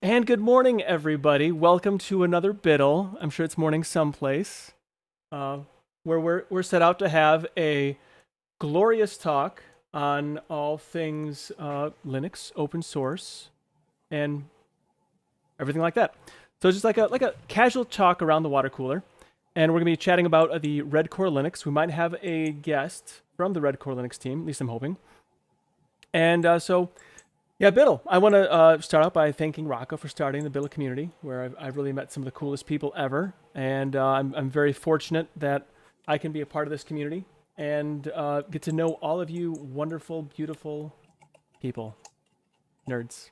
And good morning, everybody. Welcome to another Biddle. I'm sure it's morning someplace, uh, where we're set out to have a glorious talk on all things Linux, open source, and everything like that. So it's just like a casual talk around the water cooler, and we're gonna be chatting about the Redcore Linux. We might have a guest from the Redcore Linux team. At least I'm hoping. And yeah, Biddle. I want to start out by thanking Rocco for starting the Biddle community, where I've really met some of the coolest people ever, and I'm very fortunate that I can be a part of this community and get to know all of you wonderful, beautiful people, nerds,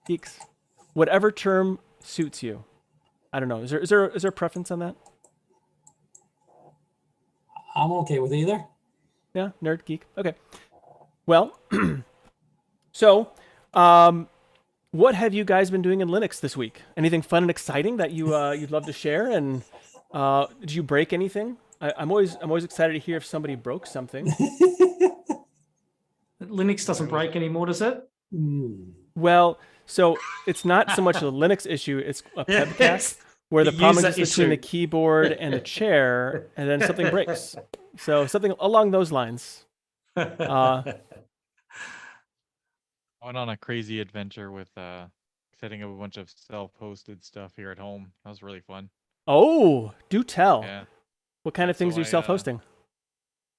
geeks, whatever term suits you. I don't know. Is there a preference on that? I'm okay with either. Yeah, nerd, geek. Okay. Well, so. What have you guys been doing in Linux this week? Anything fun and exciting that you'd love to share? And did you break anything? I'm always excited to hear if somebody broke something. Linux doesn't break anymore, does it? Well, so it's not so much a Linux issue; it's a pebcast Yes. where the The problem user is between the issue. keyboard and the chair, and then something breaks. So something along those lines. I went on a crazy adventure with setting up a bunch of self-hosted stuff here at home. That was really fun. Oh, do tell. Yeah. What kind of things are you So self-hosting?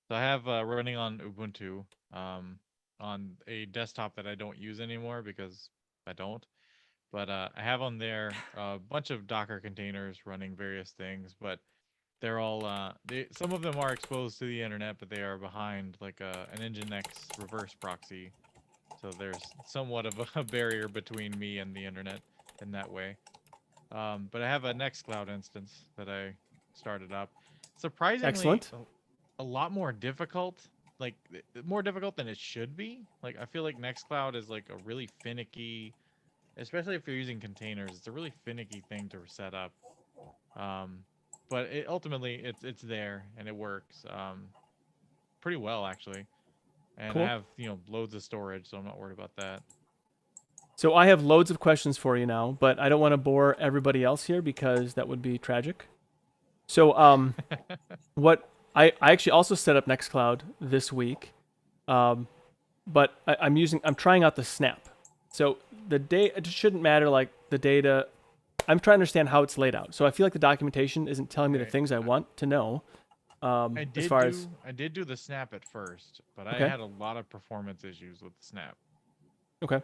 So I have running on Ubuntu on a desktop that I don't use anymore because I don't. But I have on there a bunch of Docker containers running various things, but they're all some of them are exposed to the internet, but they are behind like an Nginx reverse proxy. So there's somewhat of a barrier between me and the internet in that way. But I have a Nextcloud instance that I started up. Surprisingly, Excellent. a lot more difficult, like more difficult than it should be. Like I feel like Nextcloud is like a really finicky, especially if you're using containers. It's a really finicky thing to set up. But ultimately it's there and it works pretty well actually. And Cool. I have, loads of storage, so I'm not worried about that. So I have loads of questions for you now, but I don't want to bore everybody else here because that would be tragic. So what I actually also set up Nextcloud this week, but I'm trying out the Snap. So the data, it shouldn't matter like the data. I'm trying to understand how it's laid out. So I feel like the documentation isn't telling me the Okay. things I want to know. I as did do the snap at first, but Okay. I had a lot of performance issues with the snap. Okay.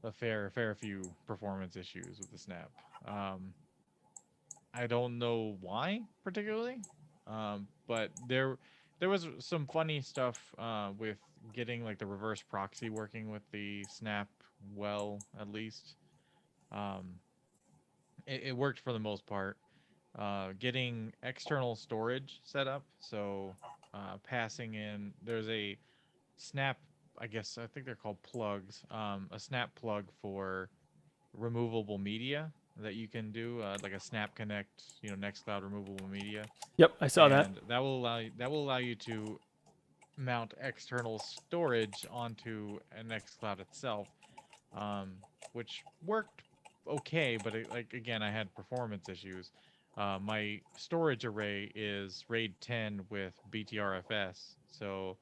A fair few performance issues with the snap. I don't know why particularly, but there was some funny stuff with getting like the reverse proxy working with the snap well, at least. Um, it worked for the most part. Getting external storage set up, so passing in, there's a snap, I guess I think they're called plugs, a snap plug for removable media that you can do, like a snap connect, Nextcloud removable media. Yep, I saw that. And that will allow you to mount external storage onto a Nextcloud itself, which worked okay, but again, I had performance issues. My storage array is RAID 10 with BTRFS, so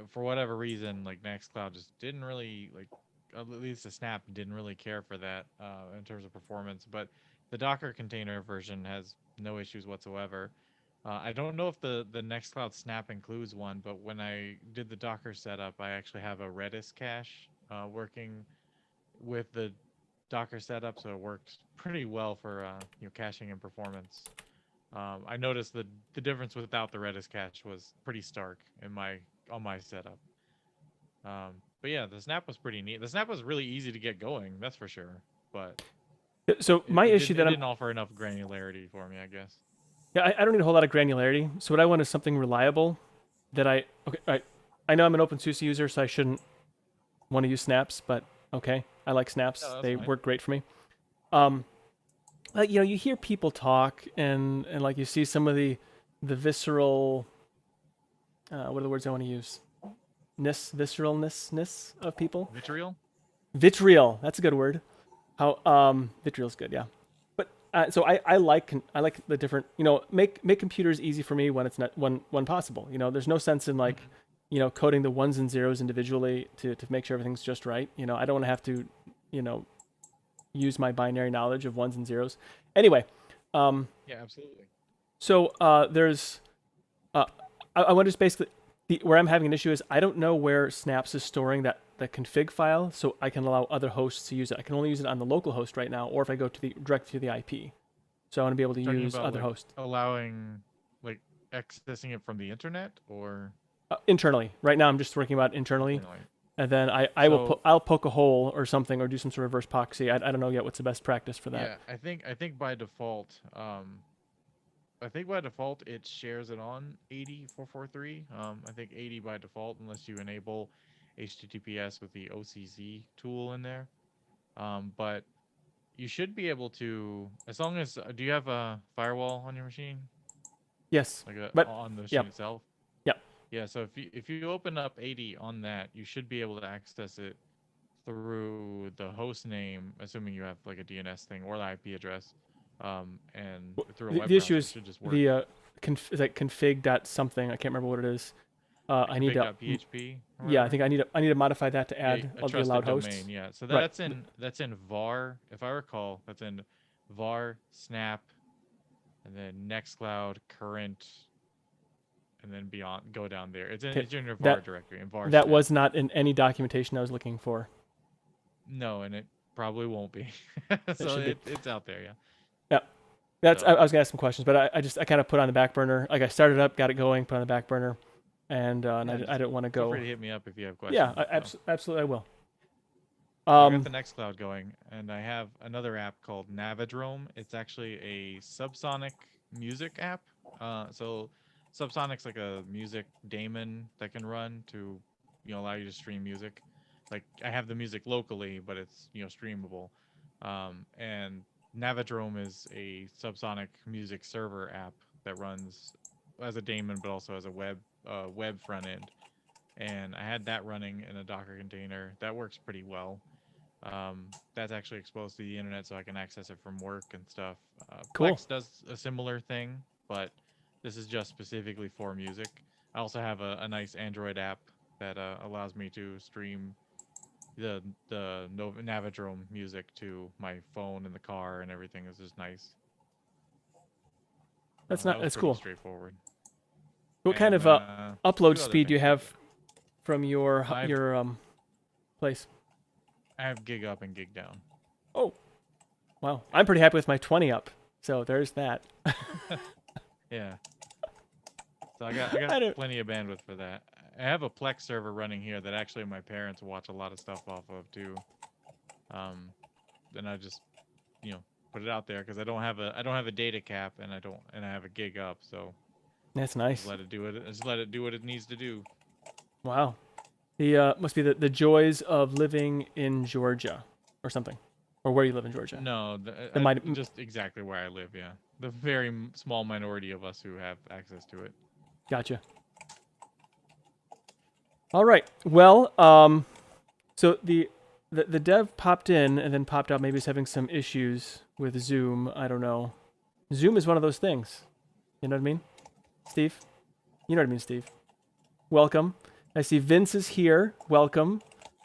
for whatever reason, like Nextcloud just didn't really like. At least the Snap didn't really care for that in terms of performance, but the Docker container version has no issues whatsoever. I don't know if the Nextcloud Snap includes one, but when I did the Docker setup, I actually have a Redis cache working with the Docker setup, so it works pretty well for caching and performance. I noticed the difference without the Redis cache was pretty stark on my setup. But yeah, the snap was pretty neat. The snap was really easy to get going, that's for sure. But So my issue that didn't offer enough granularity for me, I guess. Yeah, I don't need a whole lot of granularity. So what I want is something reliable that I know I'm an OpenSUSE user, so I shouldn't want to use snaps, but okay, I like snaps. Yeah, that's They fine. work great for me. Like you hear people talk and like you see some of the visceral what are the words I want to use? Visceralness of people. Vitriol? Vitriol, that's a good word. How Vitriol's good, yeah. But so I like the different, make computers easy for me when it's not when possible. There's no sense in like, coding the ones and zeros individually to make sure everything's just right. I don't want to have to, use my binary knowledge of ones and zeros. Anyway, Yeah, absolutely. so there's I want to just basically where I'm having an issue is I don't know where Snaps is storing the config file, so I can allow other hosts to use it. I can only use it on the local host right now, or if I go to directly to the IP. So I want to be able to Talking use about, other like, hosts allowing, like, accessing it from the internet or internally. Right now, I'm just working about internally, internally? and then I'll poke a hole or something, or do some sort of reverse proxy. I don't know yet what's the best practice for that. Yeah, I think by default, it shares it on 80.443. I think 80 by default, unless you enable HTTPS with the OCZ tool in there. But you should be able to, as long as, do you have a firewall on your machine? Yes, Like but on the machine yep. itself? Yep. Yeah, so if you open up 80 on that, you should be able to access it through the host name, assuming you have like a DNS thing or the IP address, and through a web the issue browser. is It should just work. the is like config dot something. I can't remember what it is. I need to. Config.php. Yeah, I think I need to modify that to add a all the trusted allowed domain. hosts. Yeah, so Right. that's in var. If I recall, that's in var snap, and then nextcloud current, and then beyond. Go down there. It's in your var directory in var. That snap. was not in any documentation I was looking for. No, and it probably won't be. So it's out there. Yeah. Yeah. That's. I was gonna ask some questions, but I kind of put it on the back burner. Like I started up, got it going, put it on the back burner, and I didn't want to go. Feel free to hit me up if you have questions. Yeah, absolutely, I will. I got the Nextcloud going, and I have another app called Navidrome. It's actually a subsonic music app. So Subsonic's like a music daemon that can run to, allow you to stream music. Like I have the music locally, but it's streamable. And Navidrome is a subsonic music server app that runs as a daemon, but also as a web front end. And I had that running in a Docker container. That works pretty well. That's actually exposed to the internet, so I can access it from work and stuff. Cool. Plex does a similar thing, but this is just specifically for music. I also have a nice Android app that allows me to stream the Navidrome music to my phone in the car, and everything is just nice. That's cool. Straightforward. What kind of upload speed do you have from your place? I have gig up and gig down. Oh, wow! I'm pretty happy with my 20 up. So there's that. Yeah. So I got plenty of bandwidth for that. I have a Plex server running here that actually my parents watch a lot of stuff off of too. Then I just, put it out there because I don't have a data cap, and I have a gig up, so that's nice. Just let it do what it needs to do. Wow. The must be the joys of living in Georgia or something, or where you live in Georgia. No, just exactly where I live. Yeah, the very small minority of us who have access to it. Gotcha. All right. Well, so the dev popped in and then popped out. Maybe he's having some issues with Zoom. I don't know. Zoom is one of those things. You know what I mean, Steve? You know what I mean, Steve? Welcome. I see Vince is here. Welcome.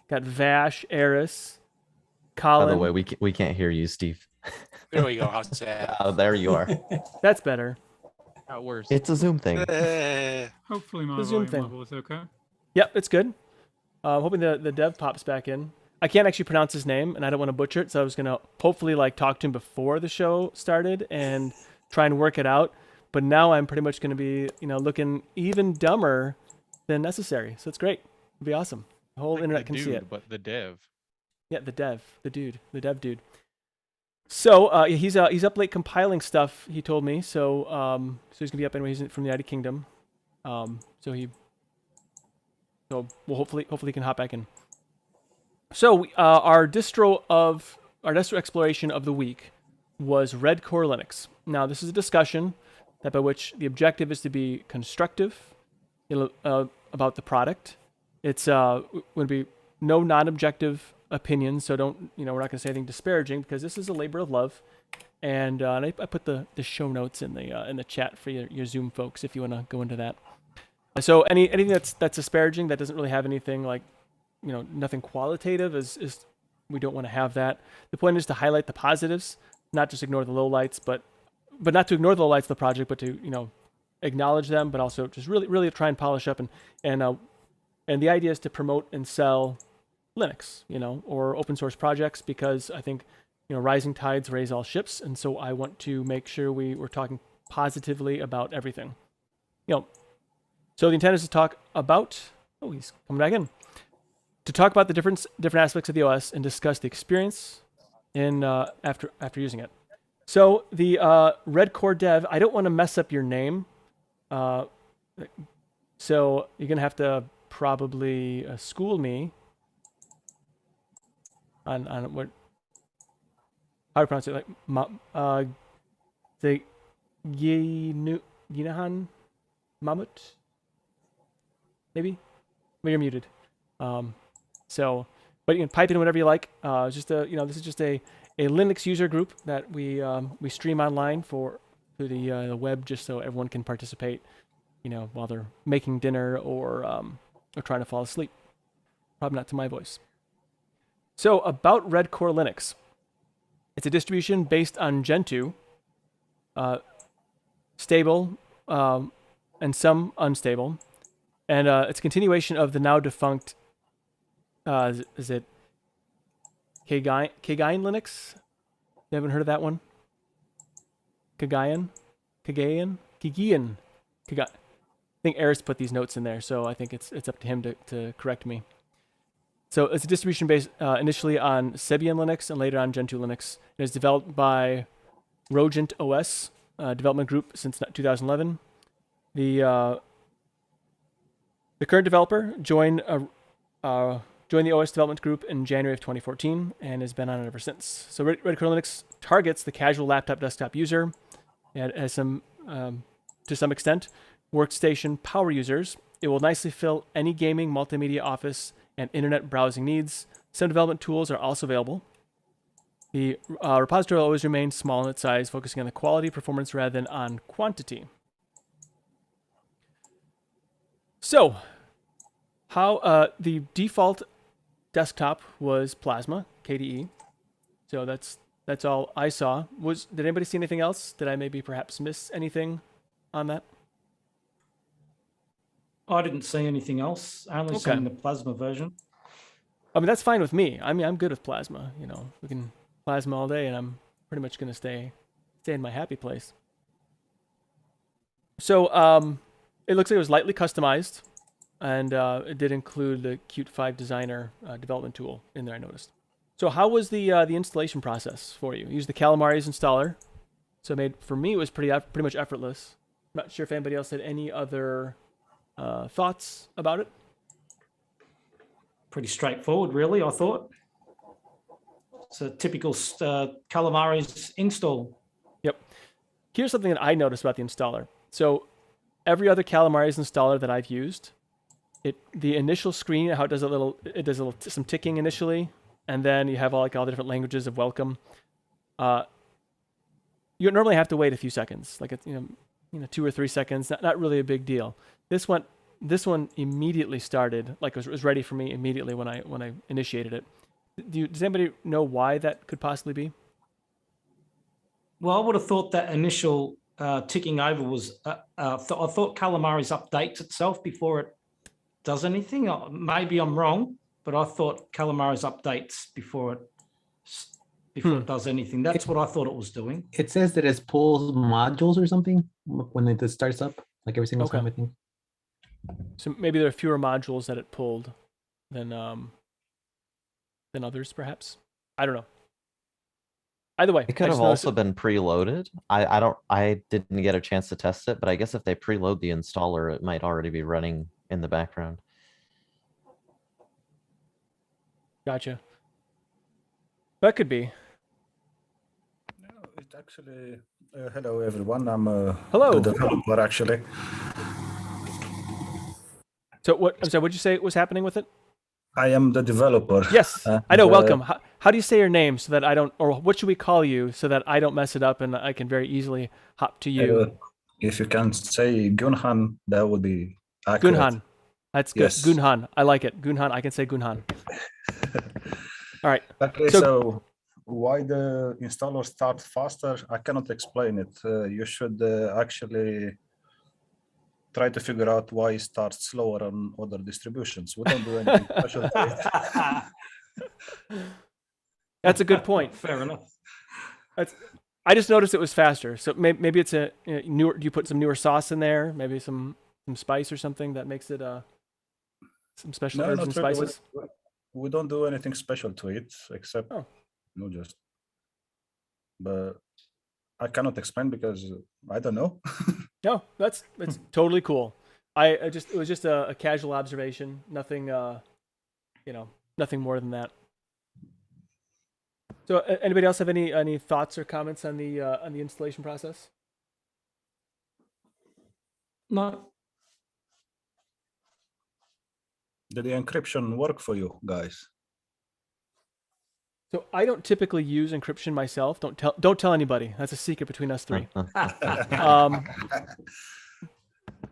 Got Vash, Eris, Colin. By the way, we can't hear you, Steve. There we go. How's that? Oh, there you are. That's better. How worse? It's a Zoom thing. Hopefully my The Zoom volume thing. level is okay. Yep, it's good. Hoping the dev pops back in. I can't actually pronounce his name, and I don't want to butcher it, so I was gonna hopefully talk to him before the show started and try and work it out. But now I'm pretty much gonna be looking even dumber than necessary. So it's great. It'll be awesome. The whole internet can see it. But the dev. Yeah, the dev dude. So he's up late compiling stuff. He told me so. So he's gonna be up anyway. He's from the United Kingdom. So we'll hopefully he can hop back in. So our distro exploration of the week was Redcore Linux. Now this is a discussion by which the objective is to be constructive about the product. It's would be no non-objective opinions, so don't, we're not going to say anything disparaging because this is a labor of love. And I put the show notes in the chat for your Zoom folks if you want to go into that. So anything that's disparaging, that doesn't really have anything like, nothing qualitative is we don't want to have that. The point is to highlight the positives, not just ignore the lowlights, but not to ignore the lowlights of the project, but to acknowledge them, but also just really try and polish up and the idea is to promote and sell Linux, or open source projects, because I think rising tides raise all ships, and so I want to make sure we're talking positively about everything. So the intent is to talk about. Oh, he's coming back in. To talk about the different aspects of the OS and discuss the experience in after using it. So the Redcore Dev. I don't want to mess up your name, so you're gonna have to probably school me on what. How to pronounce it? Like the Yinahan Mamut? Maybe you're muted. So, but you can pipe in whatever you like. Just this is just a Linux user group that we stream online through the web, just so everyone can participate. While they're making dinner or trying to fall asleep. Probably not to my voice. So about Redcore Linux. It's a distribution based on Gentoo, stable and some unstable, and it's a continuation of the now defunct. Is it Kogaion Linux? You haven't heard of that one? Kogaion. I think Eris put these notes in there, so I think it's up to him to correct me. So it's a distribution based initially on Sabayon Linux and later on Gentoo Linux. It is developed by RogentOS Development Group since 2011. The current developer joined the OS Development Group in January of 2014 and has been on it ever since. So Redcore Linux targets the casual laptop desktop user and has some, to some extent, workstation power users. It will nicely fill any gaming, multimedia, office, and internet browsing needs. Some development tools are also available. The repository will always remain small in its size, focusing on the quality, performance, rather than on quantity. So, how the default desktop was Plasma, KDE. So that's all I saw. Did anybody see anything else? Did I maybe perhaps miss anything on that? I didn't see anything else. I only seen the Plasma version. I mean, that's fine with me. I mean, I'm good with Plasma. We can Plasma all day, and I'm pretty much going to stay in my happy place. So it looks like it was lightly customized, and it did include the Qt 5 Designer development tool in there, I noticed. So how was the installation process for you? You used the Calamares installer, so for me it was pretty much effortless. I'm not sure if anybody else had any other thoughts about it. Pretty straightforward, really, I thought. It's a typical Calamares install. Yep. Here's something that I noticed about the installer. So every other Calamares installer that I've used, the initial screen, how it does some ticking initially, and then you have all the different languages of welcome. You normally have to wait a few seconds, like 2 or 3 seconds. Not really a big deal. This one immediately started, like it was ready for me immediately when I initiated it. Does anybody know why that could possibly be? Well, I would have thought that initial ticking over was, I thought Calamares updates itself before it does anything. Maybe I'm wrong, but I thought Calamares updates before it does anything. That's what I thought it was doing. It says that it pulls modules or something when it starts up, like every single time, I think. So maybe there are fewer modules that it pulled than others, perhaps. I don't know. Either way, It could have also been preloaded. I didn't get a chance to test it, but I guess if they preload the installer, it might already be running in the background. Gotcha. That could be. No, it's actually hello everyone. I'm Hello. the developer actually. So what? I'm sorry. What'd you say was happening with it? I am the developer. Yes, and, I know. Welcome. How do you say your name so that I don't, or what should we call you so that I don't mess it up and I can very easily hop to you? If you can say Gunhan, that would be accurate. Gunhan. That's good. Yes. Gunhan. I like it. Gunhan. I can say Gunhan. All right. Okay, So- so why the installer starts faster? I cannot explain it. You should actually try to figure out why it starts slower on other distributions. We don't do anything special to it. That's a good point. Fair enough. I just noticed it was faster. So maybe it's a newer. Do you put some newer sauce in there? Maybe some spice or something that makes it some special herbs and not really. spices. We don't do anything special to it except just. But I cannot explain because I don't know. No, that's totally cool. It was just a casual observation. Nothing, nothing more than that. So, anybody else have any thoughts or comments on the installation process? No. Did the encryption work for you guys? So I don't typically use encryption myself. Don't tell anybody. That's a secret between us three.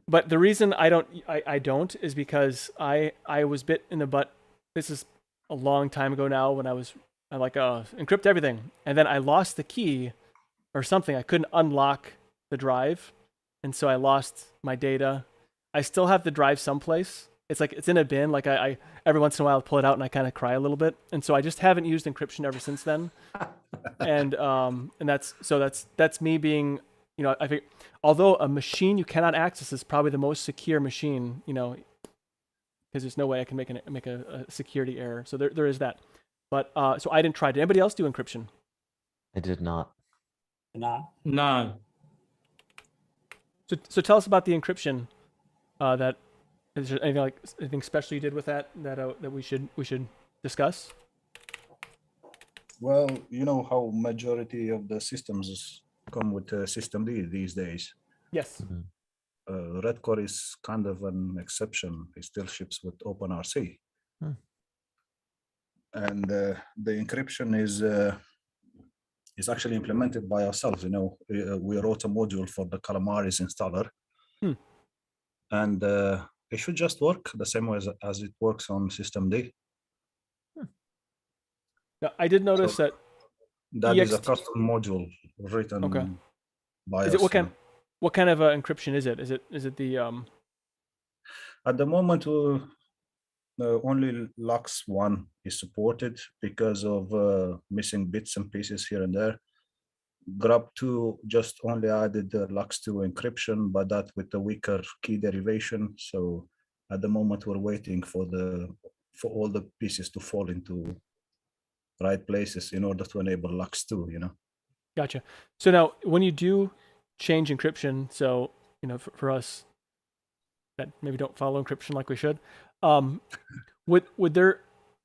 But the reason I don't is because I was bit in the butt. This is a long time ago now when I encrypt everything, and then I lost the key or something. I couldn't unlock the drive, and so I lost my data. I still have the drive someplace. It's in a bin. Like I every once in a while I'll pull it out and I kind of cry a little bit. And so I just haven't used encryption ever since then. and that's me being, I think although a machine you cannot access is probably the most secure machine, because there's no way I can make a security error. So there is that. But so I didn't try. Did anybody else do encryption? I did not. No. So tell us about the encryption. Is there anything special you did with that we should discuss? Well, you know how majority of the systems come with system D these days. Yes. Redcore is kind of an exception. It still ships with OpenRC. And the encryption is actually implemented by ourselves. We wrote a module for the Calamaris installer. And it should just work the same way as it works on system D. Now, I did notice that is a custom module written by us. What kind of encryption is it? Is it the At the moment, only LUX1 is supported because of missing bits and pieces here and there. Grub2 just only added the LUX2 encryption, but that with a weaker key derivation. So at the moment, we're waiting for all the pieces to fall into right places in order to enable LUX2. Gotcha. So now, when you do change encryption, so for us that maybe don't follow encryption like we should, would there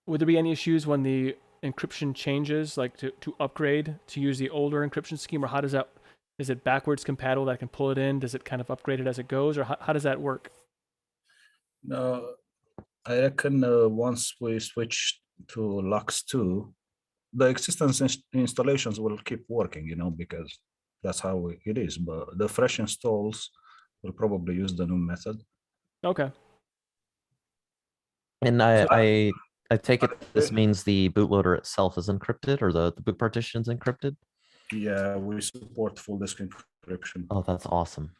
be any issues when the encryption changes, like to upgrade to use the older encryption scheme, or how does that? Is it backwards compatible that I can pull it in? Does it kind of upgrade it as it goes, or how does that work? No, I reckon once we switch to LUX2, the existing installations will keep working, because that's how it is. But the fresh installs will probably use the new method. Okay. And I take it this means the bootloader itself is encrypted, or the boot partition is encrypted? Yeah, we support full disk encryption. Oh, that's awesome.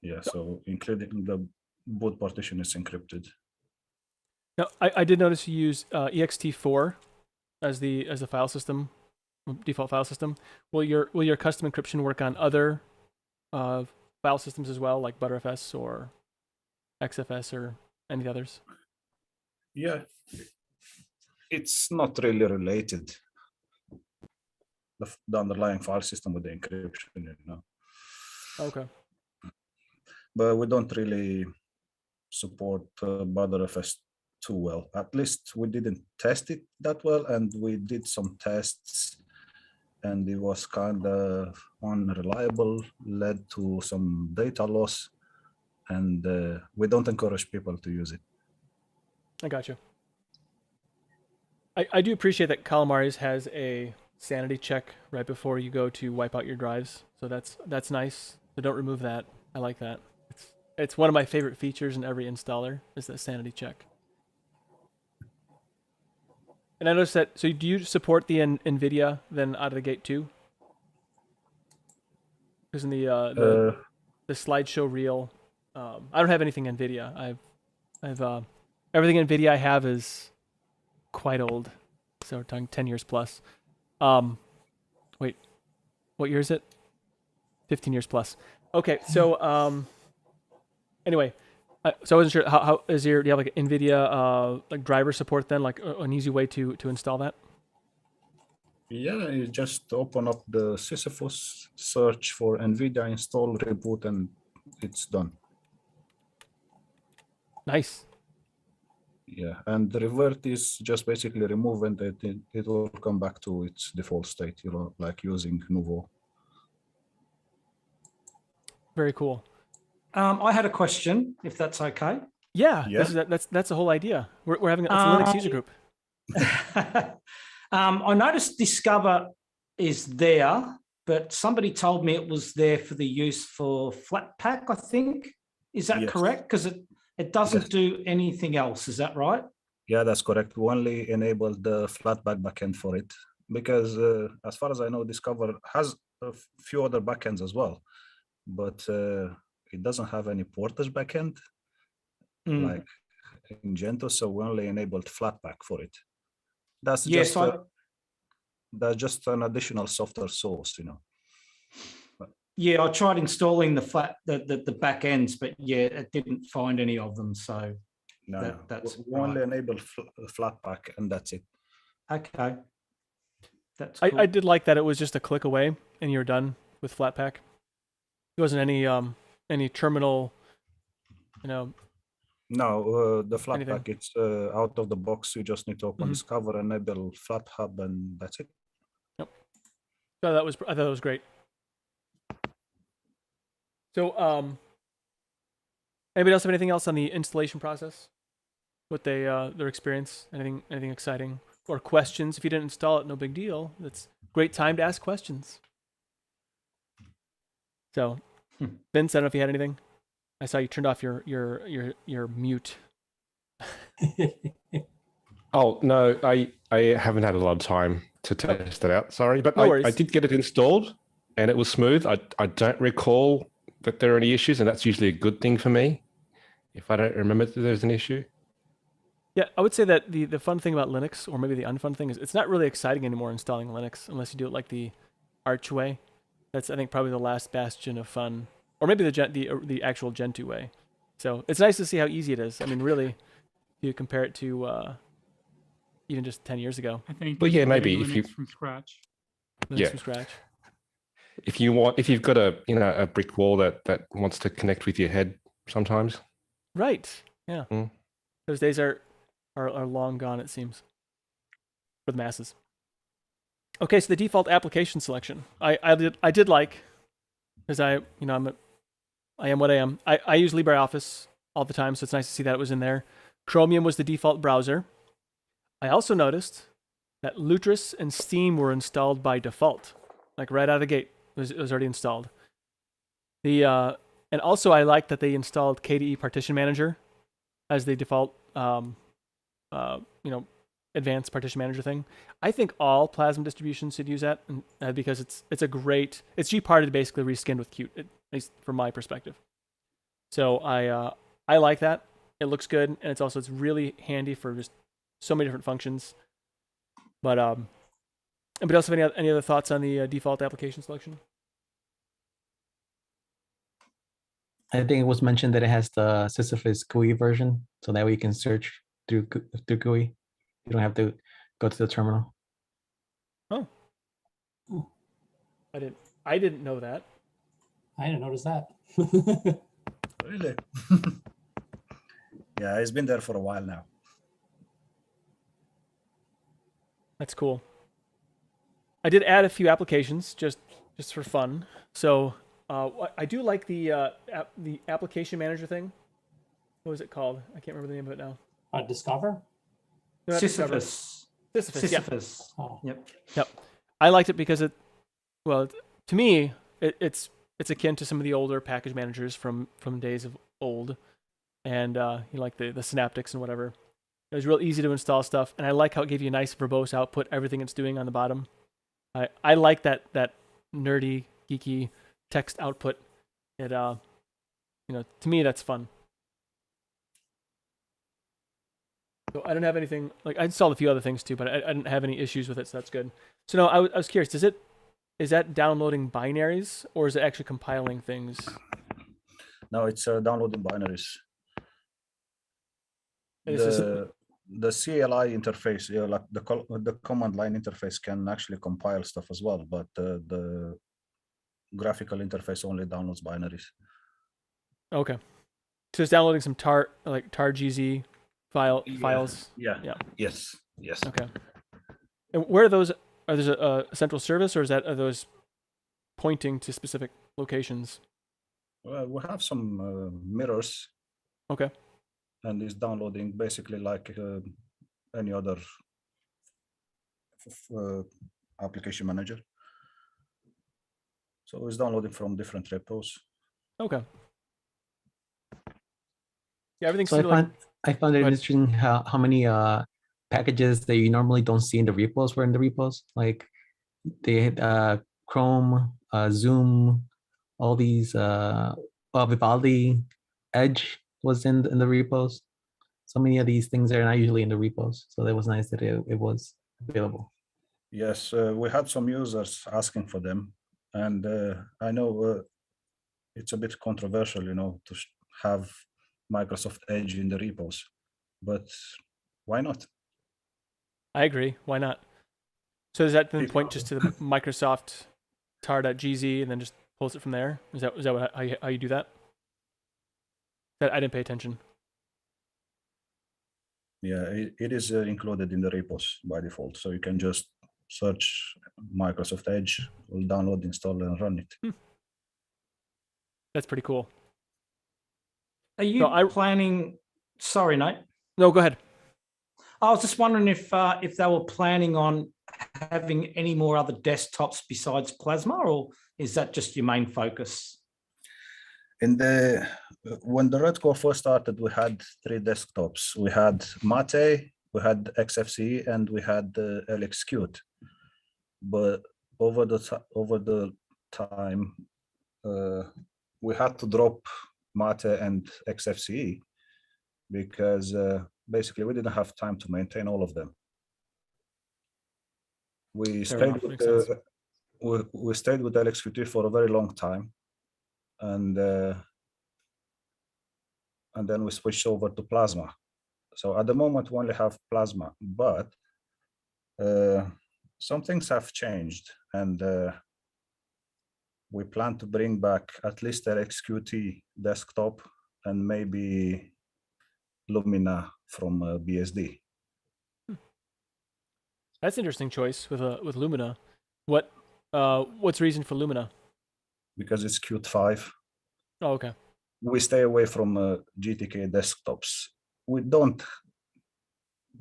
Yeah, so including the boot partition is encrypted. Now, I did notice you use ext4 as the file system, default file system. Will your custom encryption work on other file systems as well, like Btrfs or XFS or any others? Yeah, it's not really related. The underlying file system with the encryption, Okay. But we don't really support Btrfs too well. At least we didn't test it that well, and we did some tests, and it was kind of unreliable, led to some data loss, and we don't encourage people to use it. I got you. I do appreciate that Calamares has a sanity check right before you go to wipe out your drives. So that's nice. So don't remove that. I like that. It's one of my favorite features in every installer is that sanity check. And I noticed that. So do you support the Nvidia then out of the gate too? Because in the slideshow reel, I don't have anything Nvidia. I've everything Nvidia I have is quite old, so we're talking 10 years plus. Wait, what year is it? 15 years plus. Okay, so anyway, so I wasn't sure how is do you have like Nvidia like driver support then, like an easy way to install that? Yeah, you just open up the Sisyphus, search for NVIDIA, install, reboot, and it's done. Nice. Yeah, and the revert is just basically remove and it will come back to its default state, you know, like using Nouveau. Very cool. I had a question, if that's okay. Yeah, Yeah. That's the whole idea. We're having it's a Linux user group. I noticed Discover is there, but somebody told me it was there for the use for Flatpak, I think. Is that Yes. correct? Because it doesn't Yes. do anything else. Is that right? Yeah, that's correct. We only enabled the Flatpak backend for it because as far as I know, Discover has a few other backends as well, but it doesn't have any Portage backend like in Gentoo, so we only enabled Flatpak for it. That's Yes, that's just an additional software source, you know. I tried installing the back ends, but yeah, it didn't find any of them. So No, that's we only enabled Flatpak, and that's it. okay. That's cool. I did like that it was just a click away and you're done with Flatpak. There wasn't any terminal, you know. No, the Flatpak, Anything. it's out of the box. You just need to open Mhm. Discover, enable FlatHub, and that's it. So I thought that was great. So anybody else have anything else on the installation process? What their experience? Anything exciting or questions? If you didn't install it, no big deal. It's a great time to ask questions. So, Vince, I don't know if you had anything. I saw you turned off your mute. Oh no, I haven't had a lot of time to test it out. Sorry, but No I worries. did get it installed, and it was smooth. I don't recall that there are any issues, and that's usually a good thing for me. If I don't remember that there's an issue. Yeah, I would say that the fun thing about Linux, or maybe the unfun thing, is it's not really exciting anymore installing Linux unless you do it like the Arch way. That's, I think, probably the last bastion of fun, or maybe the actual Gentoo way. So it's nice to see how easy it is. I mean, really, if you compare it to even just 10 years ago. I think. But yeah, just maybe writing if you- Linux from scratch. Linux Yeah. from scratch. If you've got a brick wall that wants to connect with your head sometimes. Right. Yeah. Mm. Those days are long gone, it seems, for the masses. Okay, so the default application selection, I did like, because I am what I am. I use LibreOffice all the time, so it's nice to see that it was in there. Chromium was the default browser. I also noticed that Lutris and Steam were installed by default, like right out of the gate. It was already installed. And also I like that they installed KDE Partition Manager as the default, advanced partition manager thing. I think all Plasma distributions should use that, because it's gparted, basically reskinned with Qt, at least from my perspective. So I like that. It looks good, and it's really handy for just so many different functions. But anybody else have any other thoughts on the default application selection? I think it was mentioned that it has the Sisyphus GUI version, so that way you can search through GUI. You don't have to go to the terminal. Oh, I didn't know that. I didn't notice that. Really? Yeah, it's been there for a while now. That's cool. I did add a few applications just for fun. So I do like the application manager thing. What was it called? I can't remember the name of it now. Discover? No, not Discover. Sisyphus. Sisyphus, yeah. Oh, Yep. I liked it because to me, it's akin to some of the older package managers from days of old, and you like the synaptics and whatever. It was real easy to install stuff, and I like how it gave you a nice verbose output, everything it's doing on the bottom. I like that nerdy, geeky text output. It to me that's fun. So I don't have anything, like I installed a few other things too, but I didn't have any issues with it, so that's good. So no, I was curious, is that downloading binaries or is it actually compiling things? No, it's downloading binaries. The CLI interface, like the command line interface can actually compile stuff as well, but the graphical interface only downloads binaries. Okay. So it's downloading some tar.gz files. Yeah. Yeah. Yes. Okay. And where are those? Are there a central service, or are those pointing to specific locations? Well, we have some mirrors. Okay. And it's downloading basically like any other application manager. So it's downloading from different repos. Okay. Yeah, everything's So I found it interesting how many packages that you normally don't see in the repos were in the repos. Like they had Chrome, Zoom, all these Vivaldi, Edge was in the repos. So many of these things are not usually in the repos. So that was nice that it was available. Yes, we had some users asking for them. And I know it's a bit controversial, to have Microsoft Edge in the repos, but why not? I agree. Why not? So does that then point just to the Microsoft tar.gz and then just pulls it from there? Is that how you do that? That I didn't pay attention. Yeah, it is included in the repos by default. So you can just search Microsoft Edge, will download, install, and run it. That's pretty cool. Are you planning? Sorry, Nate. No, go ahead. I was just wondering if they were planning on having any more other desktops besides Plasma, or is that just your main focus? When the Redcore first started, we had 3 desktops. We had Mate, we had XFCE, and we had LXQt. But over the time, we had to drop Mate and XFCE because basically we didn't have time to maintain all of them. We stayed with LXQt for a very long time, and then we switched over to Plasma. So at the moment we only have Plasma, but some things have changed, and we plan to bring back at least LXQt desktop and maybe Lumina from BSD. That's an interesting choice with Lumina. What's the reason for Lumina? Because it's Qt 5. Oh, okay. We stay away from GTK desktops. We don't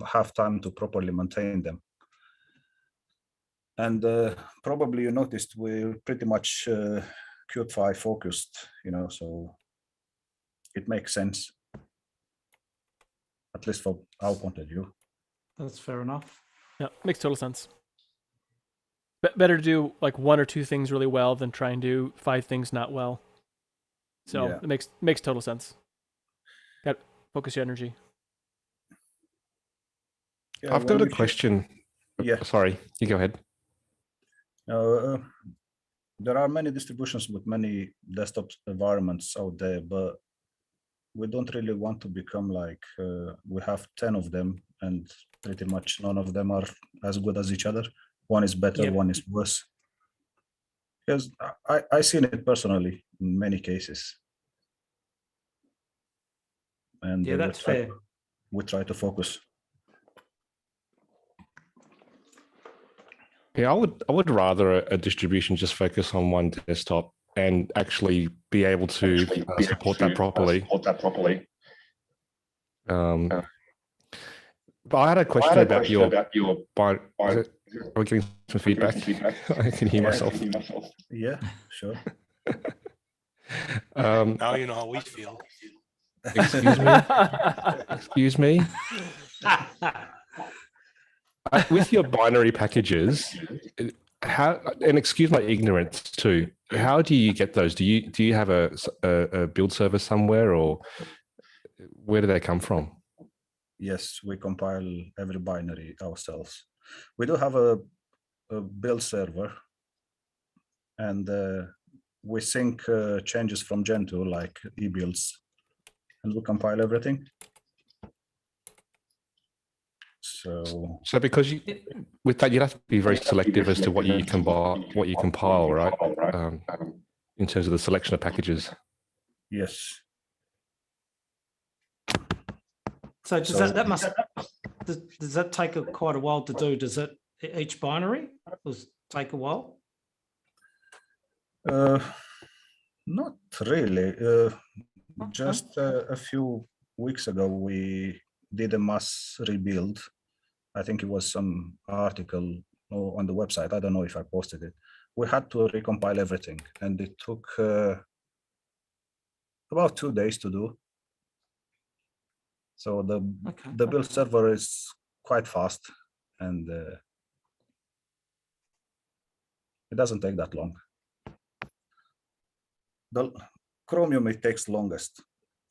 have time to properly maintain them. And probably you noticed we're pretty much Qt 5 focused, so it makes sense, at least from our point of view. That's fair enough. Yeah, makes total sense. Better to do like 1 or 2 things really well than try and do 5 things not well. So Yeah. it makes total sense. Got to focus your energy. Yeah, I've got a question. Yeah. Sorry, you go ahead. There are many distributions with many desktop environments out there, but we don't really want to become like we have 10 of them and pretty much none of them are as good as each other. One is better, Yep. one is worse. Because I've seen it personally in many cases. And Yeah, that's fair. We try to focus. Yeah, I would rather a distribution just focus on one desktop and actually be able to support that properly. But I had a question about your are we getting some feedback? I can hear myself. Yeah, sure. Now you know how we feel. Excuse me. Excuse me. With your binary packages, how, and excuse my ignorance too, how do you get those? Do you have a build server somewhere, or where do they come from? Yes, we compile every binary ourselves. We do have a build server, and we sync changes from Gentoo like ebuilds, and we compile everything. So because with that, you'd have to be very selective as to what you compile, right? In terms of the selection of packages. yes. So does does that take quite a while to do? Does it each binary take a while? Not really. Just a few weeks ago, we did a mass rebuild. I think it was some article on the website. I don't know if I posted it. We had to recompile everything, and it took about 2 days to do. So the build server is quite fast, and it doesn't take that long. The Chromium, it takes longest.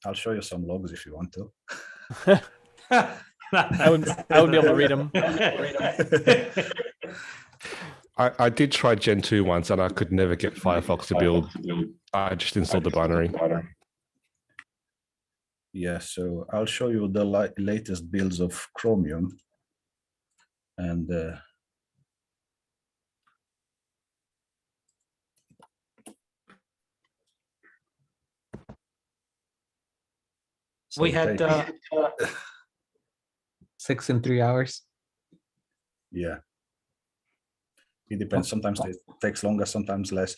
I'll show you some logs if you want to. I wouldn't be able to read them. I did try Gentoo once, and I could never get Firefox to build. I just installed the binary. Yeah, so I'll show you the latest builds of Chromium. And so We had 6 and 3 hours. yeah, it depends. Sometimes it takes longer, sometimes less,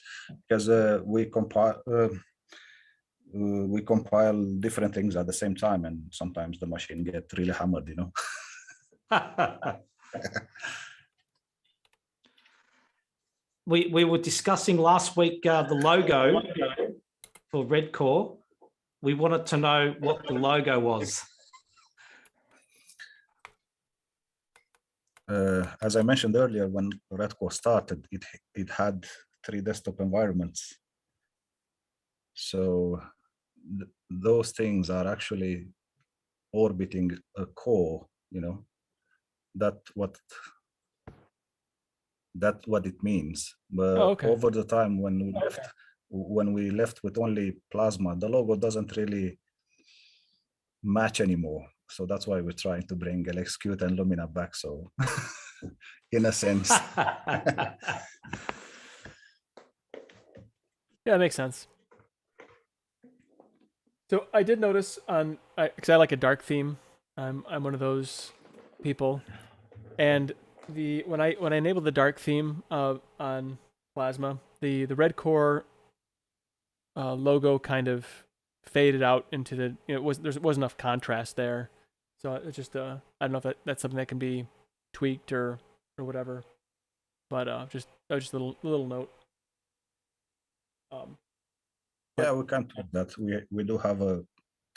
because we compile different things at the same time, and sometimes the machine gets really hammered, you know. we were discussing last week the logo for Redcore. We wanted to know what the logo was. As I mentioned earlier, when Redcore started, it had 3 desktop environments. So those things are actually orbiting a core, you know. That's what it means. But okay. over the time, when we left with only Plasma, the logo doesn't really match anymore. So that's why we're trying to bring LXQt and Lumina back. So in a sense. Yeah, it makes sense. So I did notice because I like a dark theme. I'm one of those people, and when I enabled the dark theme on Plasma, the Redcore logo kind of faded out into the there wasn't enough contrast there, so it's just I don't know if that's something that can be tweaked or whatever, but that was just a little note. Yeah, we can put that. We do have a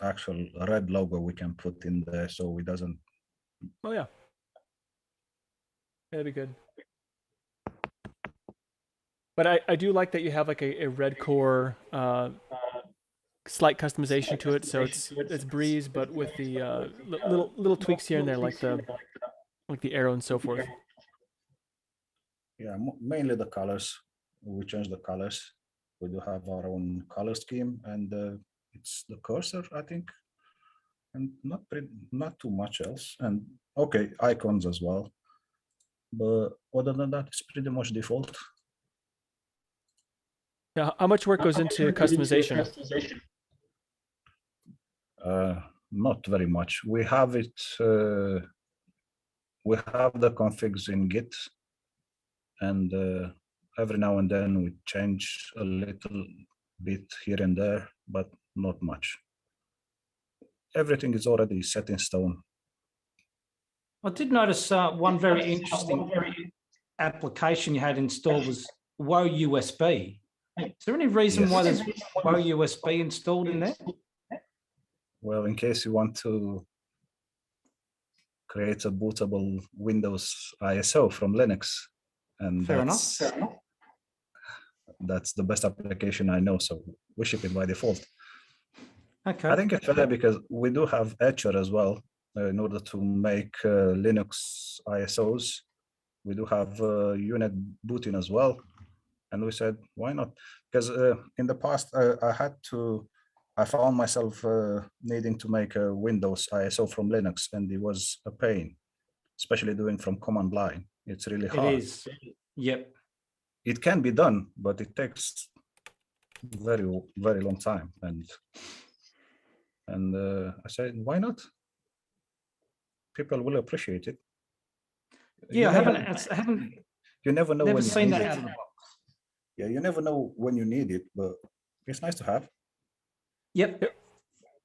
actual red logo we can put in there, so it doesn't. Oh yeah, that'd be good. But I do like that you have like a Redcore slight customization to it, so it's Breeze, but with the little tweaks here and there, like the arrow and so forth. Yeah, mainly the colors. We change the colors. We do have our own color scheme, and it's the cursor, I think, and not too much else. And okay, icons as well. But other than that, it's pretty much default. Yeah, how much work goes into customization? Not very much. We have it. We have the configs in Git, and every now and then we change a little bit here and there, but not much. Everything is already set in stone. I did notice one very interesting application you had installed was Woe USB. Is there any reason why there's Woe USB installed in there? Well, in case you want to create a bootable Windows ISO from Linux, and Fair enough. that's the best application I know, so we ship it by default. Okay. I think it's fair because we do have Etcher as well in order to make Linux ISOs. We do have unit booting as well. And we said, why not? Because in the past, I found myself needing to make a Windows ISO from Linux, and it was a pain, especially doing from command line. It's really hard. It is. Yep. It can be done, but it takes very, very long time. And I said, why not? People will appreciate it. Yeah, I haven't You never know never when you seen need that it. out of the box. Yeah, you never know when you need it, but it's nice to have. Yep.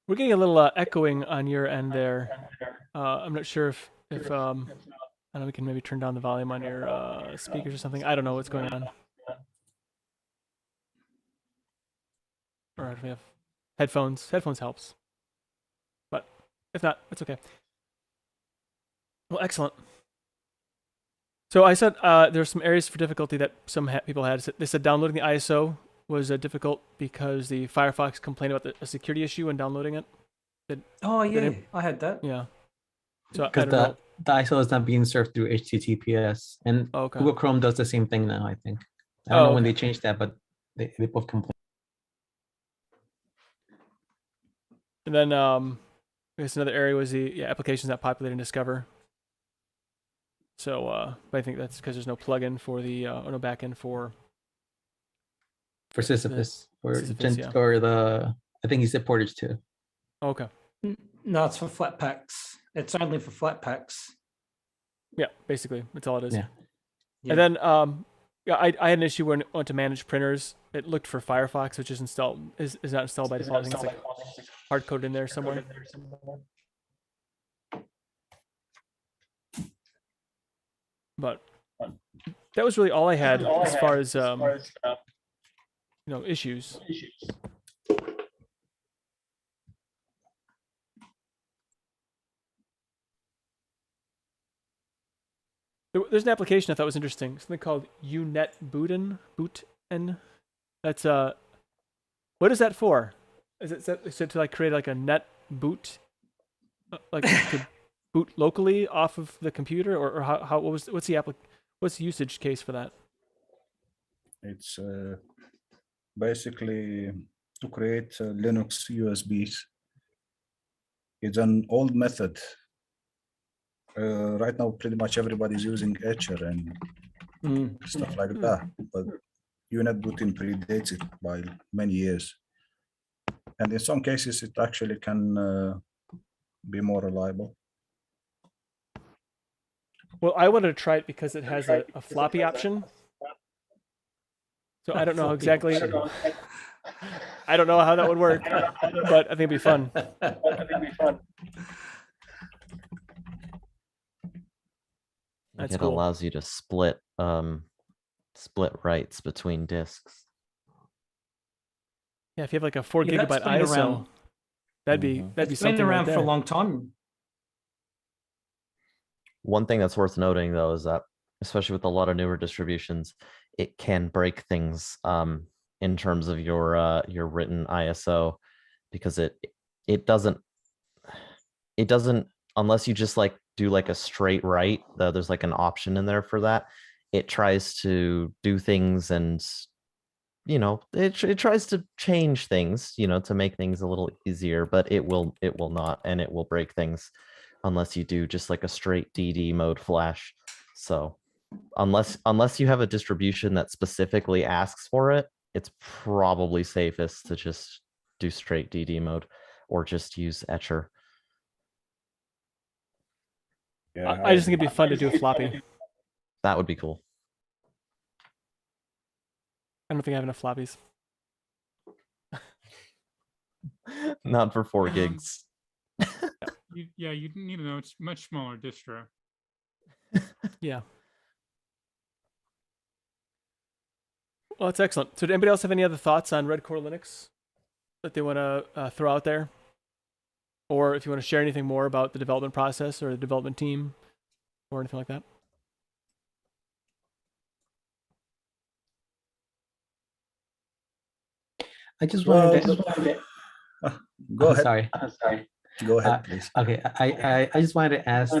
We're getting a little echoing on your end there. I'm not sure if I don't know, we can maybe turn down the volume on your speakers or something. I don't know what's going on. Or if we have headphones. Headphones helps. But if not, it's okay. Well, excellent. So I said there are some areas for difficulty that some people had. They said downloading the ISO was difficult because the Firefox complained about a security issue when downloading it. Oh yeah, I had that. Yeah. So I Because don't know. the ISO is not being served through HTTPS, and Okay. Google Chrome does the same thing now. I think. I don't know when they changed that, but they both complain. And then I guess another area was the applications not populated in Discover. So, but I think that's because there's no plugin for the or no backend for Sisyphus or Sisyphus, yeah. or I think he said Portage too. Okay. No, it's for Flatpaks. It's only for Flatpaks. Yeah, basically that's all it is. Yeah. Yeah. And then yeah, I had an issue when I went to manage printers. It looked for Firefox, which is not installed by default. I think it's like hard coded in there somewhere. But that was really all I had as far as issues. There's an application I thought was interesting. Something called UNetBooten. That's what is that for? Is it to like create like a net boot, like to boot locally off of the computer, or what's the usage case for that? It's basically to create Linux USBs. It's an old method. Right now, pretty much everybody's using Etcher and stuff like that, but UNetBooting predates it by many years. And in some cases, it actually can be more reliable. Well, I wanted to try it because it has a floppy option. So I don't know exactly. I don't know how that would work, but I think it'd be fun. That's it cool. allows you to split writes between disks. Yeah, if you have like a 4 Yeah, that's gigabyte been ISO, around. that'd be It's something been around right for a there. long time. One thing that's worth noting though is that, especially with a lot of newer distributions, it can break things in terms of your written ISO, because it doesn't unless you just like do like a straight write. There's like an option in there for that. It tries to do things and it tries to change things, to make things a little easier, but it will not, and it will break things unless you do just like a straight DD mode flash. So unless you have a distribution that specifically asks for it, it's probably safest to just do straight DD mode or just use Etcher. Yeah, I just think it'd be fun to do a floppy. That would be cool. I don't think I have enough floppies. Not for 4 gigs. You need to know it's much smaller distro. Yeah. Well, that's excellent. So, did anybody else have any other thoughts on Redcore Linux that they want to throw out there? Or if you want to share anything more about the development process or the development team or anything like that? I just Well, wanted to. Go ahead. Sorry. Go ahead, please. Okay, I just wanted to ask,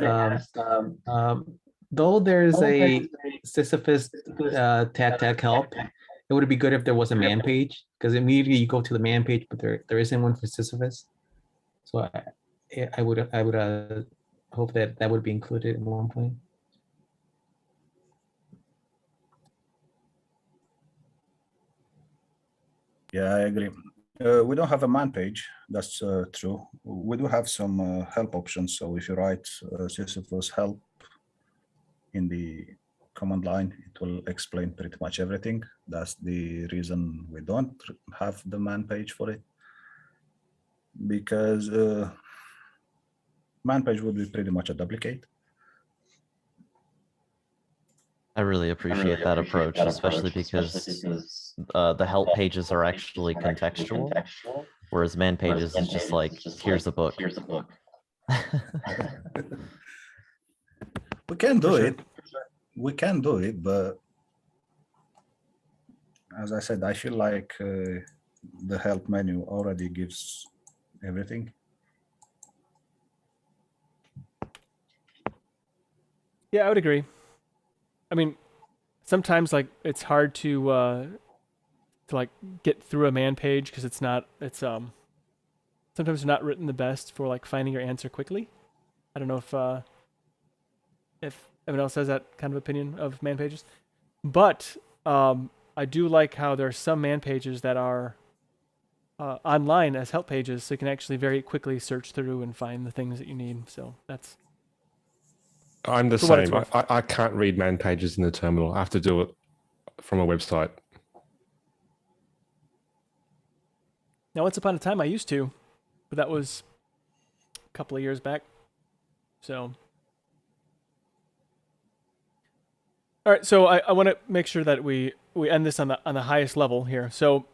though there's a Sisyphus tech help, it would be good if there was a man page, because immediately you go to the man page, but there isn't one for Sisyphus. So I would hope that would be included at one point. Yeah, I agree. We don't have a man page. That's true. We do have some help options. So if you write Sisyphus help in the command line, it will explain pretty much everything. That's the reason we don't have the man page for it, because man page would be pretty much a duplicate. I really appreciate that approach, especially because the help pages are actually contextual, whereas man pages is just like, here's a book. We can do it. We can do it, but as I said, I feel like the help menu already gives everything. Yeah, I would agree. I mean, sometimes like it's hard to like get through a man page because it's sometimes they're not written the best for like finding your answer quickly. I don't know if anyone else has that kind of opinion of man pages, but I do like how there are some man pages that are online as help pages, so you can actually very quickly search through and find the things that you need. So that's. I'm the For what it's same. worth. I can't read man pages in the terminal. I have to do it from a website. Now, once upon a time, I used to, but that was a couple of years back. So, all right. So I want to make sure that we end this on the highest level here. So,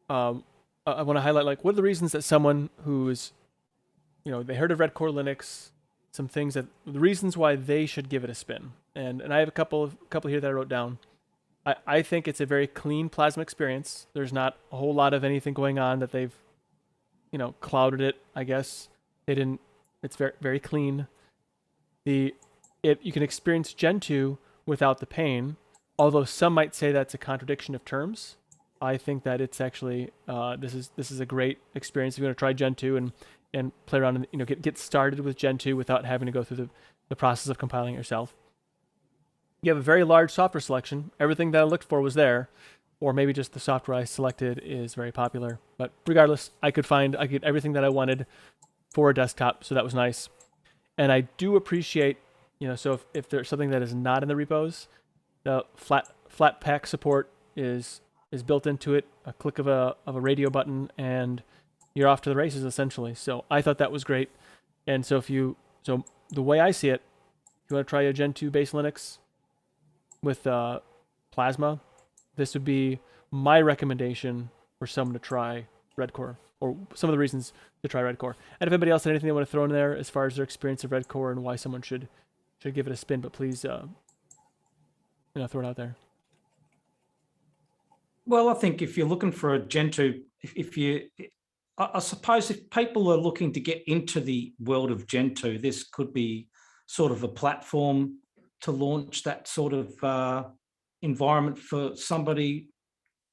I want to highlight like what are the reasons that someone who's, they heard of Redcore Linux, some things that the reasons why they should give it a spin. And I have a couple here that I wrote down. I think it's a very clean Plasma experience. There's not a whole lot of anything going on that they've, clouded it, I guess. They didn't. It's very, very clean. You can experience Gentoo without the pain, although some might say that's a contradiction of terms. I think that it's actually this is a great experience if you want to try Gentoo and play around and get started with Gentoo without having to go through the process of compiling yourself. You have a very large software selection. Everything that I looked for was there, or maybe just the software I selected is very popular. But regardless, I get everything that I wanted for a desktop, so that was nice. And I do appreciate, so if there's something that is not in the repos, the flat pack support is built into it. A click of a radio button, and you're off to the races essentially. So I thought that was great. And so the way I see it, if you want to try a Gentoo based Linux with Plasma, this would be my recommendation for someone to try Redcore, or some of the reasons to try Redcore. And if anybody else had anything they want to throw in there as far as their experience of Redcore and why someone should give it a spin, but please, throw it out there. Well, I think if you're looking for a Gentoo, I suppose if people are looking to get into the world of Gentoo, this could be sort of a platform to launch that sort of environment for somebody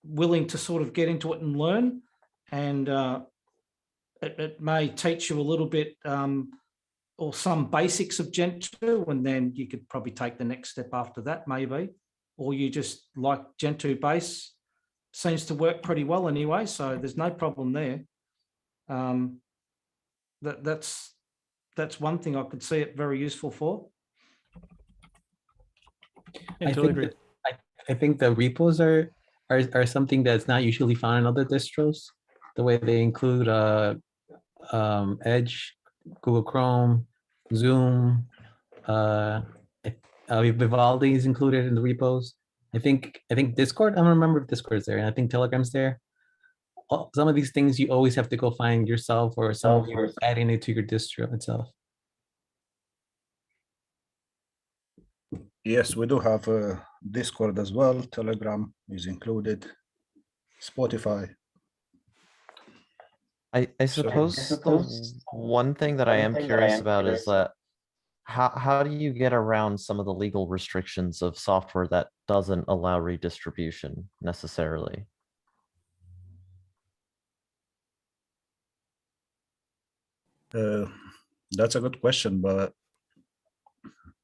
willing to sort of get into it and learn. And it may teach you a little bit or some basics of Gentoo, and then you could probably take the next step after that, maybe. Or you just like Gentoo base, seems to work pretty well anyway, so there's no problem there. That's one thing I could see it very useful for. I think the repos are something that's not usually found in other distros. The way they include Edge, Google Chrome, Zoom, Vivaldi is included in the repos. I think Discord. I don't remember if Discord's there, and I think Telegram's there. Some of these things you always have to go find yourself, or some of you adding it to your distro itself. Yes, we do have Discord as well. Telegram is included. Spotify. I suppose the one thing that I am curious about is that how do you get around some of the legal restrictions of software that doesn't allow redistribution necessarily? That's a good question, but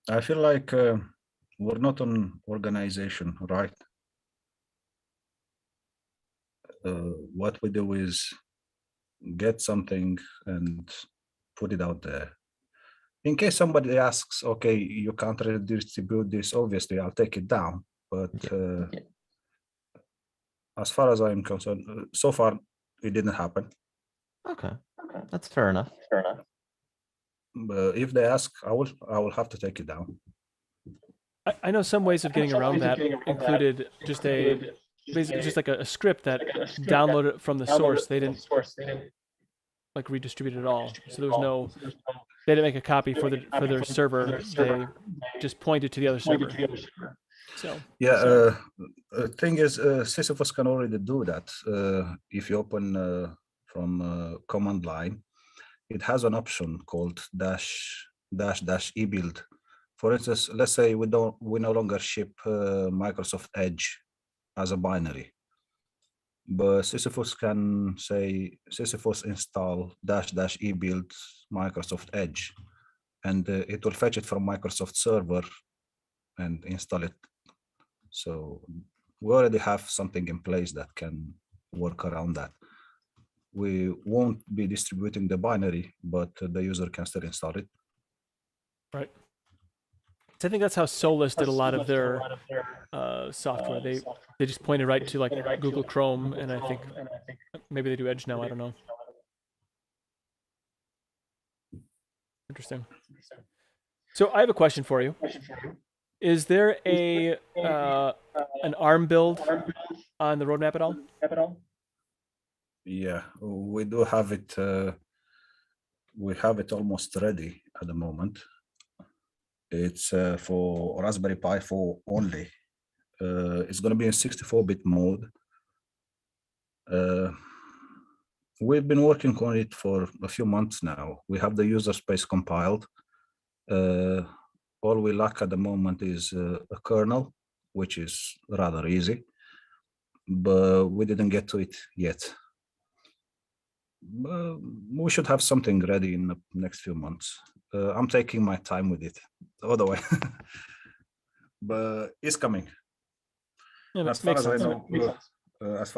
I feel like we're not an organization, right? What we do is get something and put it out there. In case somebody asks, okay, you can't redistribute this, obviously I'll take it down. But as far as I'm concerned, so far it didn't happen. Okay, that's fair enough. But if they ask, I will have to take it down. I know some ways of getting around that included just basically just like a script that downloaded it from the source. They didn't like redistribute it at all. So there was no, they didn't make a copy for their server. They just pointed to the other server. So yeah, thing is, Sisyphus can already do that. If you open from command line, it has an option called -ebuild. For instance, let's say we no longer ship Microsoft Edge as a binary, but Sisyphus can say Sisyphus install --ebuild Microsoft Edge, and it will fetch it from Microsoft server and install it. So we already have something in place that can work around that. We won't be distributing the binary, but the user can still install it. right. So I think that's how Solus did a lot of their software. They just pointed right to like Google Chrome, and I think maybe they do Edge now. I don't know. Interesting. So I have a question for you. Is there an ARM build on the roadmap at all? Yeah, we do have it. We have it almost ready at the moment. It's for Raspberry Pi 4 only. It's going to be in 64-bit mode. We've been working on it for a few months now. We have the user space compiled. All we lack at the moment is a kernel, which is rather easy, but we didn't get to it yet. We should have something ready in the next few months. I'm taking my time with it, otherwise, but it's coming. Yeah, As far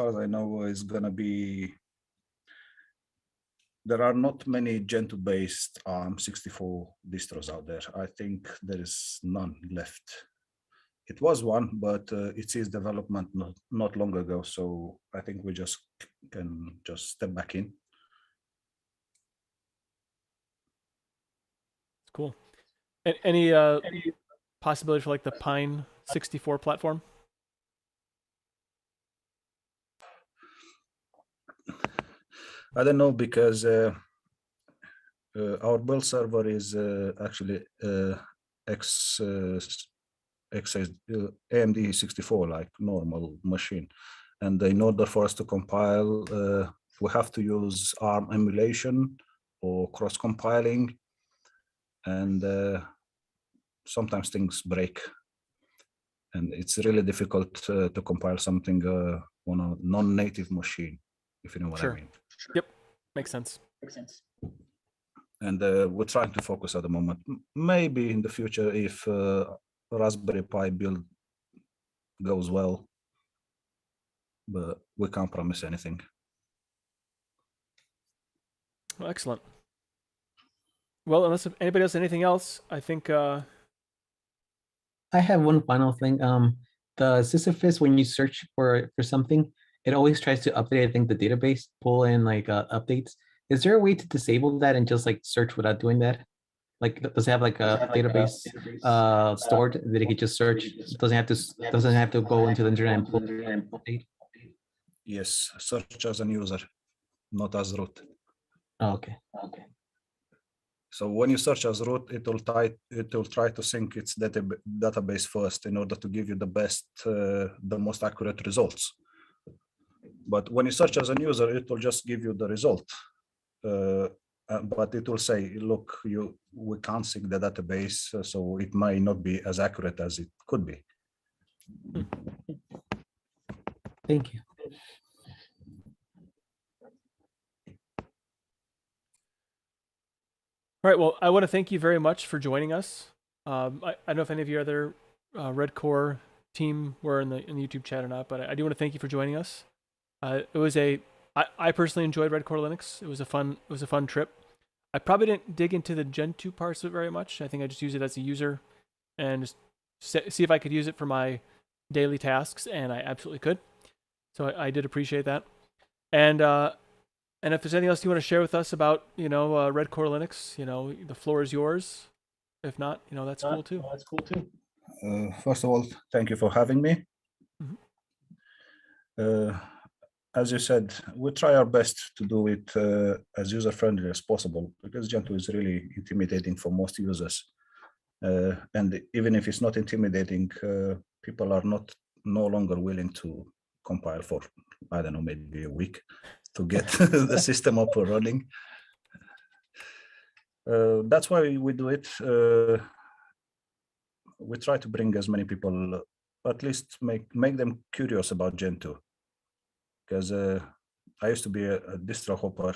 as I know, it's gonna be. There are not many Gentoo-based ARM64 distros out there. I think there is none left. It was one, but it ceased development not long ago. So I think we can step back in. Cool. Any possibility for like the Pine 64 platform? I don't know, because our build server is actually AMD 64, like normal machine. And in order for us to compile, we have to use ARM emulation or cross-compiling. And sometimes things break. And it's really difficult to compile something on a non-native machine, if you know what I mean. Yep, makes sense. And we're trying to focus at the moment. Maybe in the future, if Raspberry Pi build goes well, but we can't promise anything. Well, excellent. Well, unless anybody has anything else, I think. I have one final thing. The Sisyphus, when you search for something, it always tries to update, I think, the database, pull in like updates. Is there a way to disable that and just like search without doing that? Like, does it have like a database stored that they can just search? Doesn't have to go into the internet and pull it? Yes, search as a user, not as root. Oh, okay. So when you search as root, it will try to sync its database first in order to give you the best, the most accurate results. But when you search as a user, it will just give you the result. But it will say, look, we can't sync the database, so it might not be as accurate as it could be. Thank you. All right. Well, I want to thank you very much for joining us. I don't know if any of your other Redcore team were in the YouTube chat or not, but I do want to thank you for joining us. I personally enjoyed Redcore Linux. It was a fun trip. I probably didn't dig into the Gentoo parts of it very much. I think I just used it as a user and just see if I could use it for my daily tasks, and I absolutely could. So I did appreciate that. And if there's anything else you want to share with us about, Redcore Linux, the floor is yours. If not, that's cool too. First of all, thank you for having me. As you said, we try our best to do it as user-friendly as possible, because Gentoo is really intimidating for most users. And even if it's not intimidating, people are no longer willing to compile for, I don't know, maybe a week to get the system up and running. That's why we do it. We try to bring as many people, at least make them curious about Gentoo. Because I used to be a distro hopper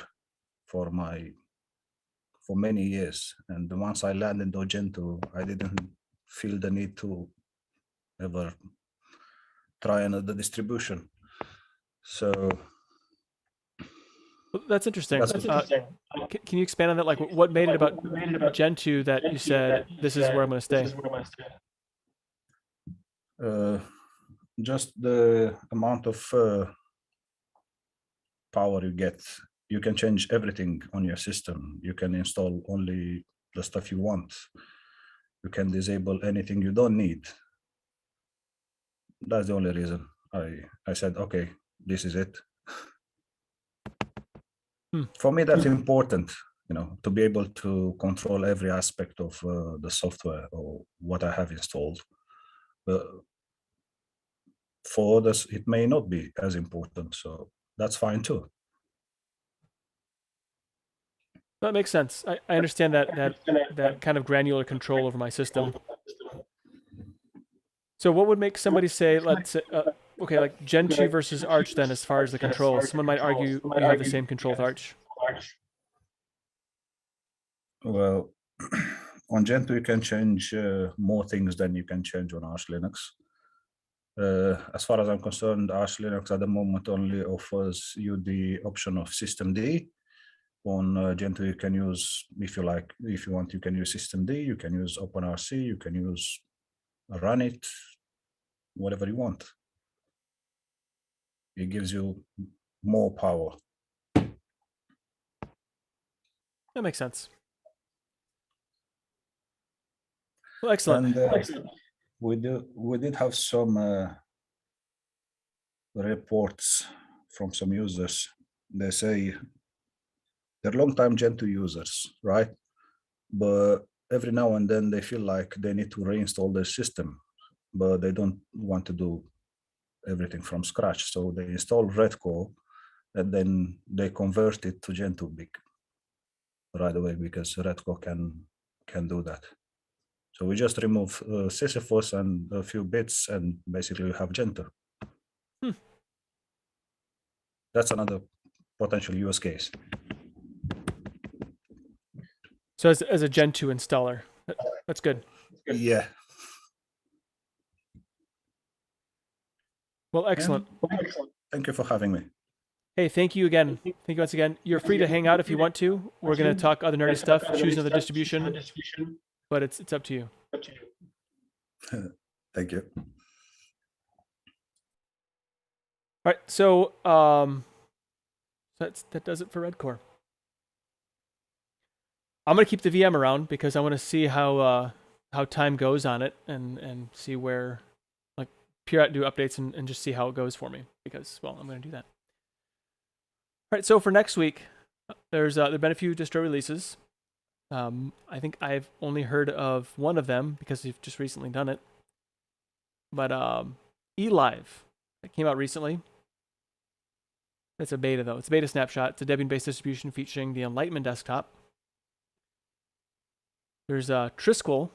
for many years, and once I landed on Gentoo, I didn't feel the need to ever try another distribution. So that's interesting. Can you expand on that? Like, what made it about Gentoo that you said this is where I'm going to stay? Just the amount of power you get. You can change everything on your system. You can install only the stuff you want. You can disable anything you don't need. That's the only reason I said, okay, this is it. For me, that's important, to be able to control every aspect of the software or what I have installed. For others, it may not be as important, so that's fine too. That makes sense. I understand that kind of granular control over my system. So what would make somebody say, let's say, okay, like Gentoo versus Arch then, as far as the control? Someone might argue you have the same control with Arch. Well, on Gentoo you can change more things than you can change on Arch Linux. As far as I'm concerned, Arch Linux at the moment only offers you the option of systemd. On Gentoo, you can use, if you want, you can use systemd, you can use OpenRC, you can use run it, whatever you want. It gives you more power. That makes sense. Well, excellent. And we did have some reports from some users. They say they're long-time Gentoo users, right? But every now and then they feel like they need to reinstall their system, but they don't want to do everything from scratch. So they install Redcore and then they convert it to Gentoo right away, because Redcore can do that. So we just remove Sisyphus and a few bits, and basically we have Gentoo. That's another potential use case. So as a Gentoo installer, that's good. Yeah. Well, excellent. Thank you for having me. Hey, thank you again. Thank you once again. You're free to hang out if you want to. We're going to talk other nerdy stuff, choose another distribution, but it's up to you. Thank you. All right, so that does it for Redcore. I'm gonna keep the VM around because I want to see how time goes on it and see where like Pure do updates and just see how it goes for me because well I'm gonna do that. All right, so for next week, there's there've been a few distro releases. I think I've only heard of one of them because we've just recently done it. But eLive, it came out recently. It's a beta though. It's a beta snapshot. It's a Debian-based distribution featuring the Enlightenment desktop. There's Trisquil.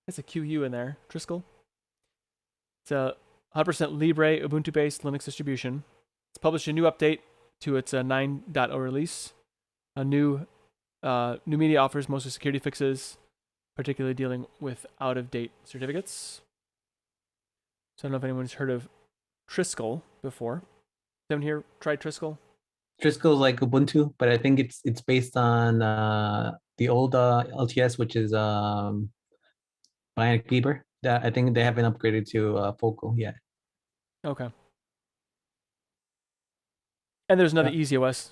It's a QU in there. Trisquil. It's a 100% Libre Ubuntu-based Linux distribution. It's published a new update to its 9.0 release. A new media offers mostly security fixes, particularly dealing with out-of-date certificates. So I don't know if anyone's heard of Trisquil before. Has anyone here tried Trisquil? Trisquil is like Ubuntu, but I think it's based on the old LTS, which is Bionic Beaver. That I think they haven't upgraded to Focal yet. Okay. And there's another EasyOS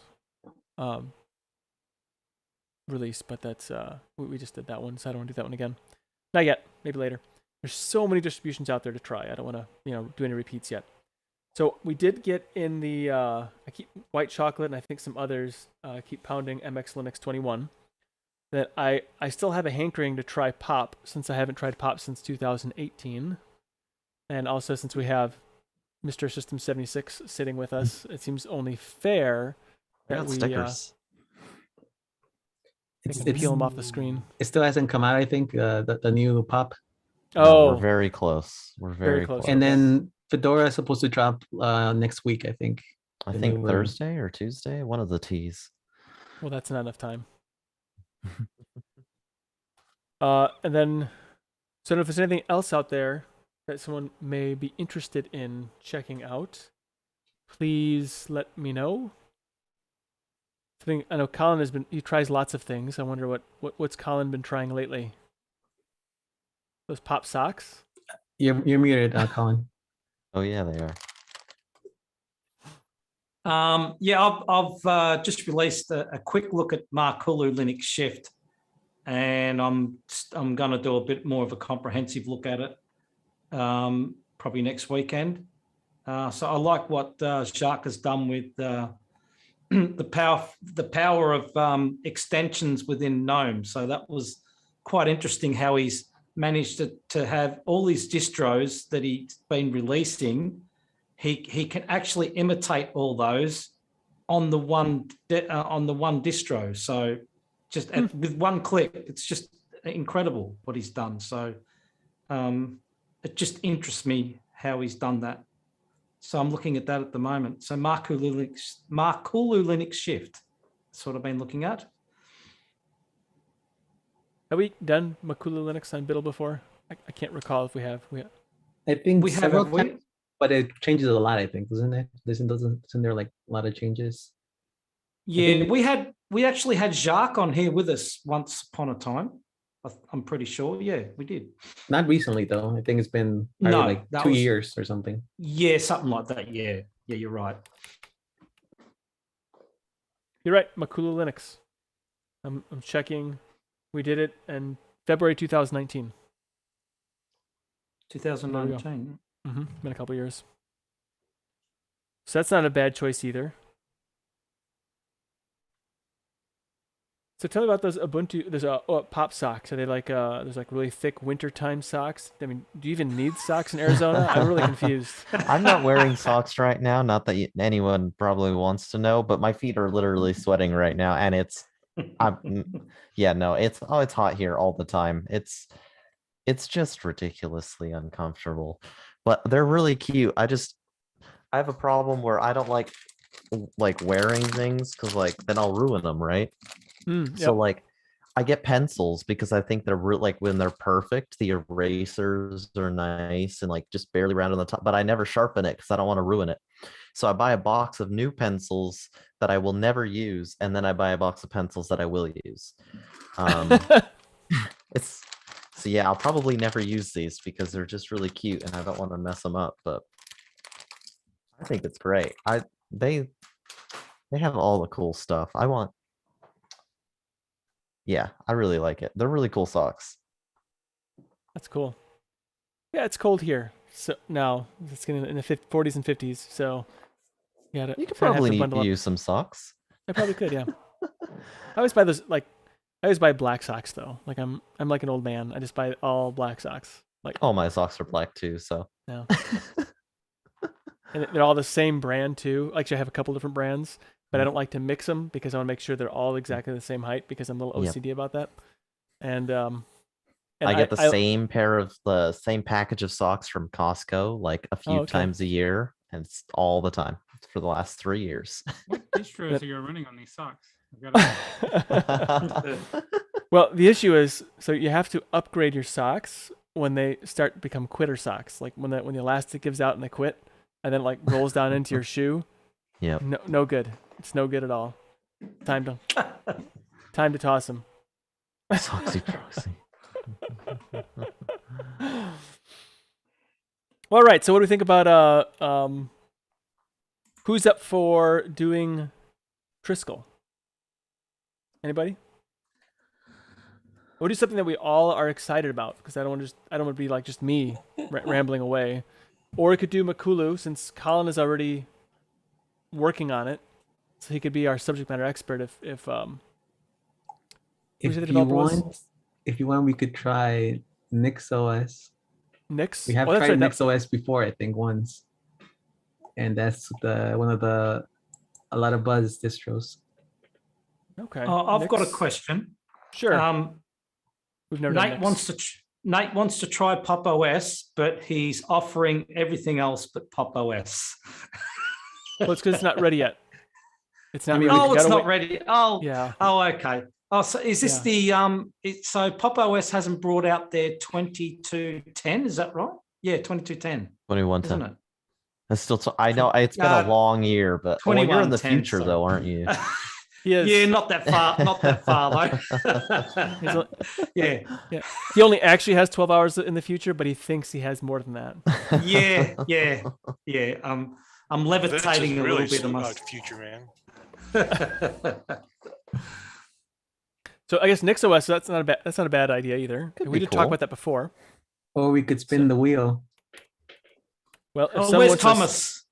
release, but that's we just did that one, so I don't want to do that one again. Not yet, maybe later. There's so many distributions out there to try. I don't want to do any repeats yet. So we did get in the I keep White Chocolate and I think some others keep pounding MX Linux 21. That I still have a hankering to try Pop since I haven't tried Pop since 2018, and also since we have Mr. System 76 sitting with us, it seems only fair I got stickers. peel them off the screen. It still hasn't come out. I think the new Pop. No, we're very close. We're very close. And then Fedora is supposed to drop next week, I think. I think Thursday or Tuesday, one of the T's. Well, that's not enough time. And then, so I don't know if there's anything else out there that someone may be interested in checking out. Please let me know. I know Colin he tries lots of things. I wonder what's Colin been trying lately. Those Pop socks? You're muted, Colin. Oh yeah, they are. Yeah, I've just released a quick look at Markhulu Linux Shift, and I'm going to do a bit more of a comprehensive look at it probably next weekend. So I like what Jacques has done with the power of extensions within GNOME. So that was quite interesting how he's managed to have all these distros that he's been releasing. He can actually imitate all those on the one distro. So just with one click, it's just incredible what he's done. So it just interests me how he's done that. So I'm looking at that at the moment. So Markhulu Linux Shift. That's what I've been looking at. Have we done Markhulu Linux on Biddle before? I can't recall if we have. I think we have, several times, but it changes a lot. I think, doesn't it? Isn't there like a lot of changes? Yeah, we actually had Jacques on here with us once upon a time. I'm pretty sure. Yeah, we did. Not recently though. I think it's been like 2 years or something. Yeah, something like that. Yeah, you're right. You're right. Markhulu Linux. I'm checking. We did it in February 2019. 2019. Been a couple years. So that's not a bad choice either. So tell me about those Ubuntu. There's Pop socks. Are they like there's like really thick wintertime socks? I mean, do you even need socks in Arizona? I'm really confused. I'm not wearing socks right now. Not that anyone probably wants to know, but my feet are literally sweating right now, and it's hot here all the time. It's just ridiculously uncomfortable, but they're really cute. I have a problem where I don't like wearing things because then I'll ruin them, right? So like I get pencils because I think they're when they're perfect, the erasers are nice and just barely round on the top, but I never sharpen it because I don't want to ruin it. So I buy a box of new pencils that I will never use, and then I buy a box of pencils that I will use. So yeah, I'll probably never use these because they're just really cute and I don't want to mess them up, but I think it's great. They have all the cool stuff. I want Yeah, I really like it. They're really cool socks. That's cool. Yeah, it's cold here. So now it's getting in the 40s and 50s. So yeah, You could so I'd have probably to bundle up. use some socks. I probably could. Yeah. I always buy those I always buy black socks though. Like I'm like an old man. I just buy all black socks. Like All my socks are black too, so. no. And they're all the same brand too. Actually, I have a couple different brands, but I don't like to mix them because I want to make sure they're all exactly the same height because I'm a little Yep. OCD about that. And I get the same package of socks from Costco like a few Oh, okay. times a year, and it's all the time. It's for the last 3 years. What distros are you running on these socks? I've got Well, the issue is, so you have to upgrade your socks when they start to become quitter socks. Like when the elastic gives out and they quit, and then like rolls down into your shoe. Yep. No good. It's no good at all. Time to toss them. Socksy proxy. All right. So what do we think about who's up for doing Triskel? Anybody? We'll do something that we all are excited about because I don't want to be like just me rambling away. Or we could do Markhulu since Colin is already working on it, so he could be our subject matter expert if If the you developer was? want, we could try NixOS. Nix. We have that's tried right, that- NixOS before, I think, once, and that's one of a lot of buzz distros. Okay. I've got a Nix. question. Sure. We've never done Nate Nix. wants to try Pop OS, but he's offering everything else but Pop OS. Well, it's because it's not ready yet. It's not I mean, ready. Oh, You it's gotta not wait. ready. Oh, Yeah. oh, okay. Oh, so is this the so Pop OS hasn't brought out their 2210? Is that right? Yeah, 2210, 2110. isn't it? It's still. I know it's been a long year, but you're in the 2110, future though, sorry. aren't you? He is. Yeah, not that far. Not that far He's though. a- Yeah, yeah. He only actually has 12 hours in the future, but he thinks he has more than that. yeah. I'm Vince is levitating a really little bit. I smart must. future man. So I guess NixOS, that's not a bad idea either. Could We be did talk cool. about that before. Or we could spin the wheel. Well, if Oh, someone where's wants to- Thomas?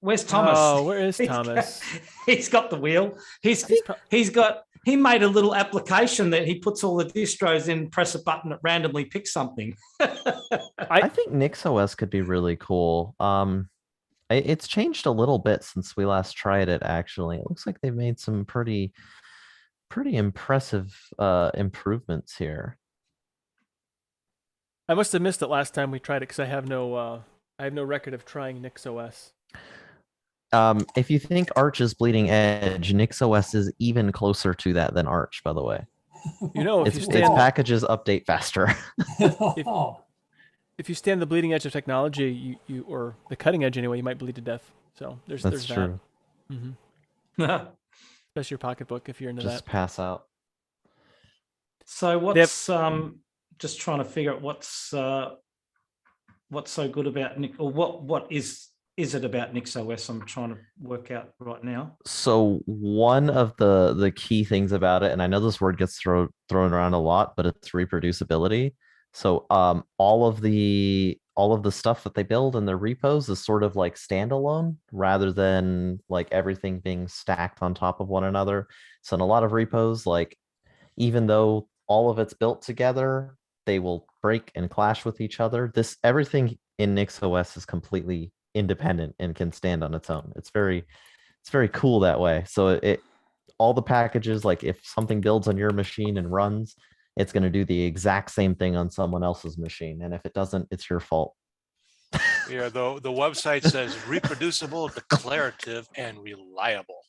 Where's Thomas? Oh, where is He's got- Thomas? He's got the wheel. He made a little application that he puts all the distros in, press a button, it randomly picks something. I think NixOS could be really cool. It's changed a little bit since we last tried it. Actually, it looks like they've made some pretty impressive improvements here. I must have missed it last time we tried it because I have no record of trying NixOS. If you think Arch is bleeding edge, NixOS is even closer to that than Arch. By the way, You know, if its you stand packages update faster. if you stand the bleeding edge of technology, you or the cutting edge anyway, you might bleed to death. So there's That's that. true. Mm-hmm. Especially your pocketbook if you're into Just that. pass out. So what's just trying to figure out what's so good about Nick, or what is it about NixOS? I'm trying to work out right now. So one of the key things about it, and I know this word gets thrown around a lot, but it's reproducibility. So all of the stuff that they build in their repos is sort of like standalone rather than like everything being stacked on top of one another. So in a lot of repos, like even though all of it's built together, they will break and clash with each other. Everything in NixOS is completely independent and can stand on its own. It's very cool that way. So all the packages, like if something builds on your machine and runs, it's going to do the exact same thing on someone else's machine. And if it doesn't, it's your fault. Yeah, the website says reproducible, declarative, and reliable.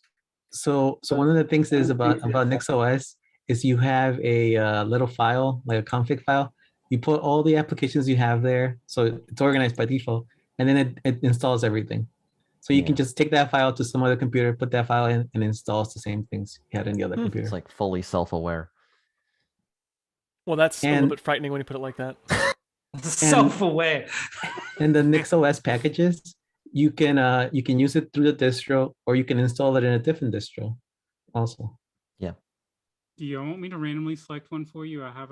So one of the things is about NixOS is you have a little file, like a config file. You put all the applications you have there, so it's organized by default, and then it installs everything. So you can just take that file to some other computer, put that file in, and installs the same things you had in the other computer. It's like fully self-aware. Well, that's a little bit frightening when you put it like that. Self-aware. And the NixOS packages, you can use it through the distro, or you can install it in a different distro also. Yeah. Do you want me to randomly select one for you? I have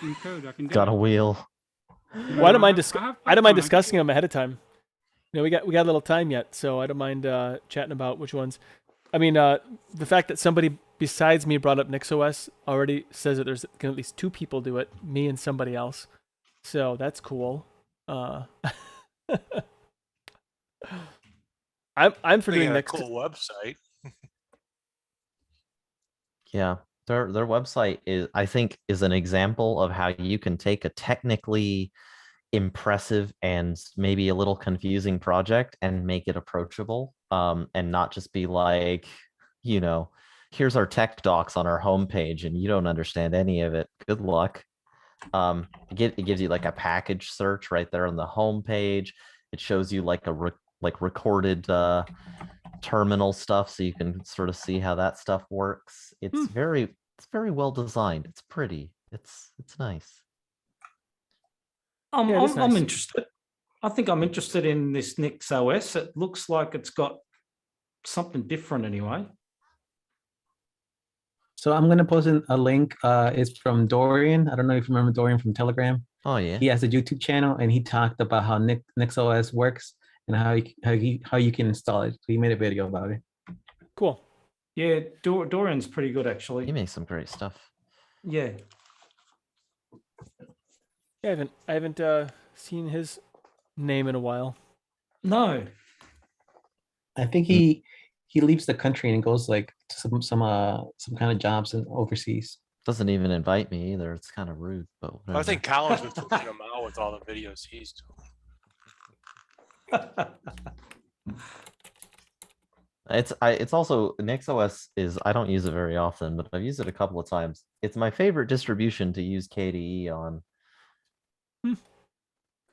some code. I can do Got a it. wheel. Well, I don't mind, I have I don't mind Python, I can discussing do it. them ahead of time. You know, we got a little time yet, so I don't mind chatting about which ones. I mean, the fact that somebody besides me brought up NixOS already says that there's can at least 2 people do it, me and somebody else. So that's cool. I'm for They doing got a next. cool website. Yeah, their website is, I think, is an example of how you can take a technically impressive and maybe a little confusing project and make it approachable, and not just be like, you know, here's our tech docs on our homepage and you don't understand any of it. Good luck. It gives you like a package search right there on the homepage. It shows you like recorded terminal stuff, so you can sort of see how that stuff works. It's very well designed. It's pretty. It's nice. Yeah, it is I'm nice. interested. I think I'm interested in this NixOS. It looks like it's got something different anyway. So I'm gonna post a link. It's from Dorian. I don't know if you remember Dorian from Telegram. Oh yeah. He has a YouTube channel, and he talked about how NixOS works and how you can install it. So he made a video about it. Cool. Yeah, Dorian's pretty good He actually. makes some great stuff. Yeah. Yeah, I haven't seen his name in a while. No. I think he leaves the country and goes like to some kind of jobs in overseas. Doesn't even invite me either. It's kind of rude, but whatever. I think Colin's been pushing him out with all the videos he's doing. It's also NixOS is, I don't use it very often, but I've used it a couple of times. It's my favorite distribution to use KDE on.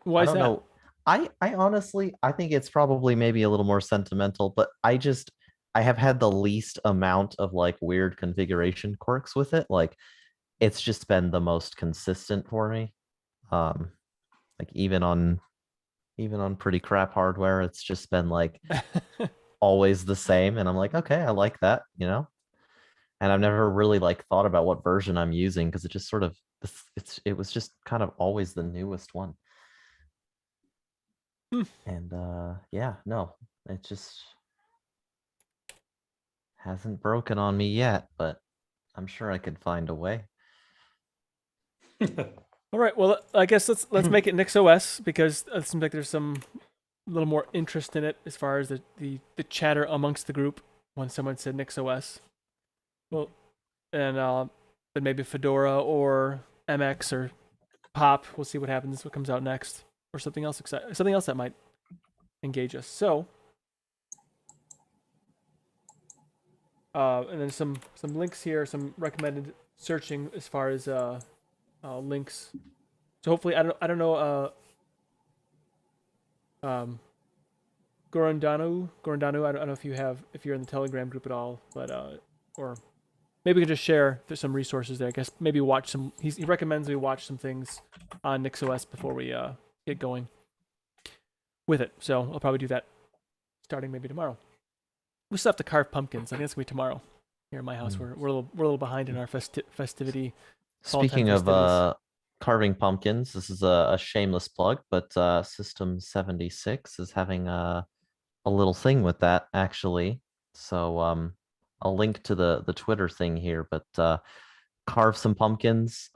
Why I is don't that? know. I honestly, I think it's probably maybe a little more sentimental, but I have had the least amount of like weird configuration quirks with it. Like it's just been the most consistent for me. Like even on pretty crap hardware, it's just been like always the same. And I'm like, okay, I like that, you know? And I've never really like thought about what version I'm using because it just sort of it was just kind of always the newest one. And yeah, no, it just hasn't broken on me yet, but I'm sure I could find a way. All right. Well, I guess let's make it NixOS because it seems like there's some little more interest in it as far as the chatter amongst the group when someone said NixOS. Well, and then maybe Fedora or MX or Pop. We'll see what happens. What comes out next, or something else something else that might engage us. So, and then some links here, some recommended searching as far as links. So hopefully, I don't know. Gorondanu. I don't know if you're in the Telegram group at all, but or maybe we can just share some resources there. I guess maybe watch some. He recommends we watch some things on NixOS before we get going with it. So I'll probably do that starting maybe tomorrow. We still have to carve pumpkins. I think it's gonna be tomorrow here in my house. We're a little behind in our festivity. Speaking of carving pumpkins, this is a shameless plug, but System 76 is having a little thing with that actually. So I'll link to the Twitter thing here, but carve some pumpkins,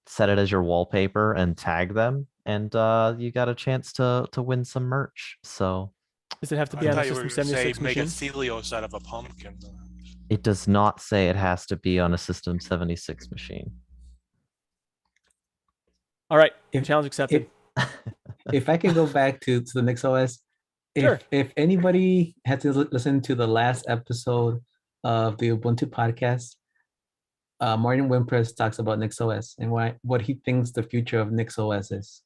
set it as your wallpaper and tag them, and you got a chance to win some merch. So does it have to I be on a thought you were System gonna say 76 make a machine? Celios out of a pumpkin. it does not say it has to be on a System 76 machine. All right, If- challenge accepted. If I can go back to the NixOS, Sure. if anybody had to listen to the last episode of the Ubuntu podcast, Martin Wimpress talks about NixOS and what he thinks the future of NixOS is.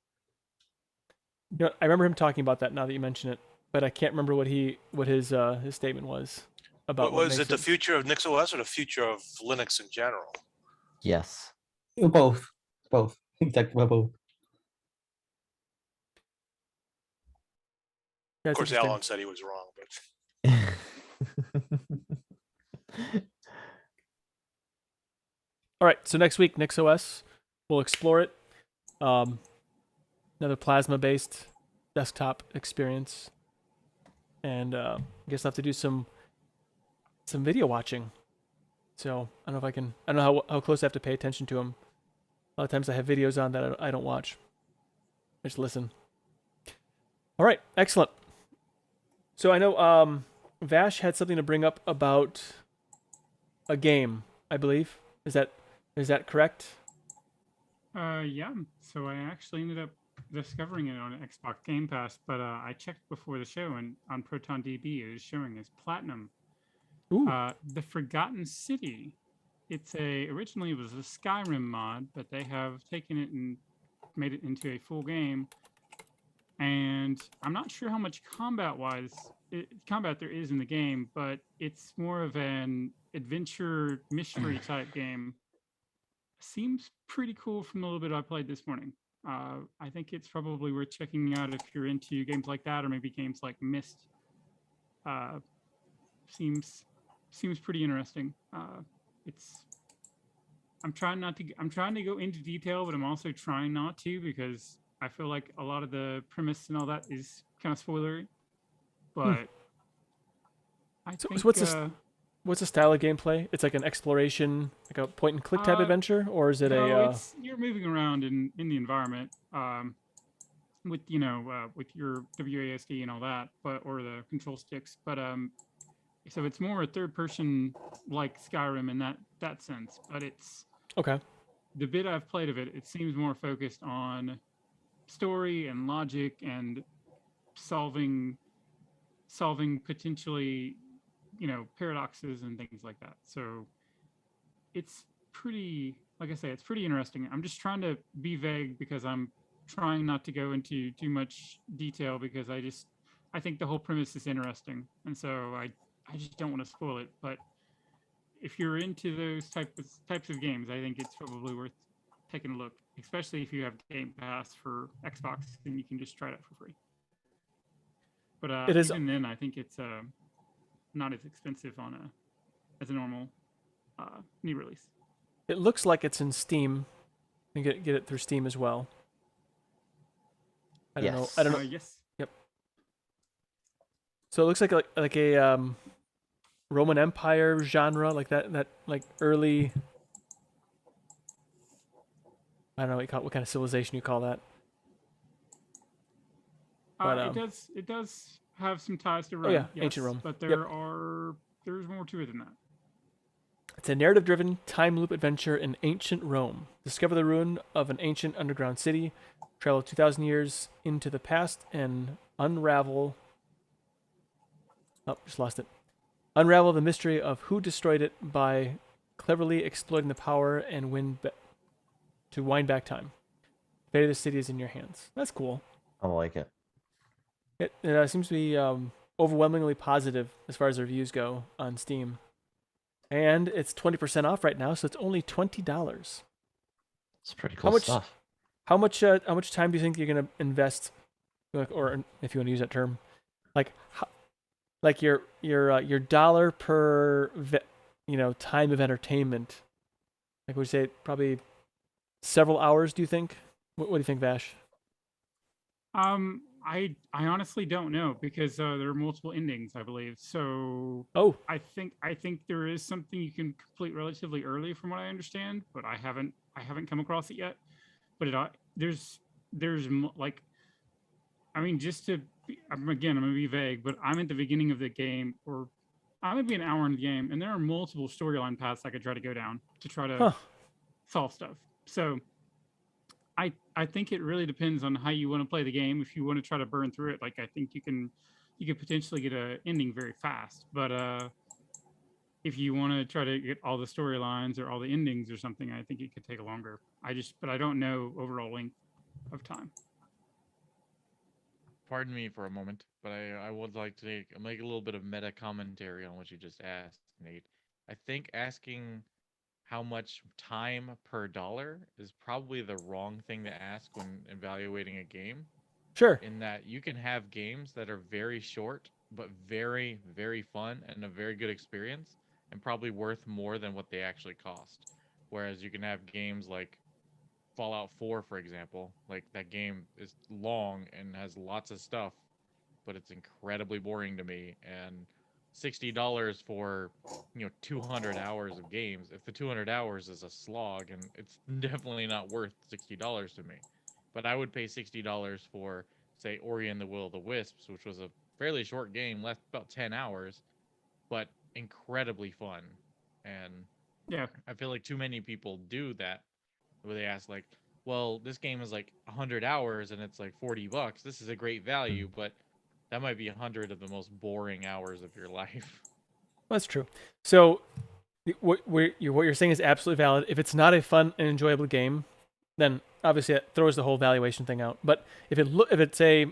You know, I remember him talking about that now that you mention it, but I can't remember what his statement was about. What was it, the future of NixOS or the future of Linux in general? Yes. Both. He talked about both. That's Of course, interesting. Alan said he was wrong, but All right, so next week, NixOS, we'll explore it. Another plasma-based desktop experience, and I guess I'll have to do some video watching. So I don't know if I can. I don't know how close I have to pay attention to them. A lot of times I have videos on that I don't watch. I just listen. All right, excellent. So I know Vash had something to bring up about a game, I believe. Is that correct? Yeah. So I actually ended up discovering it on Xbox Game Pass, but I checked before the show, and on ProtonDB it is showing as platinum. Ooh. The Forgotten City. Originally it was a Skyrim mod, but they have taken it and made it into a full game. And I'm not sure how much combat there is in the game, but it's more of an adventure mystery type game. Seems pretty cool from the little bit I played this morning. I think it's probably worth checking out if you're into games like that, or maybe games like Myst. Seems pretty interesting. I'm trying to go into detail, but I'm also trying not to, because I feel like a lot of the premise and all that is kind of spoilery. But I think what's the style of gameplay? It's like an exploration, like a point and click type adventure, or is it you're moving around in the environment with with your WASD and all that, or the control sticks. But so it's more a third person like Skyrim in that sense. But it's okay. The bit I've played of it, it seems more focused on story and logic and solving potentially paradoxes and things like that. So it's pretty, like I say, it's pretty interesting. I'm just trying to be vague because I'm trying not to go into too much detail, because I think the whole premise is interesting, and so I just don't want to spoil it. But if you're into those types of games, I think it's probably worth taking a look, especially if you have Game Pass for Xbox, and you can just try it out for free. But even then, I think it's not as expensive as a normal new release. It looks like it's in Steam. You can get it through Steam as well. I don't know. Yes. Yep. So it looks like a Roman Empire genre, like that like early. I don't know what kind of civilization you call that. But, it does have some ties to Rome. Oh yeah, yes, ancient Rome. But there's more to it than that. It's a narrative-driven time loop adventure in ancient Rome. Discover the ruin of an ancient underground city, travel 2,000 years into the past, and unravel. Oh, just lost it. Unravel the mystery of who destroyed it by cleverly exploiting the power and wind back time. Fate of the city is in your hands. That's cool. I like it. It seems to be overwhelmingly positive as far as the reviews go on Steam. And it's 20% off right now, so it's only $20. It's pretty cool stuff. How much time do you think you're gonna invest, or if you want to use that term, like your dollar per time of entertainment? Like we say, probably several hours. Do you think? What do you think, Vash? I honestly don't know, because there are multiple endings, I believe. So I think there is something you can complete relatively early, from what I understand, but I haven't come across it yet. But there's like, I mean, I'm gonna be vague, but I'm at the beginning of the game, or I'm gonna be an hour in the game, and there are multiple storyline paths I could try to go down to try to solve stuff. So I think it really depends on how you want to play the game. If you want to try to burn through it, like, I think you can potentially get an ending very fast. But if you want to try to get all the storylines or all the endings or something, I think it could take longer. But I don't know overall length of time. Pardon me for a moment, but I would like to make a little bit of meta commentary on what you just asked, Nate. I think asking how much time per dollar is probably the wrong thing to ask when evaluating a game. Sure. In that you can have games that are very short, but very, very fun and a very good experience, and probably worth more than what they actually cost. Whereas you can have games like Fallout 4, for example. Like that game is long and has lots of stuff, but it's incredibly boring to me. And $60 for 200 hours of games. If the 200 hours is a slog, and it's definitely not worth $60 to me. But I would pay $60 for, say, Ori and the Will of the Wisps, which was a fairly short game, left about 10 hours, but incredibly fun. And Yeah. I feel like too many people do that, where they ask like, well, this game is like 100 hours and it's like $40. This is a great value, but that might be 100 of the most boring hours of your life. That's true. So what you're saying is absolutely valid. If it's not a fun and enjoyable game, then obviously it throws the whole valuation thing out. But if it's a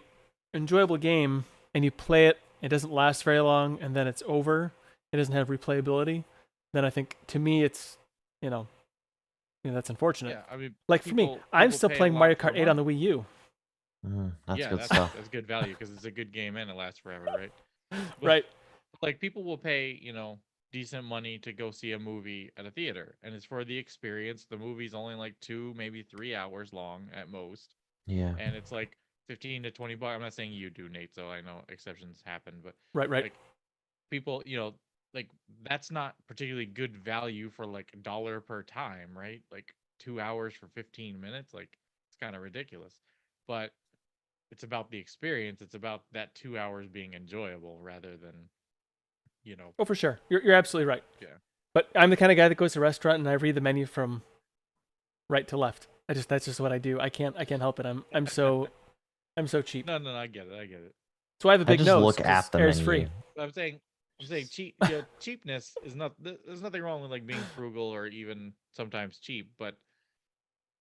enjoyable game and you play it, it doesn't last very long, and then it's over, it doesn't have replayability, then I think, to me, it's that's unfortunate. Yeah, I mean, like for me, I'm still playing Mario Kart 8 on the Wii U. That's yeah, good that's, stuff. that's good value because it's a good game and it lasts forever, right? But, Right. Like people will pay, decent money to go see a movie at a theater, and it's for the experience. The movie's only like 2, maybe 3 hours long at most. Yeah. And it's like 15 to 20 bucks. I'm not saying you do, Nate, so I know exceptions happen, but Right. like people, like that's not particularly good value for like $1 per time, right? Like 2 hours for 15 minutes, like it's kind of ridiculous. But it's about the experience. It's about that 2 hours being enjoyable rather than, Oh, for sure. You're absolutely right. Yeah. But I'm the kind of guy that goes to a restaurant and I read the menu from right to left. That's just what I do. I can't help it. I'm so cheap. No, I get it. So I have a big just nose. look at the air's menu. free. I'm saying cheap. Cheapness is not. There's nothing wrong with like being frugal or even sometimes cheap. But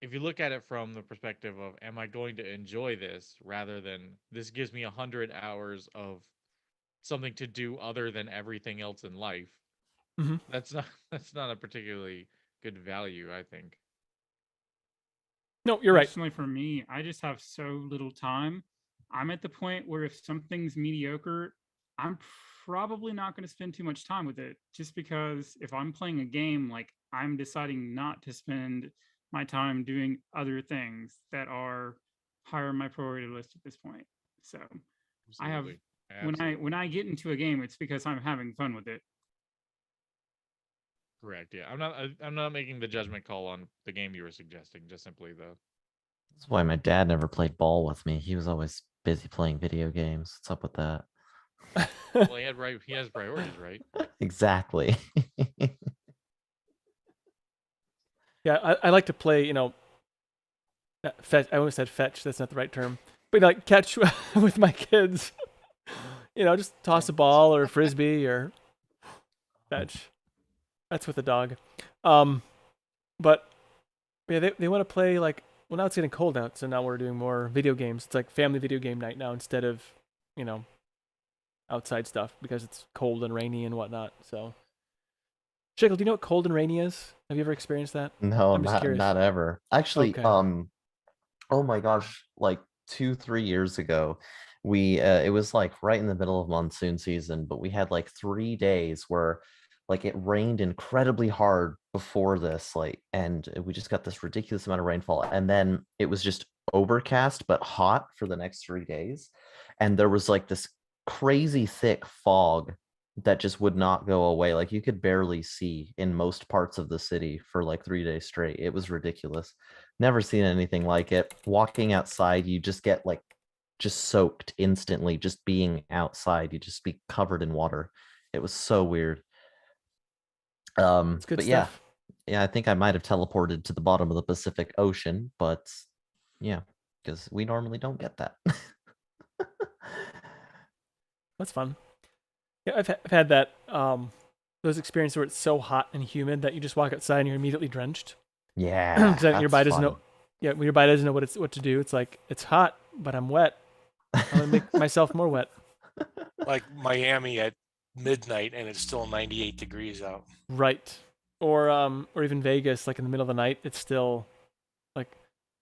if you look at it from the perspective of, am I going to enjoy this, rather than this gives me 100 hours of something to do other than everything else in life, that's not a particularly good value, I think. No, you're right. Personally, for me, I just have so little time. I'm at the point where if something's mediocre, I'm probably not going to spend too much time with it, just because if I'm playing a game, like I'm deciding not to spend my time doing other things that are higher on my priority list at this point. So Absolutely. when I get into a game, it's because I'm having fun with it. Correct. Yeah, I'm not making the judgment call on the game you were suggesting. Just simply That's why my dad never played ball with me. He was always busy playing video games. What's up with that? Well, he has priorities, right? Exactly. Yeah, I like to play, fetch. I almost said fetch. That's not the right term. But like catch with my kids. Just toss a ball or a frisbee or fetch. That's with the dog. But yeah, they want to play like, well, now it's getting cold out, so now we're doing more video games. It's like family video game night now instead of, outside stuff because it's cold and rainy and whatnot. So, Shickle, do you know what cold and rainy is? Have you ever experienced that? No, I'm just curious. not ever. Actually, Okay. oh my gosh, like 2-3 years ago, we it was like right in the middle of monsoon season, but we had like 3 days where like it rained incredibly hard before this, like, and we just got this ridiculous amount of rainfall, and then it was just overcast but hot for the next 3 days, and there was like this crazy thick fog that just would not go away. Like you could barely see in most parts of the city for like 3 days straight. It was ridiculous. Never seen anything like it. Walking outside, you just get like just soaked instantly. Just being outside, you just be covered in water. It was so weird. It's good but stuff. yeah, I think I might have teleported to the bottom of the Pacific Ocean, but yeah, because we normally don't get that. That's fun. Yeah, I've had that. Those experiences where it's so hot and humid that you just walk outside and you're immediately drenched. Yeah, because your body doesn't know. Yeah, when your body doesn't know what to do, it's like it's hot, but I'm wet. I'm gonna make myself more wet. Like Miami at midnight and it's still 98 degrees out. Right. Or even Vegas, like in the middle of the night, it's still like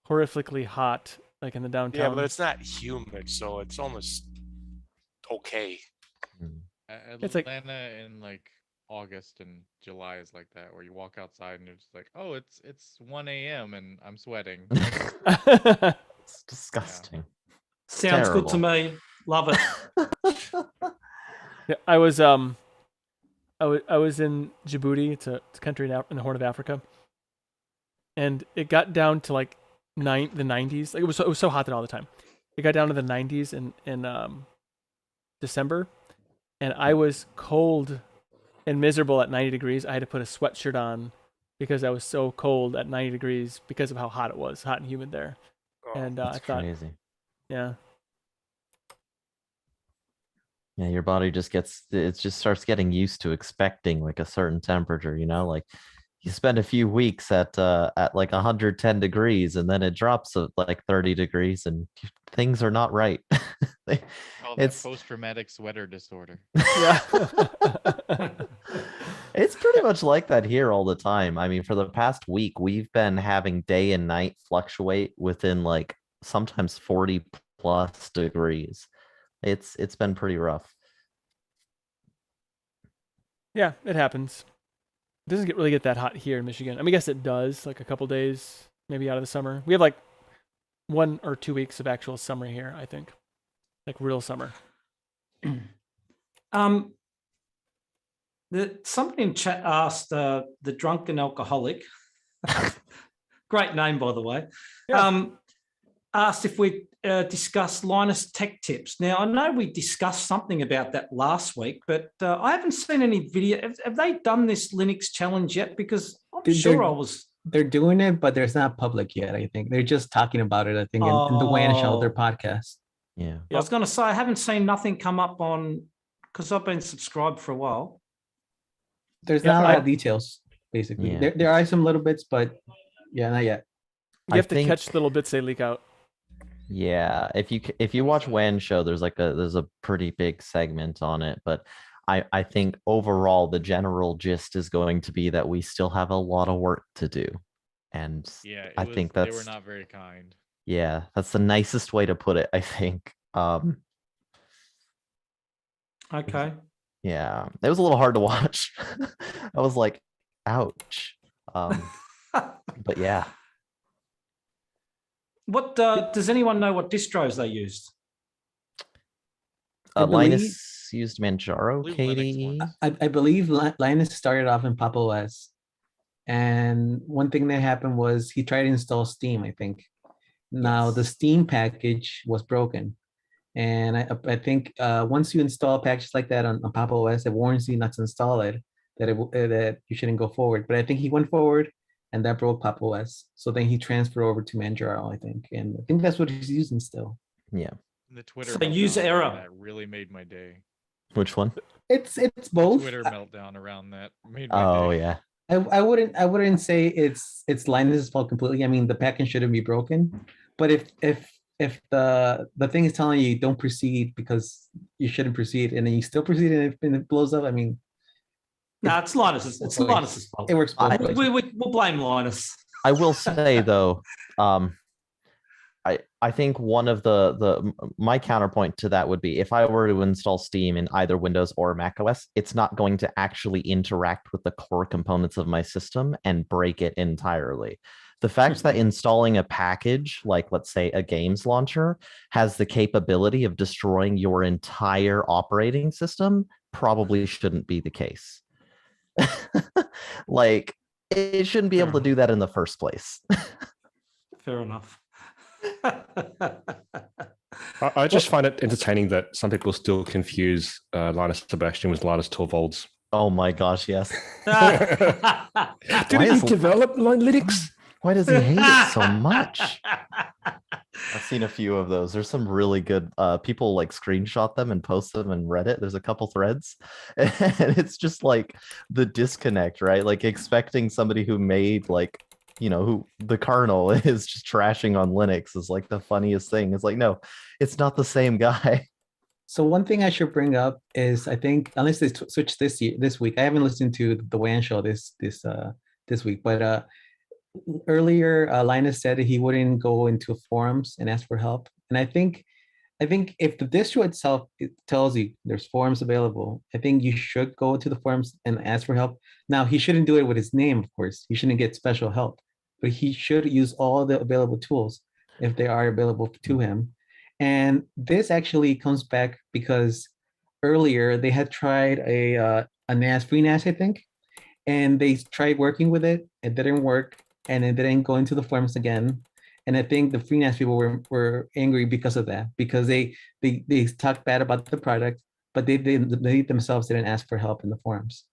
horrifically hot, like in the downtown. Yeah, but it's not humid, so it's almost okay. Atlanta in like August and July is like that, where you walk outside and it's like, oh, it's 1 a.m. and I'm sweating. It's disgusting. Sounds good to me. Love it. Yeah, I was in Djibouti. It's a country in the Horn of Africa, and it got down to like the 90s. Like it was so hot there all the time. It got down to the 90s in December, and I was cold and miserable at 90 degrees. I had to put a sweatshirt on because I was so cold at 90 degrees because of how hot it was, hot and humid there. And I thought, crazy. Yeah, your body just starts getting used to expecting like a certain temperature, like you spend a few weeks at like 110 degrees and then it drops to like 30 degrees and things are not right. It's post-traumatic sweater disorder. Yeah. It's pretty much like that here all the time. I mean, for the past week, we've been having day and night fluctuate within like sometimes 40 plus degrees. It's been pretty rough. Yeah, it happens. It doesn't really get that hot here in Michigan. I mean, I guess it does, like a couple days, maybe out of the summer. We have like 1 or 2 weeks of actual summer here, I think. Like real summer. Somebody in chat asked the drunken alcoholic, great name by the way, asked if we discuss Linus tech tips. Now I know we discussed something about that last week, but I haven't seen any video. Have they done this Linux challenge yet? Because I'm sure I was. They're doing it, but there's not public yet. I think they're just talking about it. I think in the WAN Shelter podcast. Yeah, I was going to say I haven't seen nothing come up on because I've been subscribed for a while. There's not a lot of details, basically. Yeah. There are some little bits, but yeah, not yet. You have to catch little bits they leak out. Yeah, if you watch WAN show, there's a pretty big segment on it, but I think overall the general gist is going to be that we still have a lot of work to do, and yeah, I think they were not very kind. Yeah, that's the nicest way to put it, I think. Okay. Yeah, it was a little hard to watch. I was like, ouch. But yeah. What does anyone know what distros they used? Linus used Manjaro, Katie. I believe Linus started off in Pop! OS, and one thing that happened was he tried to install Steam, I think. Now the Steam package was broken, and I think once you install packages like that on Pop! OS, it warns you not to install it, that you shouldn't go forward. But I think he went forward, and that broke Pop! OS. So then he transferred over to Manjaro, I think, and I think that's what he's using still. Yeah. The Twitter so user error that really made my day. Which one? It's both. The Twitter meltdown around that made my day. Oh yeah. I wouldn't say it's Linus's fault completely. I mean, the package shouldn't be broken, but if the thing is telling you don't proceed because you shouldn't proceed, and then you still proceed and it blows up, I mean, no, it's Linus's. It's Linus's fault. It works both ways. We'll blame Linus. I will say though, I think one of my counterpoint to that would be if I were to install Steam in either Windows or Mac OS, it's not going to actually interact with the core components of my system and break it entirely. The fact that installing a package, like let's say a games launcher, has the capability of destroying your entire operating system probably shouldn't be the case. Like, it shouldn't be able to do that in the first place. Fair enough. I just find it entertaining that some people still confuse Linus Sebastian with Linus Torvalds. Oh my gosh, yes. Did he develop Linux? Why does he hate it so much? I've seen a few of those. There's some really good people like screenshot them and post them in Reddit. There's a couple threads, and it's just like the disconnect, right? Like expecting somebody who made like, who the kernel is just trashing on Linux is like the funniest thing. It's like, no, it's not the same guy. So one thing I should bring up is I think unless they switch this week, I haven't listened to the WAN show this week, but earlier Linus said that he wouldn't go into forums and ask for help, and I think I think if the distro itself it tells you there's forums available, I think you should go to the forums and ask for help. Now, he shouldn't do it with his name, of course. He shouldn't get special help, but he should use all the available tools if they are available to him. And this actually comes back because earlier they had tried a NAS, free NAS, I think, and they tried working with it. It didn't work, and it didn't go into the forums again. And I think the free NAS people were angry because of that, because they talked bad about the product, but they themselves didn't ask for help in the forums.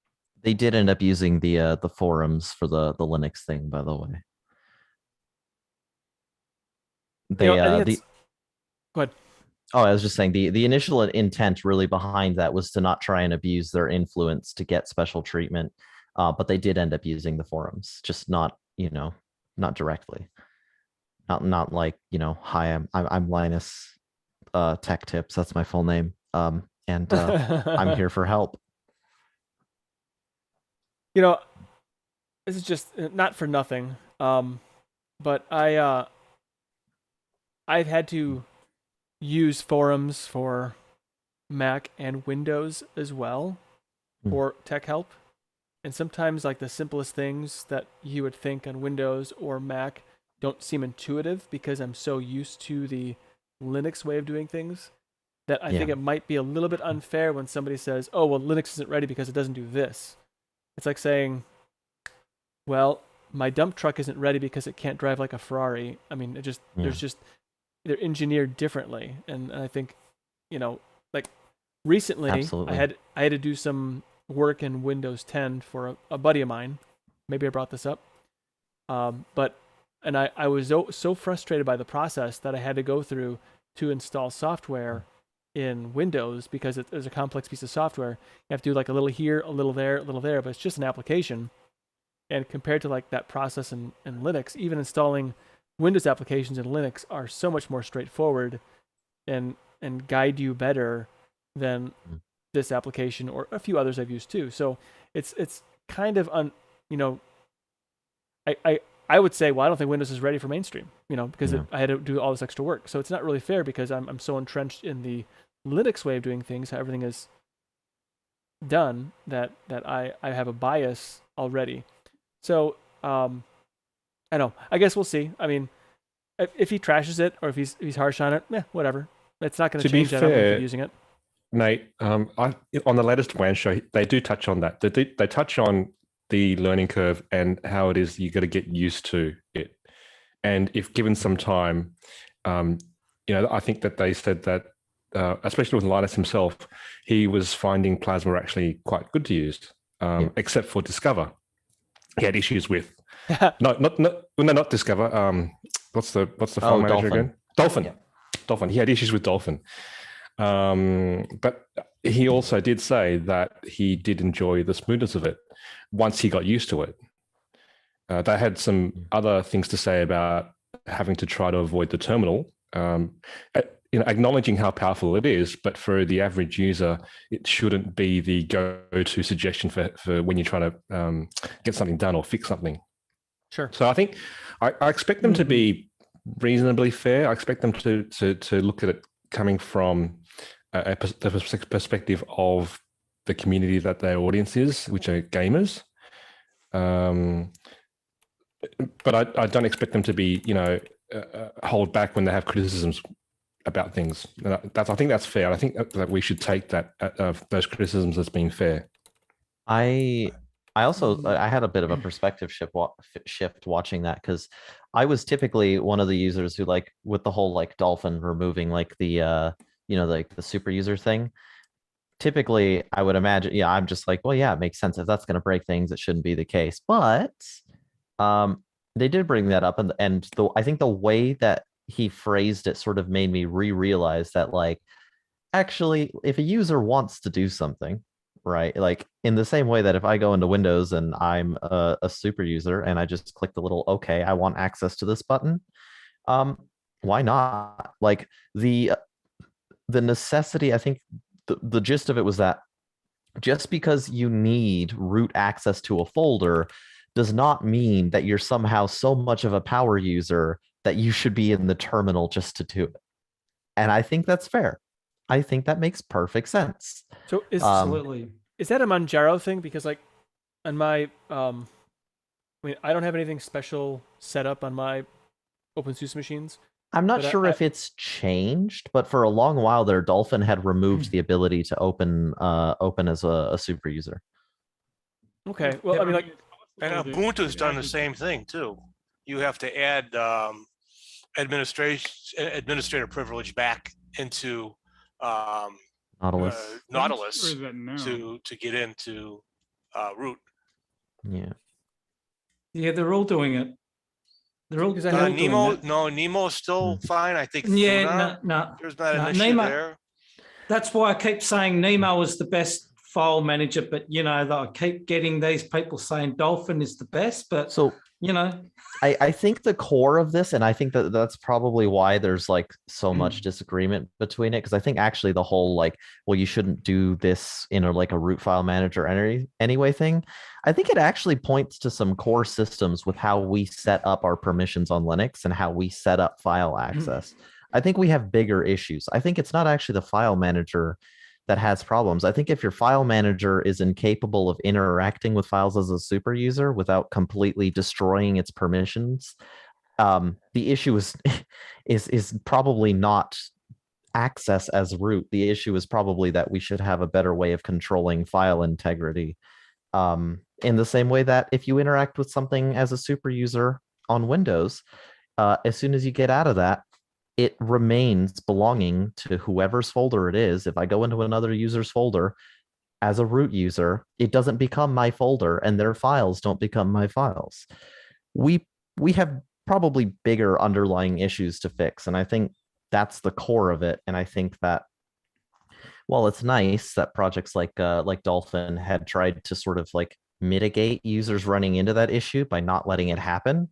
They did end up using the forums for the Linux thing, by the way. They go ahead. Oh, I was just saying the initial intent really behind that was to not try and abuse their influence to get special treatment, but they did end up using the forums, just not not directly. Not like, hi, I'm Linus Tech Tips. That's my full name. And I'm here for help. This is just not for nothing. But I've had to use forums for Mac and Windows as well for tech help. And sometimes like the simplest things that you would think on Windows or Mac don't seem intuitive because I'm so used to the Linux way of doing things that I think it might be a little bit unfair when somebody says, oh, well, Linux isn't ready because it doesn't do this. It's like saying, well, my dump truck isn't ready because it can't drive like a Ferrari. I mean, they're engineered differently. And I think, like recently Absolutely. I had to do some work in Windows 10 for a buddy of mine. Maybe I brought this up. And I was so frustrated by the process that I had to go through to install software in Windows because it's a complex piece of software. You have to do like a little here, a little there, but it's just an application. And compared to like that process in Linux, even installing Windows applications in Linux are so much more straightforward and guide you better than this application or a few others I've used too. So it's kind of I would say, well, I don't think Windows is ready for mainstream, because I had to do all this extra work. So it's not really fair because I'm so entrenched in the Linux way of doing things, how everything is done, that I have a bias already. So I know. I guess we'll see. I mean, if he trashes it or if he's harsh on it, whatever. It's not going to change that. I'm going to keep using it. Nate, on the latest WAN show, they do touch on that. They touch on the learning curve and how it is you got to get used to it. And if given some time, I think that they said that, especially with Linus himself, he was finding Plasma actually quite good to use, except for Discover. He had issues with not Discover. What's the file manager again? Dolphin. Yeah. Dolphin. He had issues with Dolphin. But he also did say that he did enjoy the smoothness of it once he got used to it. They had some other things to say about having to try to avoid the terminal, acknowledging how powerful it is, but for the average user, it shouldn't be the go-to suggestion for when you're trying to get something done or fix something. Sure. So I think I expect them to be reasonably fair. I expect them to look at it coming from the perspective of the community that their audience is, which are gamers. But I don't expect them to be, hold back when they have criticisms about things. I think that's fair. I think that we should take those criticisms as being fair. I had a bit of a perspective shift watching that, because I was typically one of the users who, like, with the whole like Dolphin removing like the like the super user thing. Typically, I would imagine, I'm just like, well, yeah, it makes sense. If that's going to break things, it shouldn't be the case. But they did bring that up, and I think the way that he phrased it sort of made me realize that, like, actually, if a user wants to do something, right, like in the same way that if I go into Windows and I'm a super user and I just click the little okay, I want access to this button, why not? Like the necessity, I think the gist of it was that just because you need root access to a folder does not mean that you're somehow so much of a power user that you should be in the terminal just to do it. And I think that's fair. I think that makes perfect sense. So Absolutely. is that a Manjaro thing? Because like on my I mean, I don't have anything special set up on my OpenSUSE machines. I'm not But sure if it's changed, but for a long while there, Dolphin had removed the ability to open as a super user. Okay. Well, I mean, like, And Ubuntu's done the same thing too. You have to add administrator privilege back into Nautilus. Nautilus No. to get into root. Yeah. Yeah, they're all doing it. They're all, Because I they're know all doing Nemo, that. no, Nemo's still fine. I think. Yeah, Funa, no. there's not an no, issue Nemo- there. That's why I keep saying Nemo is the best file manager, but you know, I keep getting these people saying Dolphin is the best, but So you know, I think the core of this, and I think that that's probably why there's like so much disagreement between it, because I think actually the whole like, well, you shouldn't do this in like a root file manager anyway thing. I think it actually points to some core systems with how we set up our permissions on Linux and how we set up file access. I think we have bigger issues. I think it's not actually the file manager that has problems. I think if your file manager is incapable of interacting with files as a super user without completely destroying its permissions, the issue is probably not access as root. The issue is probably that we should have a better way of controlling file integrity. In the same way that if you interact with something as a super user on Windows, as soon as you get out of that, it remains belonging to whoever's folder it is. If I go into another user's folder as a root user, it doesn't become my folder and their files don't become my files. We have probably bigger underlying issues to fix. And I think that's the core of it. And I think that, well, it's nice that projects like Dolphin had tried to sort of like mitigate users running into that issue by not letting it happen.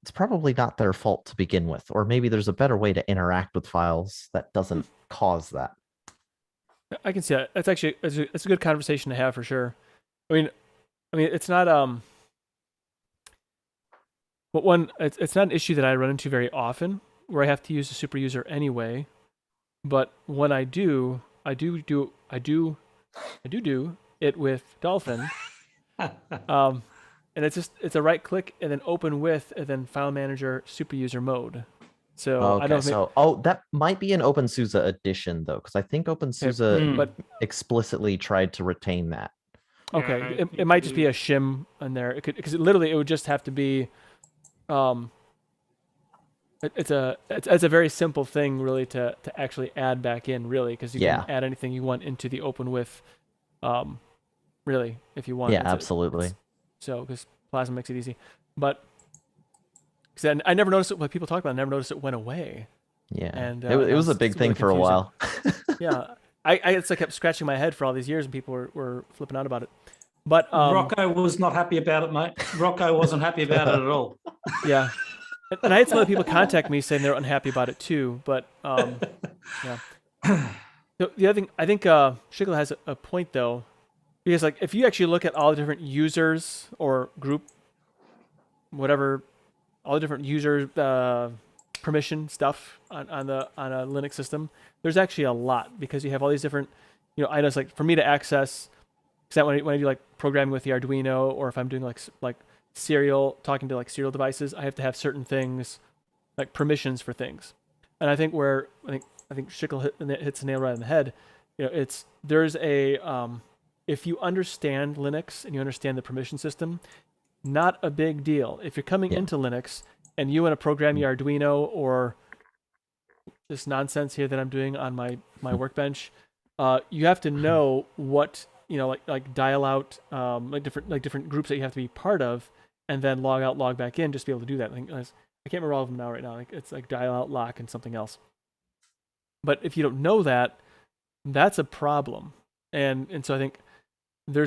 It's probably not their fault to begin with, or maybe there's a better way to interact with files that doesn't cause that. I can see that. That's actually it's a good conversation to have for sure. I mean, it's not but it's not an issue that I run into very often where I have to use a super user anyway. But when I do it with Dolphin. And it's a right click and then open with and then file manager super user mode. So okay, I don't think. That might be an OpenSUSE addition though, because I think OpenSUSE explicitly tried to retain that. Okay, it might just be a shim in there. It could, because it would just have to be. It's a very simple thing really to actually add back in really, because you can add anything you want into the open with, really if you want. Yeah, absolutely. So, because Plasma makes it easy, but because I never noticed it when people talk about it. I never noticed it went away. Yeah, and it was a big thing for a while. Yeah, I kept scratching my head for all these years, and people were flipping out about it. But Rocco was not happy about it, mate. Rocco wasn't happy about it at all. Yeah, and I had some other people contact me saying they're unhappy about it too. But yeah. The other thing, I think Shigla has a point though. Because like if you actually look at all the different users or group, whatever, all the different user permission stuff on a Linux system, there's actually a lot because you have all these different, items. Like for me to access, because when I do like programming with the Arduino, or if I'm doing like serial talking to like serial devices, I have to have certain things like permissions for things. And I think I think Shigla hits the nail right on the head. There's a if you understand Linux and you understand the permission system, not a big deal. If you're coming into Linux and you want to program your Arduino or this nonsense here that I'm doing on my workbench, you have to know what like dial out like different groups that you have to be part of, and then log out, log back in, just to be able to do that. I can't remember all of them right now. Like it's like dial out, lock, and something else. But if you don't know that, that's a problem. And so I think there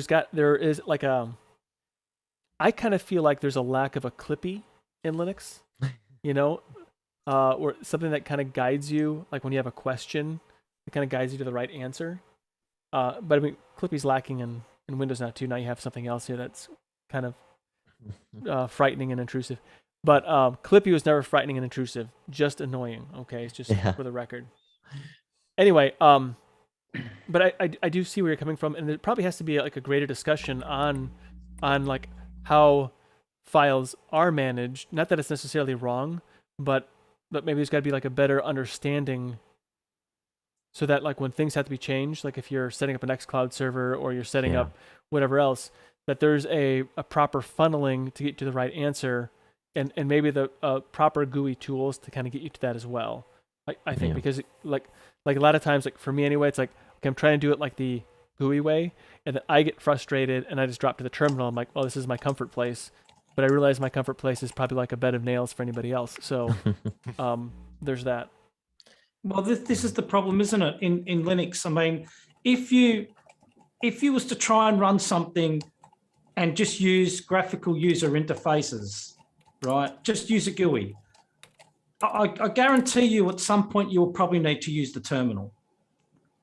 is like I kind of feel like there's a lack of a Clippy in Linux, or something that kind of guides you, like when you have a question, it kind of guides you to the right answer. But I mean, Clippy's lacking in Windows now too. Now you have something else here that's kind of frightening and intrusive. But Clippy was never frightening and intrusive, just annoying. Okay, it's just Yeah. for the record. Anyway, but I do see where you're coming from, and there probably has to be like a greater discussion on like how files are managed. Not that it's necessarily wrong, but maybe there's got to be like a better understanding, so that like when things have to be changed, like if you're setting up an xCloud server or you're setting up whatever else, that there's a proper funneling to get to the right answer, and maybe the proper GUI tools to kind of get you to that as well. I think because like a lot of times, like for me anyway, it's like, okay, I'm trying to do it like the GUI way, and then I get frustrated and I just drop to the terminal. I'm like, well, this is my comfort place, but I realize my comfort place is probably like a bed of nails for anybody else. So there's that. Well, this is the problem, isn't it? In Linux, I mean, if you was to try and run something and just use graphical user interfaces, right? Just use a GUI. I guarantee you, at some point, you will probably need to use the terminal,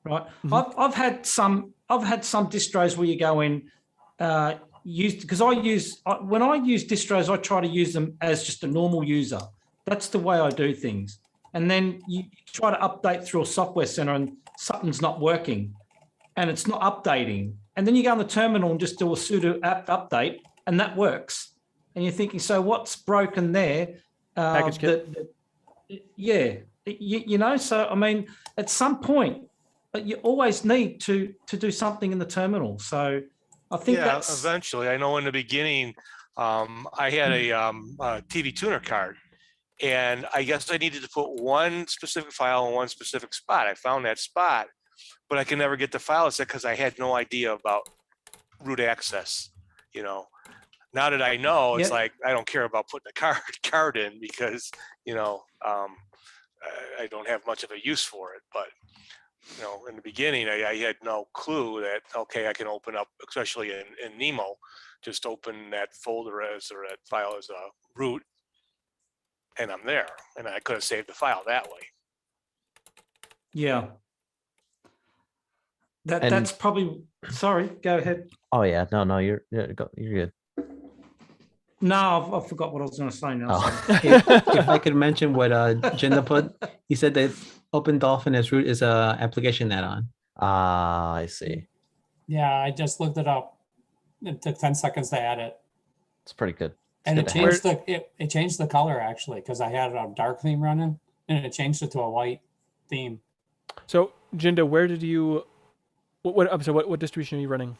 right? Mm-hmm. I've had some distros where you go in, when I use distros, I try to use them as just a normal user. That's the way I do things. And then you try to update through a software center and something's not working and it's not updating. And then you go on the terminal and just do a sudo apt update and that works. And you're thinking, so what's broken there? Package kit. You know, so I mean, at some point, you always need to do something in the terminal. So I think that's eventually. I know in the beginning, I had a TV tuner card. And I guess I needed to put one specific file in one specific spot. I found that spot, but I could never get the file set because I had no idea about root access. You know, now that I know, it's like I don't care about putting a card in because I don't have much of a use for it. But in the beginning, I had no clue that I can open up, especially in Nemo, just open that folder or that file as a root. And I'm there, and I could have saved the file that way. Yeah. That's probably. Sorry, go ahead. Oh yeah, no, you're good. No, I forgot what I was going to say now. Oh. If I could mention what Jinder put, he said that Open Dolphin as root is a application add-on. Ah, I see. Yeah, I just looked it up. It took 10 seconds to add it. It's pretty good. And it changed it changed the color actually, because I had a dark theme running and it changed it to a white theme. So Jinder, where did you what distribution are you running?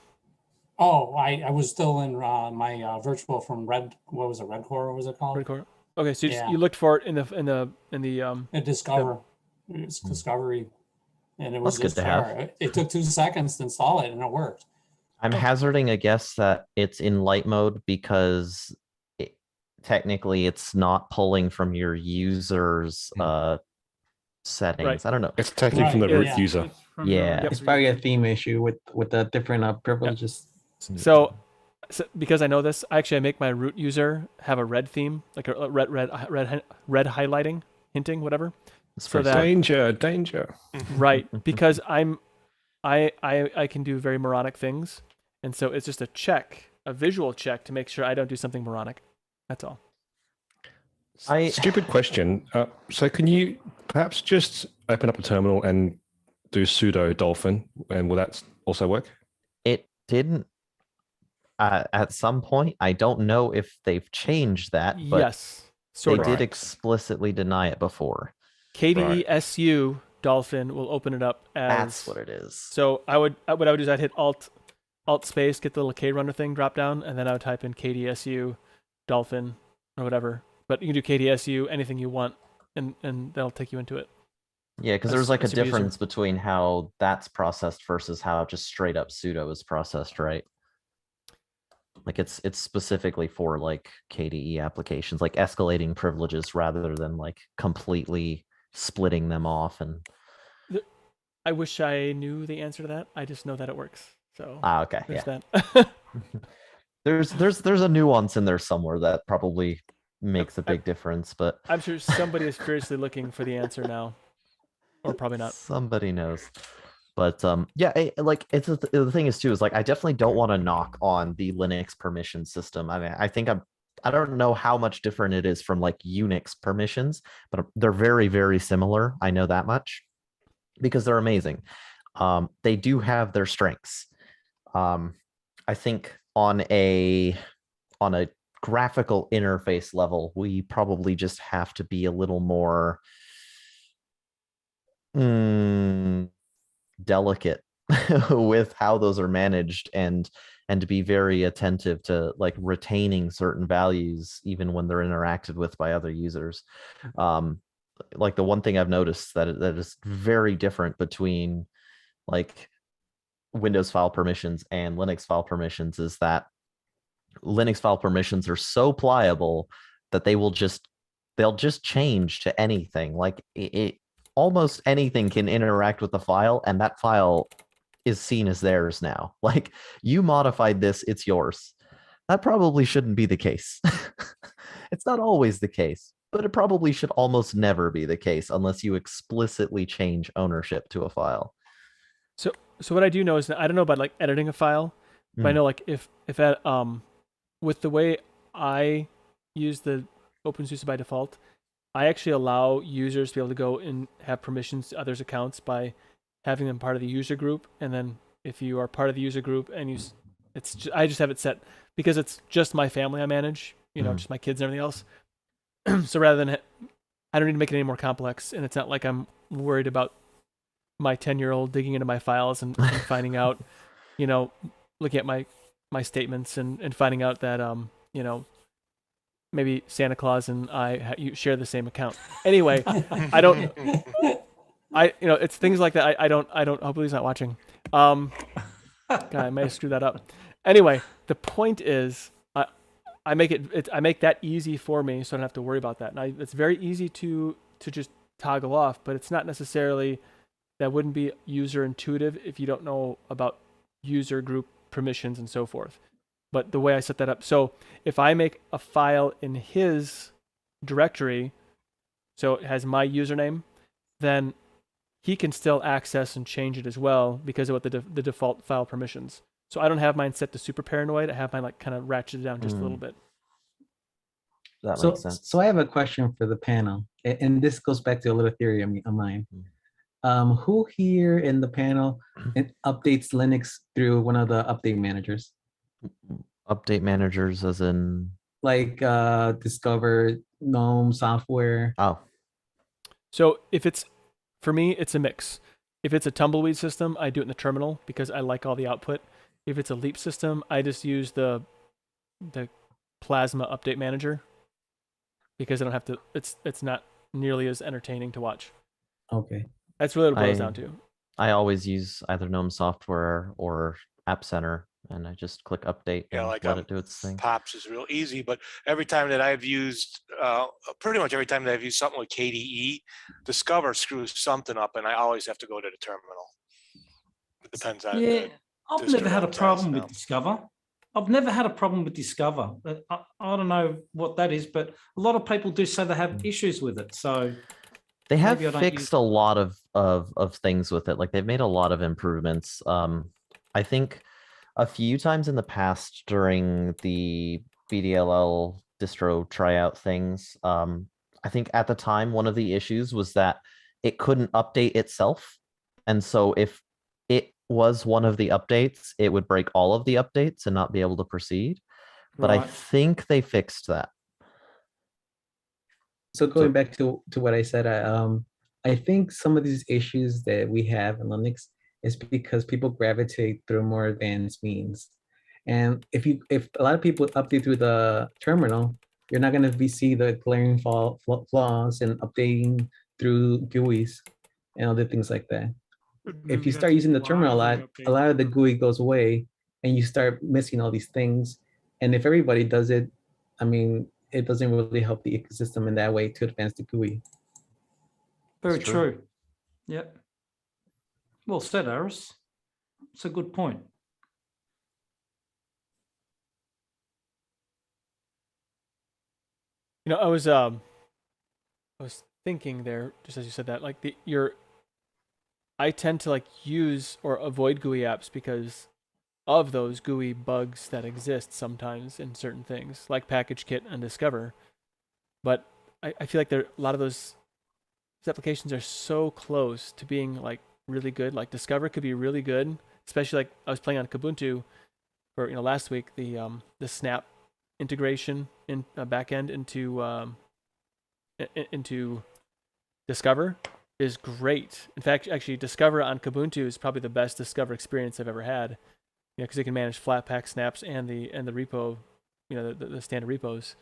Oh, I was still in my virtual from Redcore, what was it called? Redcore. Okay, so you looked for it in the Discover. It's Discovery. And it was That's good to have. It took 2 seconds to install it and it worked. I'm hazarding a guess that it's in light mode because technically it's not pulling from your user's settings. Right. I don't know. It's taken from the root user. It's probably a theme issue with the different privileges. So because I know this, I make my root user have a red theme, like a red highlighting, hinting, whatever. So that, danger. Right, because I can do very moronic things, and so it's just a visual check to make sure I don't do something moronic. That's all. Stupid question. So can you perhaps just open up a terminal and do sudo dolphin, and will that also work? It didn't at some point. I don't know if they've changed that, but yes, they did explicitly deny it before. KDESU dolphin will open it up as. That's what it is. So what I would do is I'd hit Alt space, get the little K runner thing drop down, and then I would type in KDSU dolphin or whatever. But you can do KDSU anything you want, and that'll take you into it. Yeah, because there's like a difference between how that's processed versus how just straight up sudo is processed, right? Like it's specifically for like KDE applications, like escalating privileges rather than like completely splitting them off. And I wish I knew the answer to that. I just know that it works. So okay, there's yeah. that. there's a nuance in there somewhere that probably makes a big difference, but I'm sure somebody is furiously looking for the answer now, or probably not. Somebody knows. But the thing is too is like I definitely don't want to knock on the Linux permission system. I mean, I think I'm I don't know how much different it is from like Unix permissions, but they're very, very similar. I know that much because they're amazing. They do have their strengths. I think on a graphical interface level, we probably just have to be a little more delicate with how those are managed, and to be very attentive to like retaining certain values even when they're interacted with by other users. Like the one thing I've noticed that is very different between like Windows file permissions and Linux file permissions is that Linux file permissions are so pliable that they'll just change to anything. Like it almost anything can interact with the file, and that file is seen as theirs now. Like you modified this, it's yours. That probably shouldn't be the case. It's not always the case, but it probably should almost never be the case unless you explicitly change ownership to a file. So what I do know is that I don't know about like editing a file, but I know like if at with the way I use the OpenSUSE by default, I actually allow users to be able to go and have permissions to others' accounts by having them part of the user group. And then if you are part of the user group and I just have it set because it's just my family I manage, just my kids and everything else. So rather than, I don't need to make it any more complex, and it's not like I'm worried about my 10-year-old digging into my files and finding out, looking at my statements and finding out that, maybe Santa Claus and you share the same account. Anyway, it's things like that. I don't, hopefully he's not watching. God, I may have screwed that up. Anyway, the point is, I make that easy for me, so I don't have to worry about that. And it's very easy to just toggle off, but it's not necessarily, that wouldn't be user intuitive if you don't know about user group permissions and so forth. But the way I set that up, so if I make a file in his directory, so it has my username, then he can still access and change it as well because of what the default file permissions. So I don't have mine set to super paranoid. I have mine like kind of ratcheted down just a little bit. That makes sense. So I have a question for the panel, and this goes back to a little theory of mine. Who here in the panel updates Linux through one of the update managers? Update managers as in? Like Discover, GNOME software. Oh. So for me, it's a mix. If it's a tumbleweed system, I do it in the terminal because I like all the output. If it's a Leap system, I just use the Plasma update manager because I don't have to, it's not nearly as entertaining to watch. Okay. That's really what it boils down to. I always use either GNOME software or App Center, and I just click update and let it do its thing. Pops is real easy, but every time that I've used, pretty much every time that I've used something with KDE, Discover screws something up, and I always have to go to the terminal. It depends on. Yeah, I've never had a problem with Discover. I've never had a problem with Discover. I don't know what that is, but a lot of people do say they have issues with it. So they have fixed a lot of things with it. Like they've made a lot of improvements. I think a few times in the past during the BDLL distro tryout things, I think at the time one of the issues was that it couldn't update itself. And so if it was one of the updates, it would break all of the updates and not be able to proceed. But I think they fixed that. So going back to what I said, I think some of these issues that we have in Linux is because people gravitate through more advanced means. And if a lot of people update through the terminal, you're not going to see the glaring flaws in updating through GUIs and other things like that. If you start using the terminal a lot of the GUI goes away and you start missing all these things. And if everybody does it, I mean, it doesn't really help the ecosystem in that way to advance the GUI. Very true. Yep. Well said, Aris. It's a good point. I was thinking there, just as you said that, like I tend to like use or avoid GUI apps because of those GUI bugs that exist sometimes in certain things, like Package Kit and Discover. But I feel like a lot of those applications are so close to being like really good. Like Discover could be really good, especially like I was playing on Kubuntu for last week, the Snap integration in backend into Discover is great. In fact, actually, Discover on Kubuntu is probably the best Discover experience I've ever had. Because it can manage Flatpak snaps and the repo, the standard repos.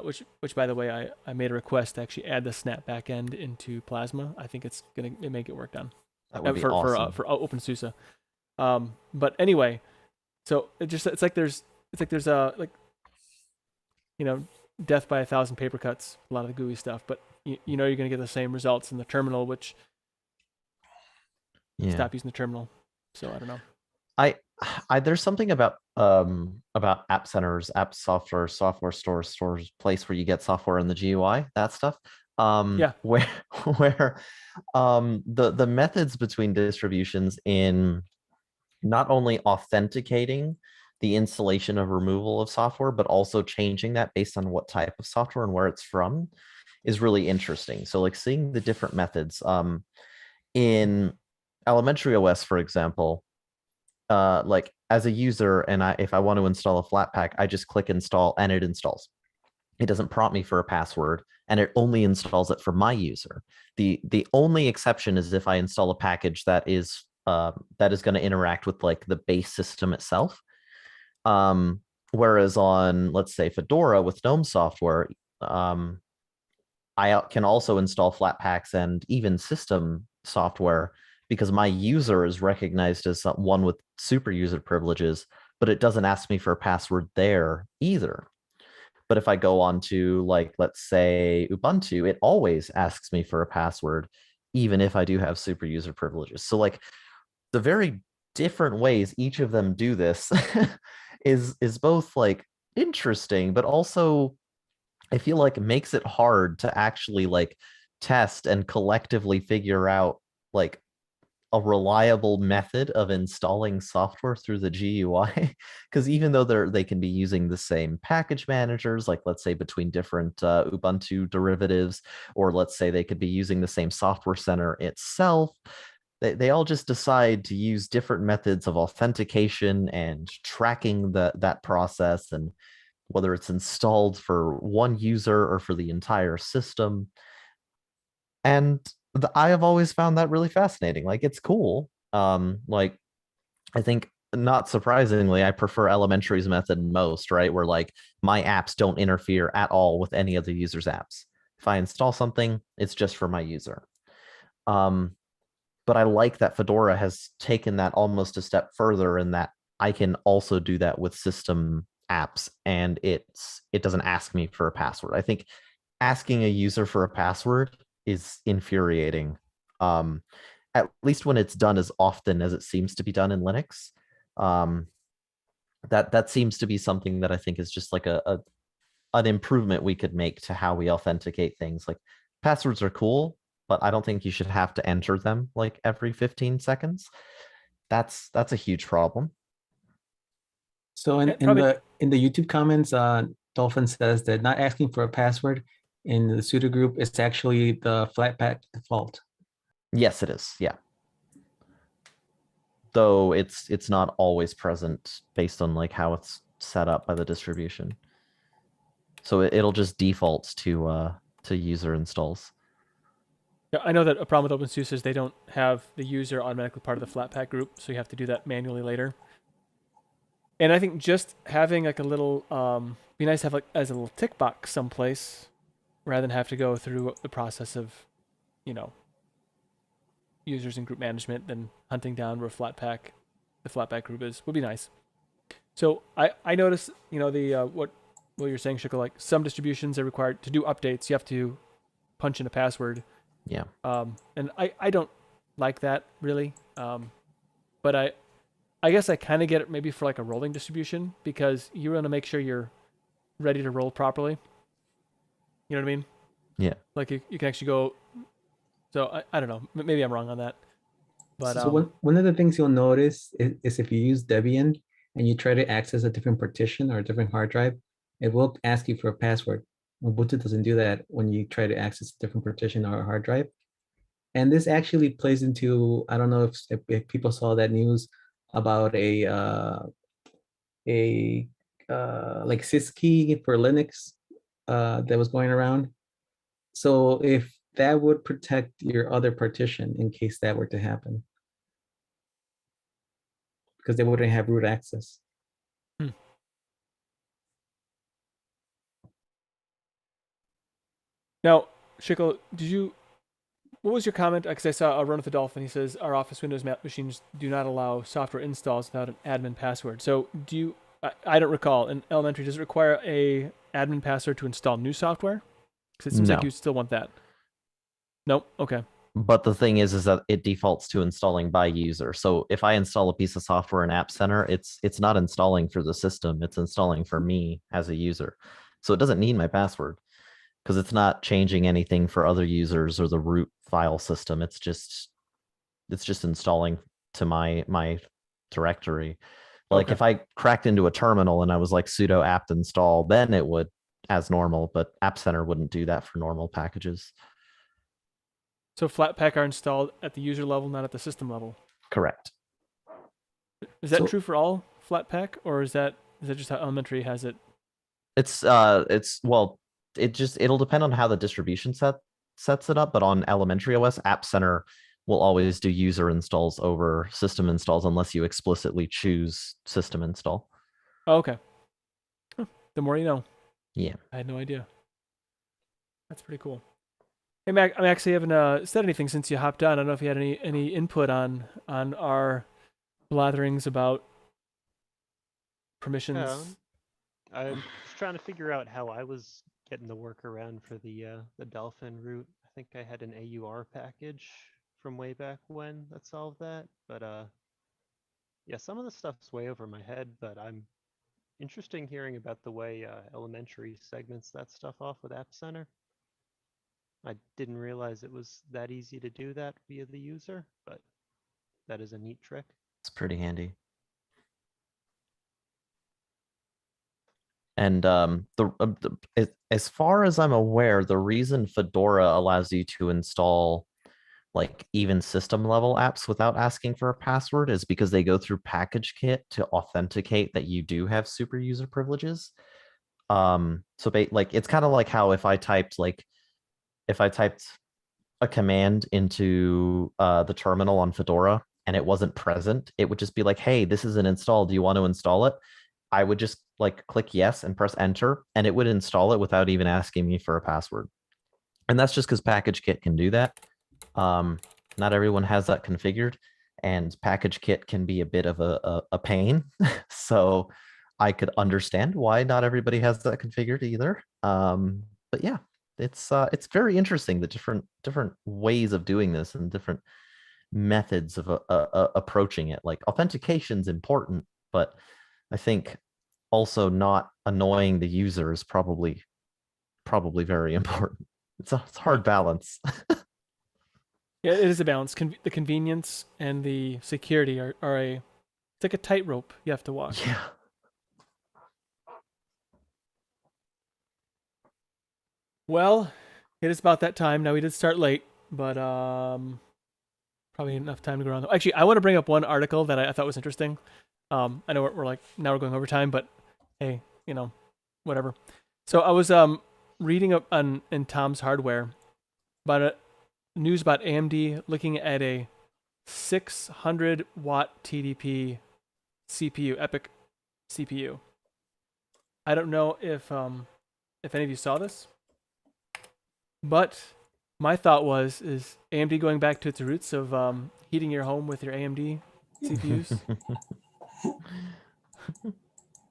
Which by the way, I made a request to actually add the Snap backend into Plasma. I think it's gonna make it work down. That would be awesome. For OpenSUSE. But anyway, so it's like there's death by 1,000 paper cuts, a lot of the GUI stuff, but you're going to get the same results in the terminal, which stop using the terminal. So I don't know. There's something about app centers, app software stores, place where you get software in the GUI, that stuff. Where the methods between distributions in not only authenticating the installation of removal of software, but also changing that based on what type of software and where it's from is really interesting. So like seeing the different methods in elementary OS, for example, like as a user, and if I want to install a Flatpak, I just click install and it installs. It doesn't prompt me for a password, and it only installs it for my user. The only exception is if I install a package that is going to interact with like the base system itself. Whereas on, let's say, Fedora with GNOME software, I can also install Flatpaks and even system software because my user is recognized as one with super user privileges, but it doesn't ask me for a password there either. But if I go on to, like, let's say Ubuntu, it always asks me for a password, even if I do have super user privileges. So like the very different ways each of them do this is both like interesting, but also I feel like it makes it hard to actually like test and collectively figure out like a reliable method of installing software through the GUI, because even though they can be using the same package managers, like let's say between different Ubuntu derivatives, or let's say they could be using the same software center itself, they all just decide to use different methods of authentication and tracking that process, and whether it's installed for one user or for the entire system. And I have always found that really fascinating. Like, it's cool. Like, I think, not surprisingly, I prefer Elementary's method most, right? Where like my apps don't interfere at all with any other user's apps. If I install something, it's just for my user. But I like that Fedora has taken that almost a step further in that I can also do that with system apps, and it doesn't ask me for a password. I think asking a user for a password is infuriating, at least when it's done as often as it seems to be done in Linux. That seems to be something that I think is just like an improvement we could make to how we authenticate things. Like, passwords are cool, but I don't think you should have to enter them like every 15 seconds. That's a huge problem. So in the YouTube comments, Dolphin says that not asking for a password in the sudo group is actually the Flatpak default. Yes, it is. Yeah. Though it's not always present based on like how it's set up by the distribution. So it'll just default to user installs. Yeah, I know that a problem with OpenSUSE is they don't have the user automatically part of the Flatpak group, so you have to do that manually later. And I think just having like a little, be nice to have like as a little tick box someplace, rather than have to go through the process of, users and group management, then hunting down where the Flatpak group is, would be nice. So I noticed, the what you're saying, Shiko, like some distributions are required to do updates. You have to punch in a password. Yeah. And I don't like that really. But I guess I kind of get it maybe for like a rolling distribution, because you want to make sure you're ready to roll properly. You know what I mean? Yeah. Like you can actually go. So I don't know. Maybe I'm wrong on that. But so one of the things you'll notice is if you use Debian, and you try to access a different partition or a different hard drive, it will ask you for a password. Ubuntu doesn't do that when you try to access a different partition or a hard drive. And this actually plays into, I don't know if people saw that news about a like syskey for Linux that was going around. So if that would protect your other partition in case that were to happen, because they wouldn't have root access. Now, Shikl, what was your comment? Because I saw Run with the Dolphin. He says our Office Windows machines do not allow software installs without an admin password. So I don't recall, in elementary, does it require a admin password to install new software? Because it seems like you still want that. Nope. Okay. But the thing is that it defaults to installing by user. So if I install a piece of software in App Center, it's not installing for the system. It's installing for me as a user. So it doesn't need my password because it's not changing anything for other users or the root file system. It's just installing to my directory. Like if I cracked into a terminal and I was like sudo apt install, then it would as normal, but App Center wouldn't do that for normal packages. So Flatpak are installed at the user level, not at the system level. Correct. Is that true for all Flatpak, or is that just how elementary has it? It'll depend on how the distribution sets it up, but on elementary OS, App Center will always do user installs over system installs unless you explicitly choose system install. Oh, okay. The more you know. Yeah. I had no idea. That's pretty cool. Hey, Mac, I actually haven't said anything since you hopped on. I don't know if you had any input on our blatherings about permissions. I was trying to figure out how I was getting the workaround for the Dolphin root. I think I had an AUR package from way back when that solved that. But yeah, some of the stuff's way over my head, but I'm interested in hearing about the way elementary segments that stuff off with App Center. I didn't realize it was that easy to do that via the user, but that is a neat trick. It's pretty handy. And as far as I'm aware, the reason Fedora allows you to install like even system level apps without asking for a password is because they go through PackageKit to authenticate that you do have super user privileges. Like it's kind of like how if I typed a command into the terminal on Fedora and it wasn't present, it would just be like, hey, this is an install. Do you want to install it? I would just like click yes and press enter, and it would install it without even asking me for a password. And that's just because PackageKit can do that. Not everyone has that configured, and PackageKit can be a bit of a pain. So I could understand why not everybody has that configured either. But yeah, it's very interesting, the different ways of doing this and different methods of approaching it. Like authentication's important, but I think also not annoying the user is probably very important. It's a hard balance. Yeah, it is a balance. The convenience and the security are it's like a tightrope you have to walk. Yeah. Well, it is about that time. Now, we did start late, but probably enough time to go around. Actually, I want to bring up one article that I thought was interesting. I know we're like, now we're going over time, but hey, whatever. So I was reading up in Tom's Hardware about news about AMD looking at a 600 watt TDP CPU, EPYC CPU. I don't know if any of you saw this, but my thought is AMD going back to its roots of heating your home with your AMD CPUs.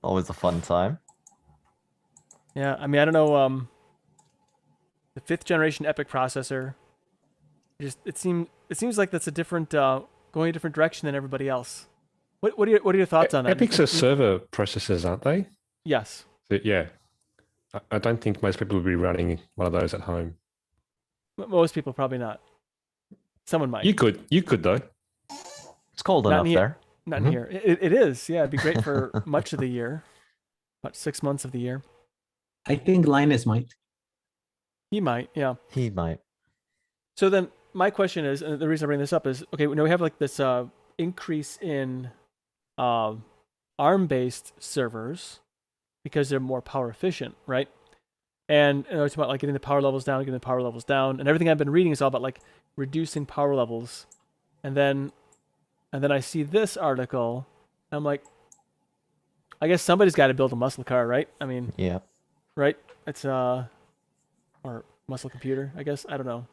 Always a fun time. Yeah, I mean, I don't know. The 5th generation EPYC processor. It seems like that's a different going a different direction than everybody else. What are your thoughts on that? EPYCs are server processors, aren't they? Yes. Yeah. I don't think most people would be running one of those at home. Most people probably not. Someone might. You could though. It's cold enough there. not in Mhm. here. It is. Yeah, it'd be great for much of the year, about 6 months of the year. I think Linus might. He might. Yeah. He might. So then my question is, and the reason I bring this up is, okay, we have like this increase in ARM-based servers because they're more power efficient, right? And it's about like getting the power levels down, and everything I've been reading is all about like reducing power levels. And then I see this article, and I'm like, I guess somebody's got to build a muscle car, right? I mean, Yeah. right? It's or muscle computer, I guess. I don't know.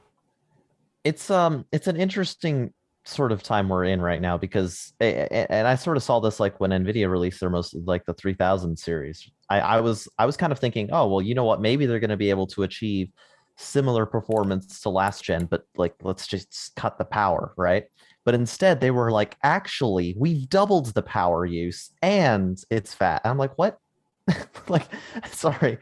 It's an interesting sort of time we're in right now because and I sort of saw this like when Nvidia released their most like the 3000 series. I was kind of thinking, oh well, you know what, maybe they're going to be able to achieve similar performance to last gen, but like let's just cut the power, right? But instead they were like, actually we've doubled the power use and it's fat. I'm like, what? Like, sorry,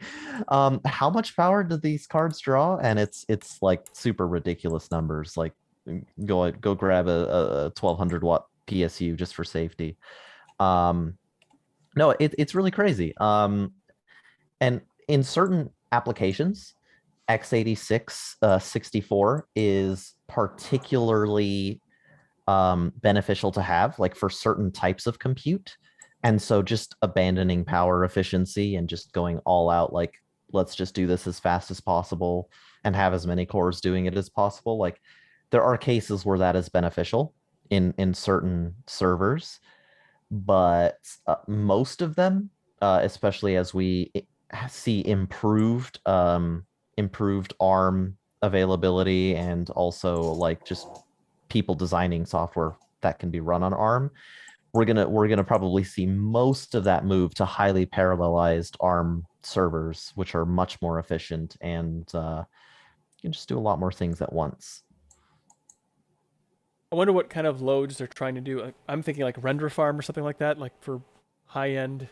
how much power do these cards draw? And it's like super ridiculous numbers. Like go grab a 1200 watt PSU just for safety. No, it's really crazy. And in certain applications, x86 64 is particularly beneficial to have, like for certain types of compute. And so just abandoning power efficiency and just going all out, like, let's just do this as fast as possible and have as many cores doing it as possible. Like, there are cases where that is beneficial in certain servers, but most of them, especially as we see improved ARM availability and also like just people designing software that can be run on ARM, we're gonna probably see most of that move to highly parallelized ARM servers, which are much more efficient and you can just do a lot more things at once. I wonder what kind of loads they're trying to do. Like, I'm thinking like render farm or something like that, like for high-end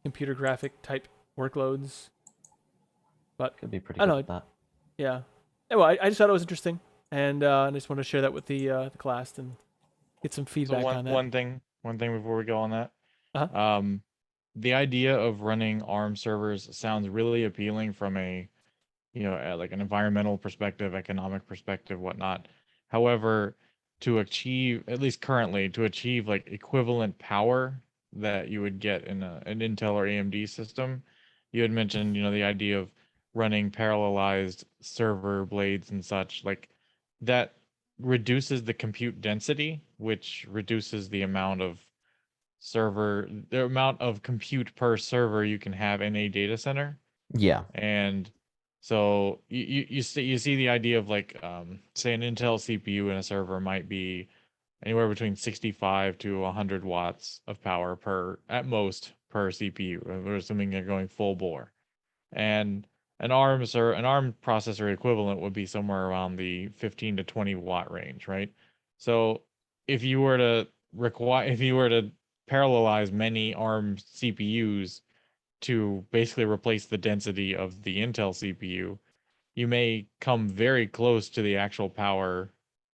computer graphic type workloads. But Could be pretty I good don't at know. that. Yeah. Well, I just thought it was interesting, and I just want to share that with the class and get some feedback on that. One thing before we go on that. Uh-huh. The idea of running ARM servers sounds really appealing from a, like an environmental perspective, economic perspective, whatnot. However, to achieve, at least currently, to achieve like equivalent power that you would get in an Intel or AMD system, you had mentioned, the idea of running parallelized server blades and such, like that reduces the compute density, which reduces the amount of compute per server you can have in a data center. Yeah. And so you see the idea of like say an Intel CPU in a server might be anywhere between 65 to 100 watts of power at most per CPU. We're assuming you're going full bore. And an ARM processor equivalent would be somewhere around the 15 to 20 watt range, right? So if you were to parallelize many ARM CPUs to basically replace the density of the Intel CPU, you may come very close to the actual power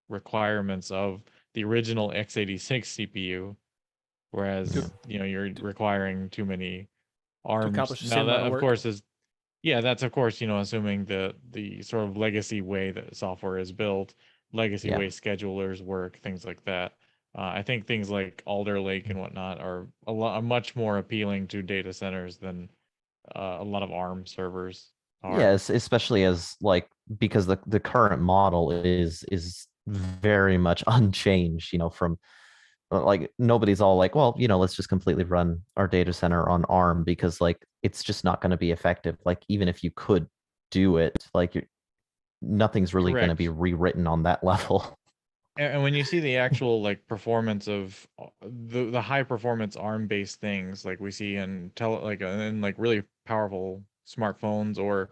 requirements of the original x86 CPU, whereas you're requiring too many ARMs. accomplish the Now same that amount of of work. course that's of course assuming the sort of legacy way that software is built, legacy way schedulers work, things like that. I think things like Alder Lake and whatnot are much more appealing to data centers than a lot of ARM servers are. Yes, especially as like because the current model is very much unchanged, from like nobody's all like, well, let's just completely run our data center on ARM because like it's just not going to be effective. Like even if you could do it, like nothing's really going to be rewritten on that level. And when you see the actual like performance of the high performance ARM based things like we see in really powerful smartphones or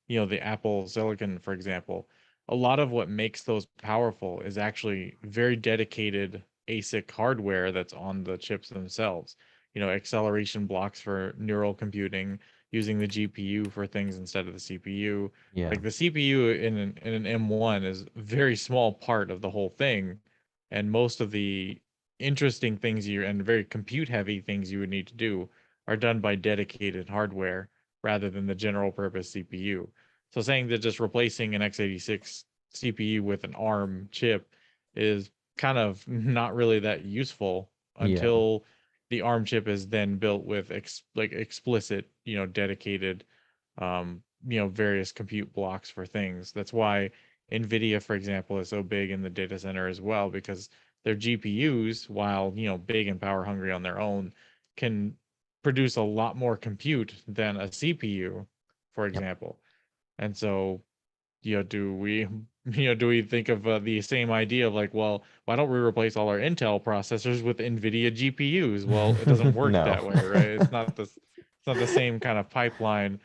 the Apple Silicon, for example, a lot of what makes those powerful is actually very dedicated ASIC hardware that's on the chips themselves. Acceleration blocks for neural computing, using the GPU for things instead of the CPU. Yeah. Like the CPU in an M1 is a very small part of the whole thing, and most of the interesting things and very compute heavy things you would need to do are done by dedicated hardware rather than the general purpose CPU. So saying that just replacing an x86 CPU with an ARM chip is kind of not really that useful until the ARM chip is then built with explicit, dedicated, various compute blocks for things. That's why Nvidia, for example, is so big in the data center as well, because their GPUs, while big and power hungry on their own, can produce a lot more compute than a CPU, for example. And so, do we think of the same idea of like, well, why don't we replace all our Intel processors with Nvidia GPUs? Well, it doesn't work No. that way, right? It's not the same kind of pipeline.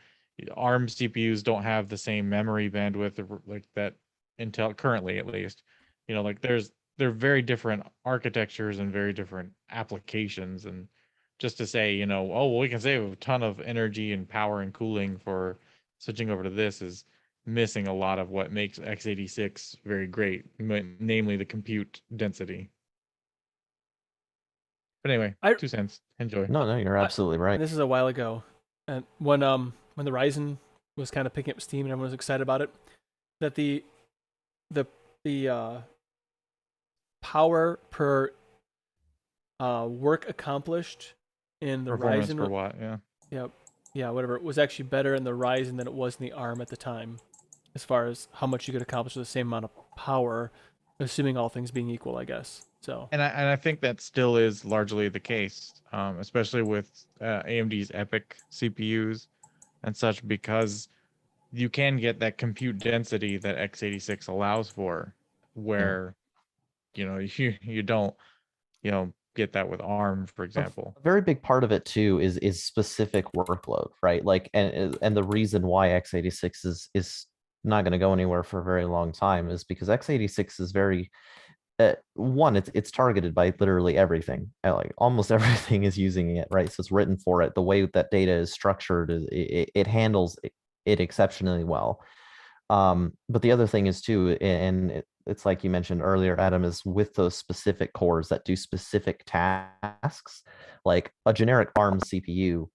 ARM CPUs don't have the same memory bandwidth like that Intel currently, at least. They're very different architectures and very different applications. And just to say, oh, well, we can save a ton of energy and power and cooling for switching over to this is missing a lot of what makes x86 very great, namely the compute density. But anyway, 2 cents. Enjoy. No, you're absolutely right. This is a while ago, and when the Ryzen was kind of picking up steam and everyone was excited about it, that the power per work accomplished in the Performance Ryzen per watt, yeah, whatever, it was actually better in the Ryzen than it was in the ARM at the time, as far as how much you could accomplish with the same amount of power, assuming all things being equal, I guess. So. And I think that still is largely the case, especially with AMD's EPIC CPUs and such, because you can get that compute density that x86 allows for, where you don't get that with ARM, for example. A very big part of it too is specific workload, right? Like, and the reason why x86 is not going to go anywhere for a very long time is because x86 is very one, it's targeted by literally everything. Like almost everything is using it, right? So it's written for it. The way that data is structured, it handles it exceptionally well. But the other thing is too, and it's like you mentioned earlier, Adam, is with those specific cores that do specific tasks, like a generic ARM CPU,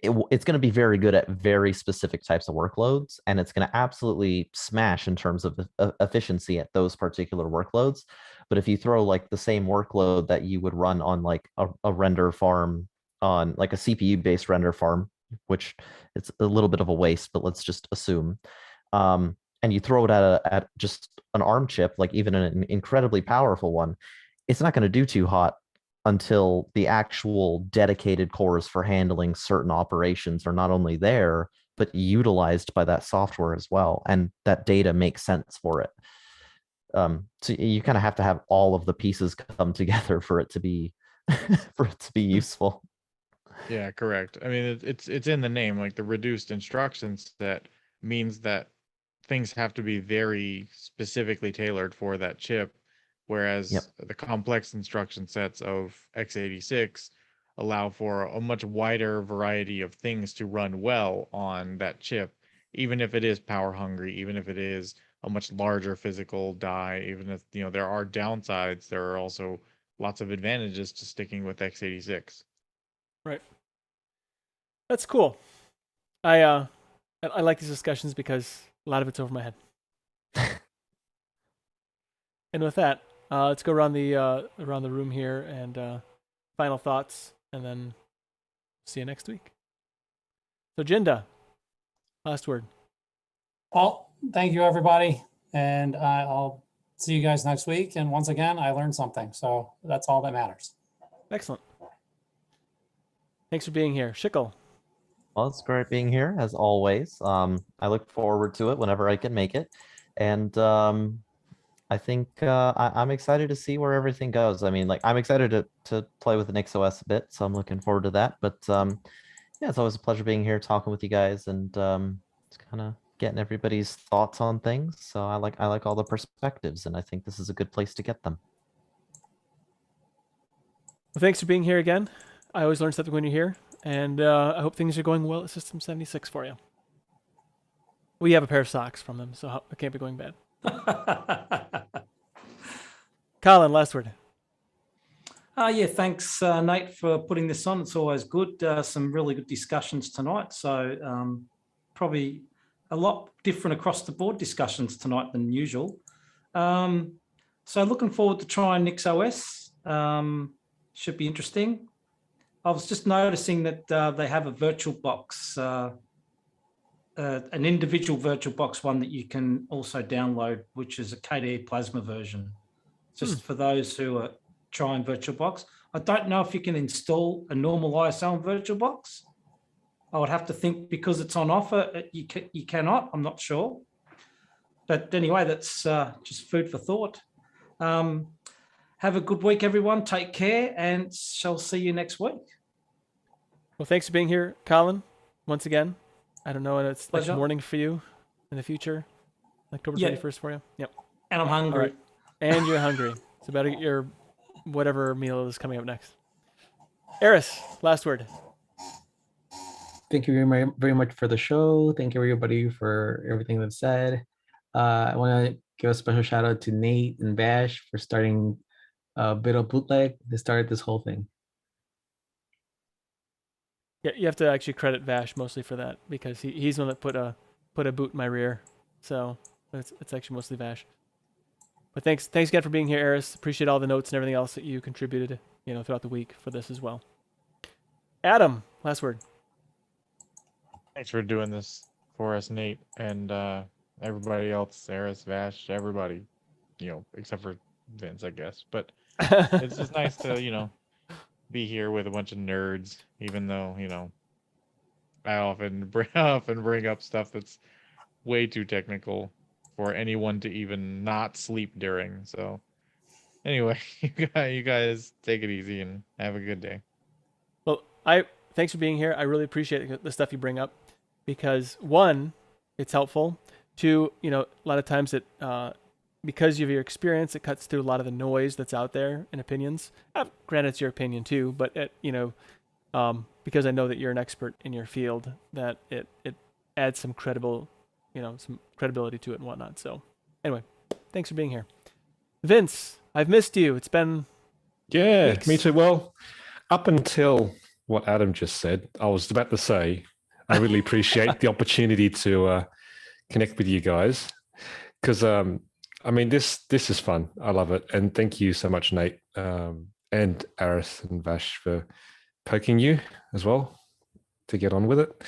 it's going to be very good at very specific types of workloads, and it's going to absolutely smash in terms of efficiency at those particular workloads. But if you throw like the same workload that you would run on like a render farm, on like a CPU based render farm, which it's a little bit of a waste, but let's just assume, and you throw it at just an ARM chip, like even an incredibly powerful one, it's not going to do too hot until the actual dedicated cores for handling certain operations are not only there, but utilized by that software as well. And that data makes sense for it. So you kind of have to have all of the pieces come together for it to be useful. Yeah, correct. I mean, it's in the name, like the reduced instruction set means that things have to be very specifically tailored for that chip, whereas the complex instruction sets of x86 allow for a much wider variety of things to run well on that chip, even if it is power hungry, even if it is a much larger physical die, even if there are downsides, there are also lots of advantages to sticking with x86. Right. That's cool. I like these discussions because a lot of it's over my head. And with that, let's go around the room here and final thoughts, and then see you next week. So Jinda, last word. Well, thank you everybody, and I'll see you guys next week. And once again, I learned something, so that's all that matters. Excellent. Thanks for being here, Shickle. Well, it's great being here as always. I look forward to it whenever I can make it, and I think I'm excited to see where everything goes. I mean, like I'm excited to play with the NixOS a bit, so I'm looking forward to that. But yeah, it's always a pleasure being here, talking with you guys, and just kind of getting everybody's thoughts on things. So I like all the perspectives, and I think this is a good place to get them. Well, thanks for being here again. I always learn something when you're here, and I hope things are going well at System 76 for you. We have a pair of socks from them, so it can't be going bad. Colin, last word. Yeah, thanks, Nate, for putting this on. It's always good. Some really good discussions tonight. So probably a lot different across the board discussions tonight than usual. So looking forward to trying NixOS. Should be interesting. I was just noticing that they have a virtual box, an individual virtual box one that you can also download, which is a KDE Plasma version, just for those who are trying VirtualBox. I don't know if you can install a normal ISO on VirtualBox. I would have to think because it's on offer, you cannot. I'm not sure. But anyway, that's just food for thought. Have a good week, everyone. Take care, and shall see you next week. Well, thanks for being here, Colin, once again. I don't know, and it's like Pleasure. morning for you in the future, October 31st for you. Yep. And I'm hungry. All right. And you're hungry. So better get your whatever meal is coming up next. Eris, last word. Thank you very much for the show. Thank you, everybody, for everything that's said. I want to give a special shout out to Nate and Bash for starting a bit of bootleg. They started this whole thing. Yeah, you have to actually credit Vash mostly for that because he's the one that put a boot in my rear. So it's actually mostly Vash. But thanks again for being here, Eris. Appreciate all the notes and everything else that you contributed, throughout the week for this as well. Adam, last word. Thanks for doing this for us, Nate, and everybody else, Eris, Vash, everybody, except for Vince, I guess. But it's just nice to, be here with a bunch of nerds, even though, I often bring up stuff that's way too technical for anyone to even not sleep during. So anyway, you guys take it easy and have a good day. Well, thanks for being here. I really appreciate the stuff you bring up because one, it's helpful. Two, a lot of times it because of your experience, it cuts through a lot of the noise that's out there and opinions. Granted, it's your opinion too, but because I know that you're an expert in your field, that it adds some some credibility to it and whatnot. So anyway, thanks for being here. Vince, I've missed you. It's been weeks. Me too. Well, up until what Adam just said, I was about to say, I really appreciate the opportunity to connect with you guys because, this is fun. I love it. And thank you so much, Nate, and Aris and Vash for poking you as well to get on with it.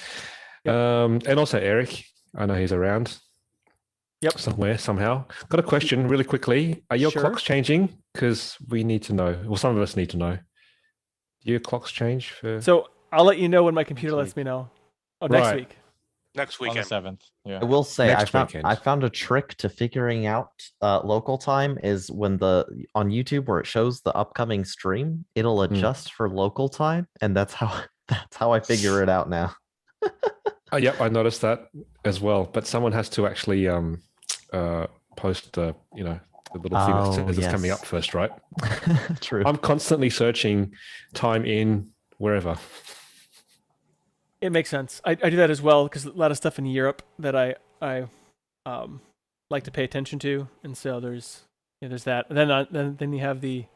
Yep. And also Eric, I know he's around. Yep. Somewhere, somehow. Got a question really quickly. Are your Sure. clocks changing? Because we need to know. Well, some of us need to know. Do your clocks change for... So I'll let you know when my computer lets me know. Oh, next Right. week. Next On the weekend. 7th. Yeah. I will say Next weekend. I found a trick to figuring out local time is when on YouTube where it shows the upcoming stream, it'll adjust for local time, and that's how I figure it out now. Oh, yep, I noticed that as well. But someone has to actually post the little thing that says it's coming up first, right? True. I'm constantly searching time in wherever. It makes sense. I do that as well because a lot of stuff in Europe that I like to pay attention to, and so there's that. And then you have the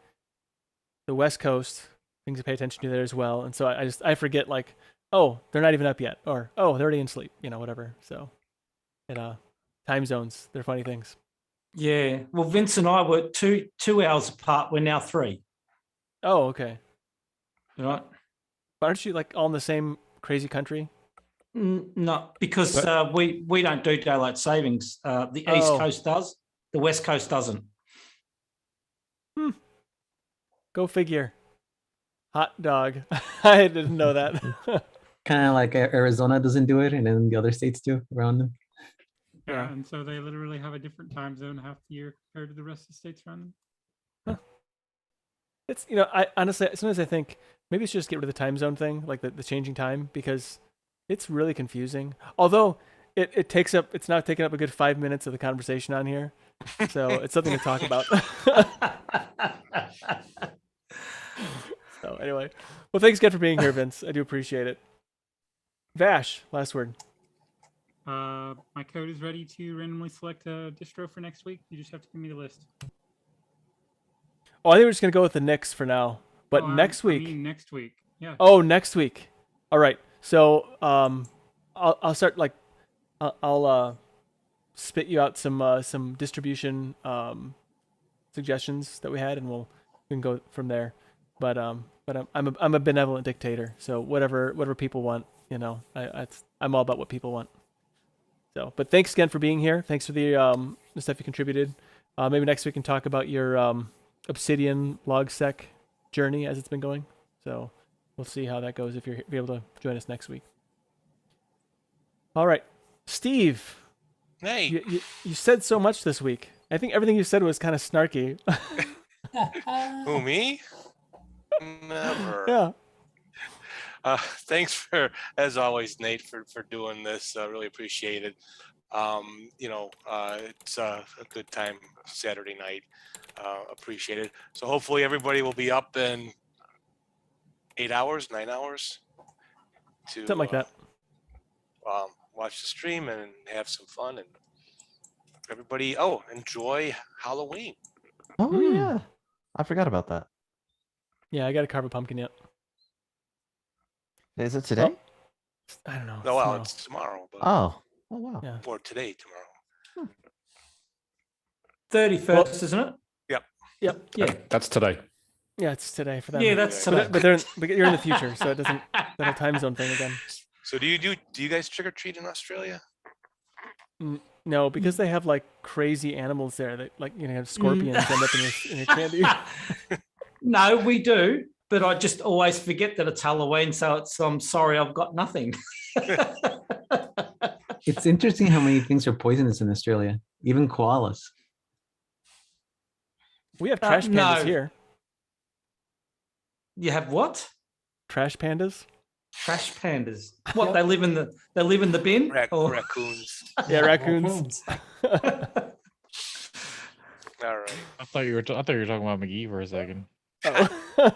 West Coast things to pay attention to there as well, and so I forget like, oh, they're not even up yet, or oh, they're already in sleep, whatever. So, time zones, they're funny things. Yeah. Well, Vince and I were two hours apart. We're now 3. Oh, okay. Right. But aren't you like all in the same crazy country? No, because we don't do daylight savings. The East Coast does. The West Coast doesn't. Go figure. Hot dog. I didn't know that. Kind of like Arizona doesn't do it, and then the other states do around them. Yeah, and so they literally have a different time zone half the year compared to the rest of the states around them. It's I honestly sometimes I think maybe it's just get rid of the time zone thing, like the changing time, because it's really confusing. Although it's now taking up a good 5 minutes of the conversation on here, so it's something to talk about. So anyway, well, thanks again for being here, Vince. I do appreciate it. Vash, last word. My code is ready to randomly select a distro for next week. You just have to give me the list. Oh, I think we're just gonna go with the Nix for now. But Oh, next I week. mean next week. Yeah. Oh, next week. All right. So I'll start like I'll spit you out some distribution suggestions that we had, and we can go from there. But I'm a benevolent dictator, so whatever people want, you know, I'm all about what people want. So, but thanks again for being here. Thanks for the stuff you contributed. Maybe next week we can talk about your Obsidian logsec journey as it's been going. So we'll see how that goes if you're able to join us next week. All right, Steve. Hey. You said so much this week. I think everything you said was kind of snarky. Who, me? Never. Yeah. Thanks for, as always, Nate, for doing this. Really appreciate it. It's a good time Saturday night. Appreciate it. So hopefully everybody will be up in 8 hours, 9 hours to Something like that. Watch the stream and have some fun, and everybody enjoy Halloween. Oh yeah, I forgot about that. Yeah, I got to carve a pumpkin yet. Is it today? Well, I don't know. No, well, it's tomorrow. But Oh wow. Yeah. Or today, tomorrow. 31st, isn't it? Yep. Yeah. That's today. Yeah, it's today for them. Yeah, that's today. But you're in the future, so it doesn't that whole time zone thing again. So do you guys trick or treat in Australia? No, because they have like crazy animals there that like have scorpions end up in your candy. No, we do, but I just always forget that it's Halloween, so I'm sorry, I've got nothing. It's interesting how many things are poisonous in Australia, even koalas. We have trash pandas no. here. You have what? Trash pandas? Trash pandas. What? They live in the bin? Raccoons. Yeah, raccoons. All right. I thought you were talking about McGee for a second. Oh.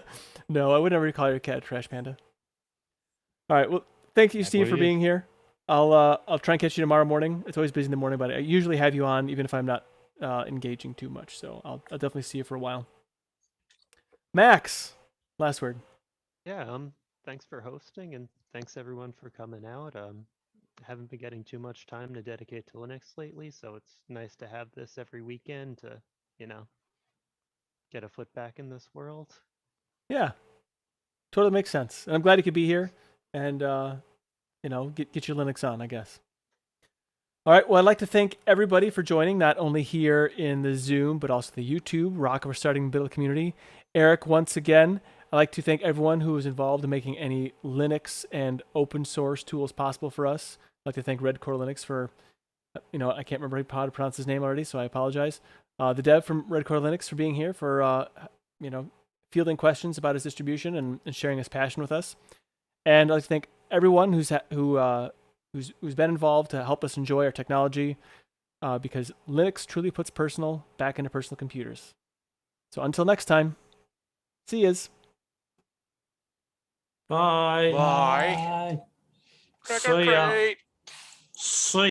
No, I would never call your cat a trash panda. All right. Well, thank you, Steve, for being here. I'll try and catch you tomorrow morning. It's always busy in the morning, but I usually have you on even if I'm not engaging too much. So I'll definitely see you for a while. Max, last word. Yeah. Thanks for hosting, and thanks everyone for coming out. Haven't been getting too much time to dedicate to Linux lately, so it's nice to have this every weekend to, get a foot back in this world. Yeah, totally makes sense. And I'm glad you could be here and, get your Linux on, I guess. All right. Well, I'd like to thank everybody for joining, not only here in the Zoom, but also the YouTube, Rocco for starting Biddle community. Eric, once again, I'd like to thank everyone who was involved in making any Linux and open source tools possible for us. I'd like to thank Redcore Linux for, I can't remember how to pronounce his name already, so I apologize. The dev from Redcore Linux for being here, for, fielding questions about his distribution and sharing his passion with us. And I'd like to thank everyone who's been involved to help us enjoy our technology, because Linux truly puts personal back into personal computers. So until next time, see yous. Bye. Bye. See ya.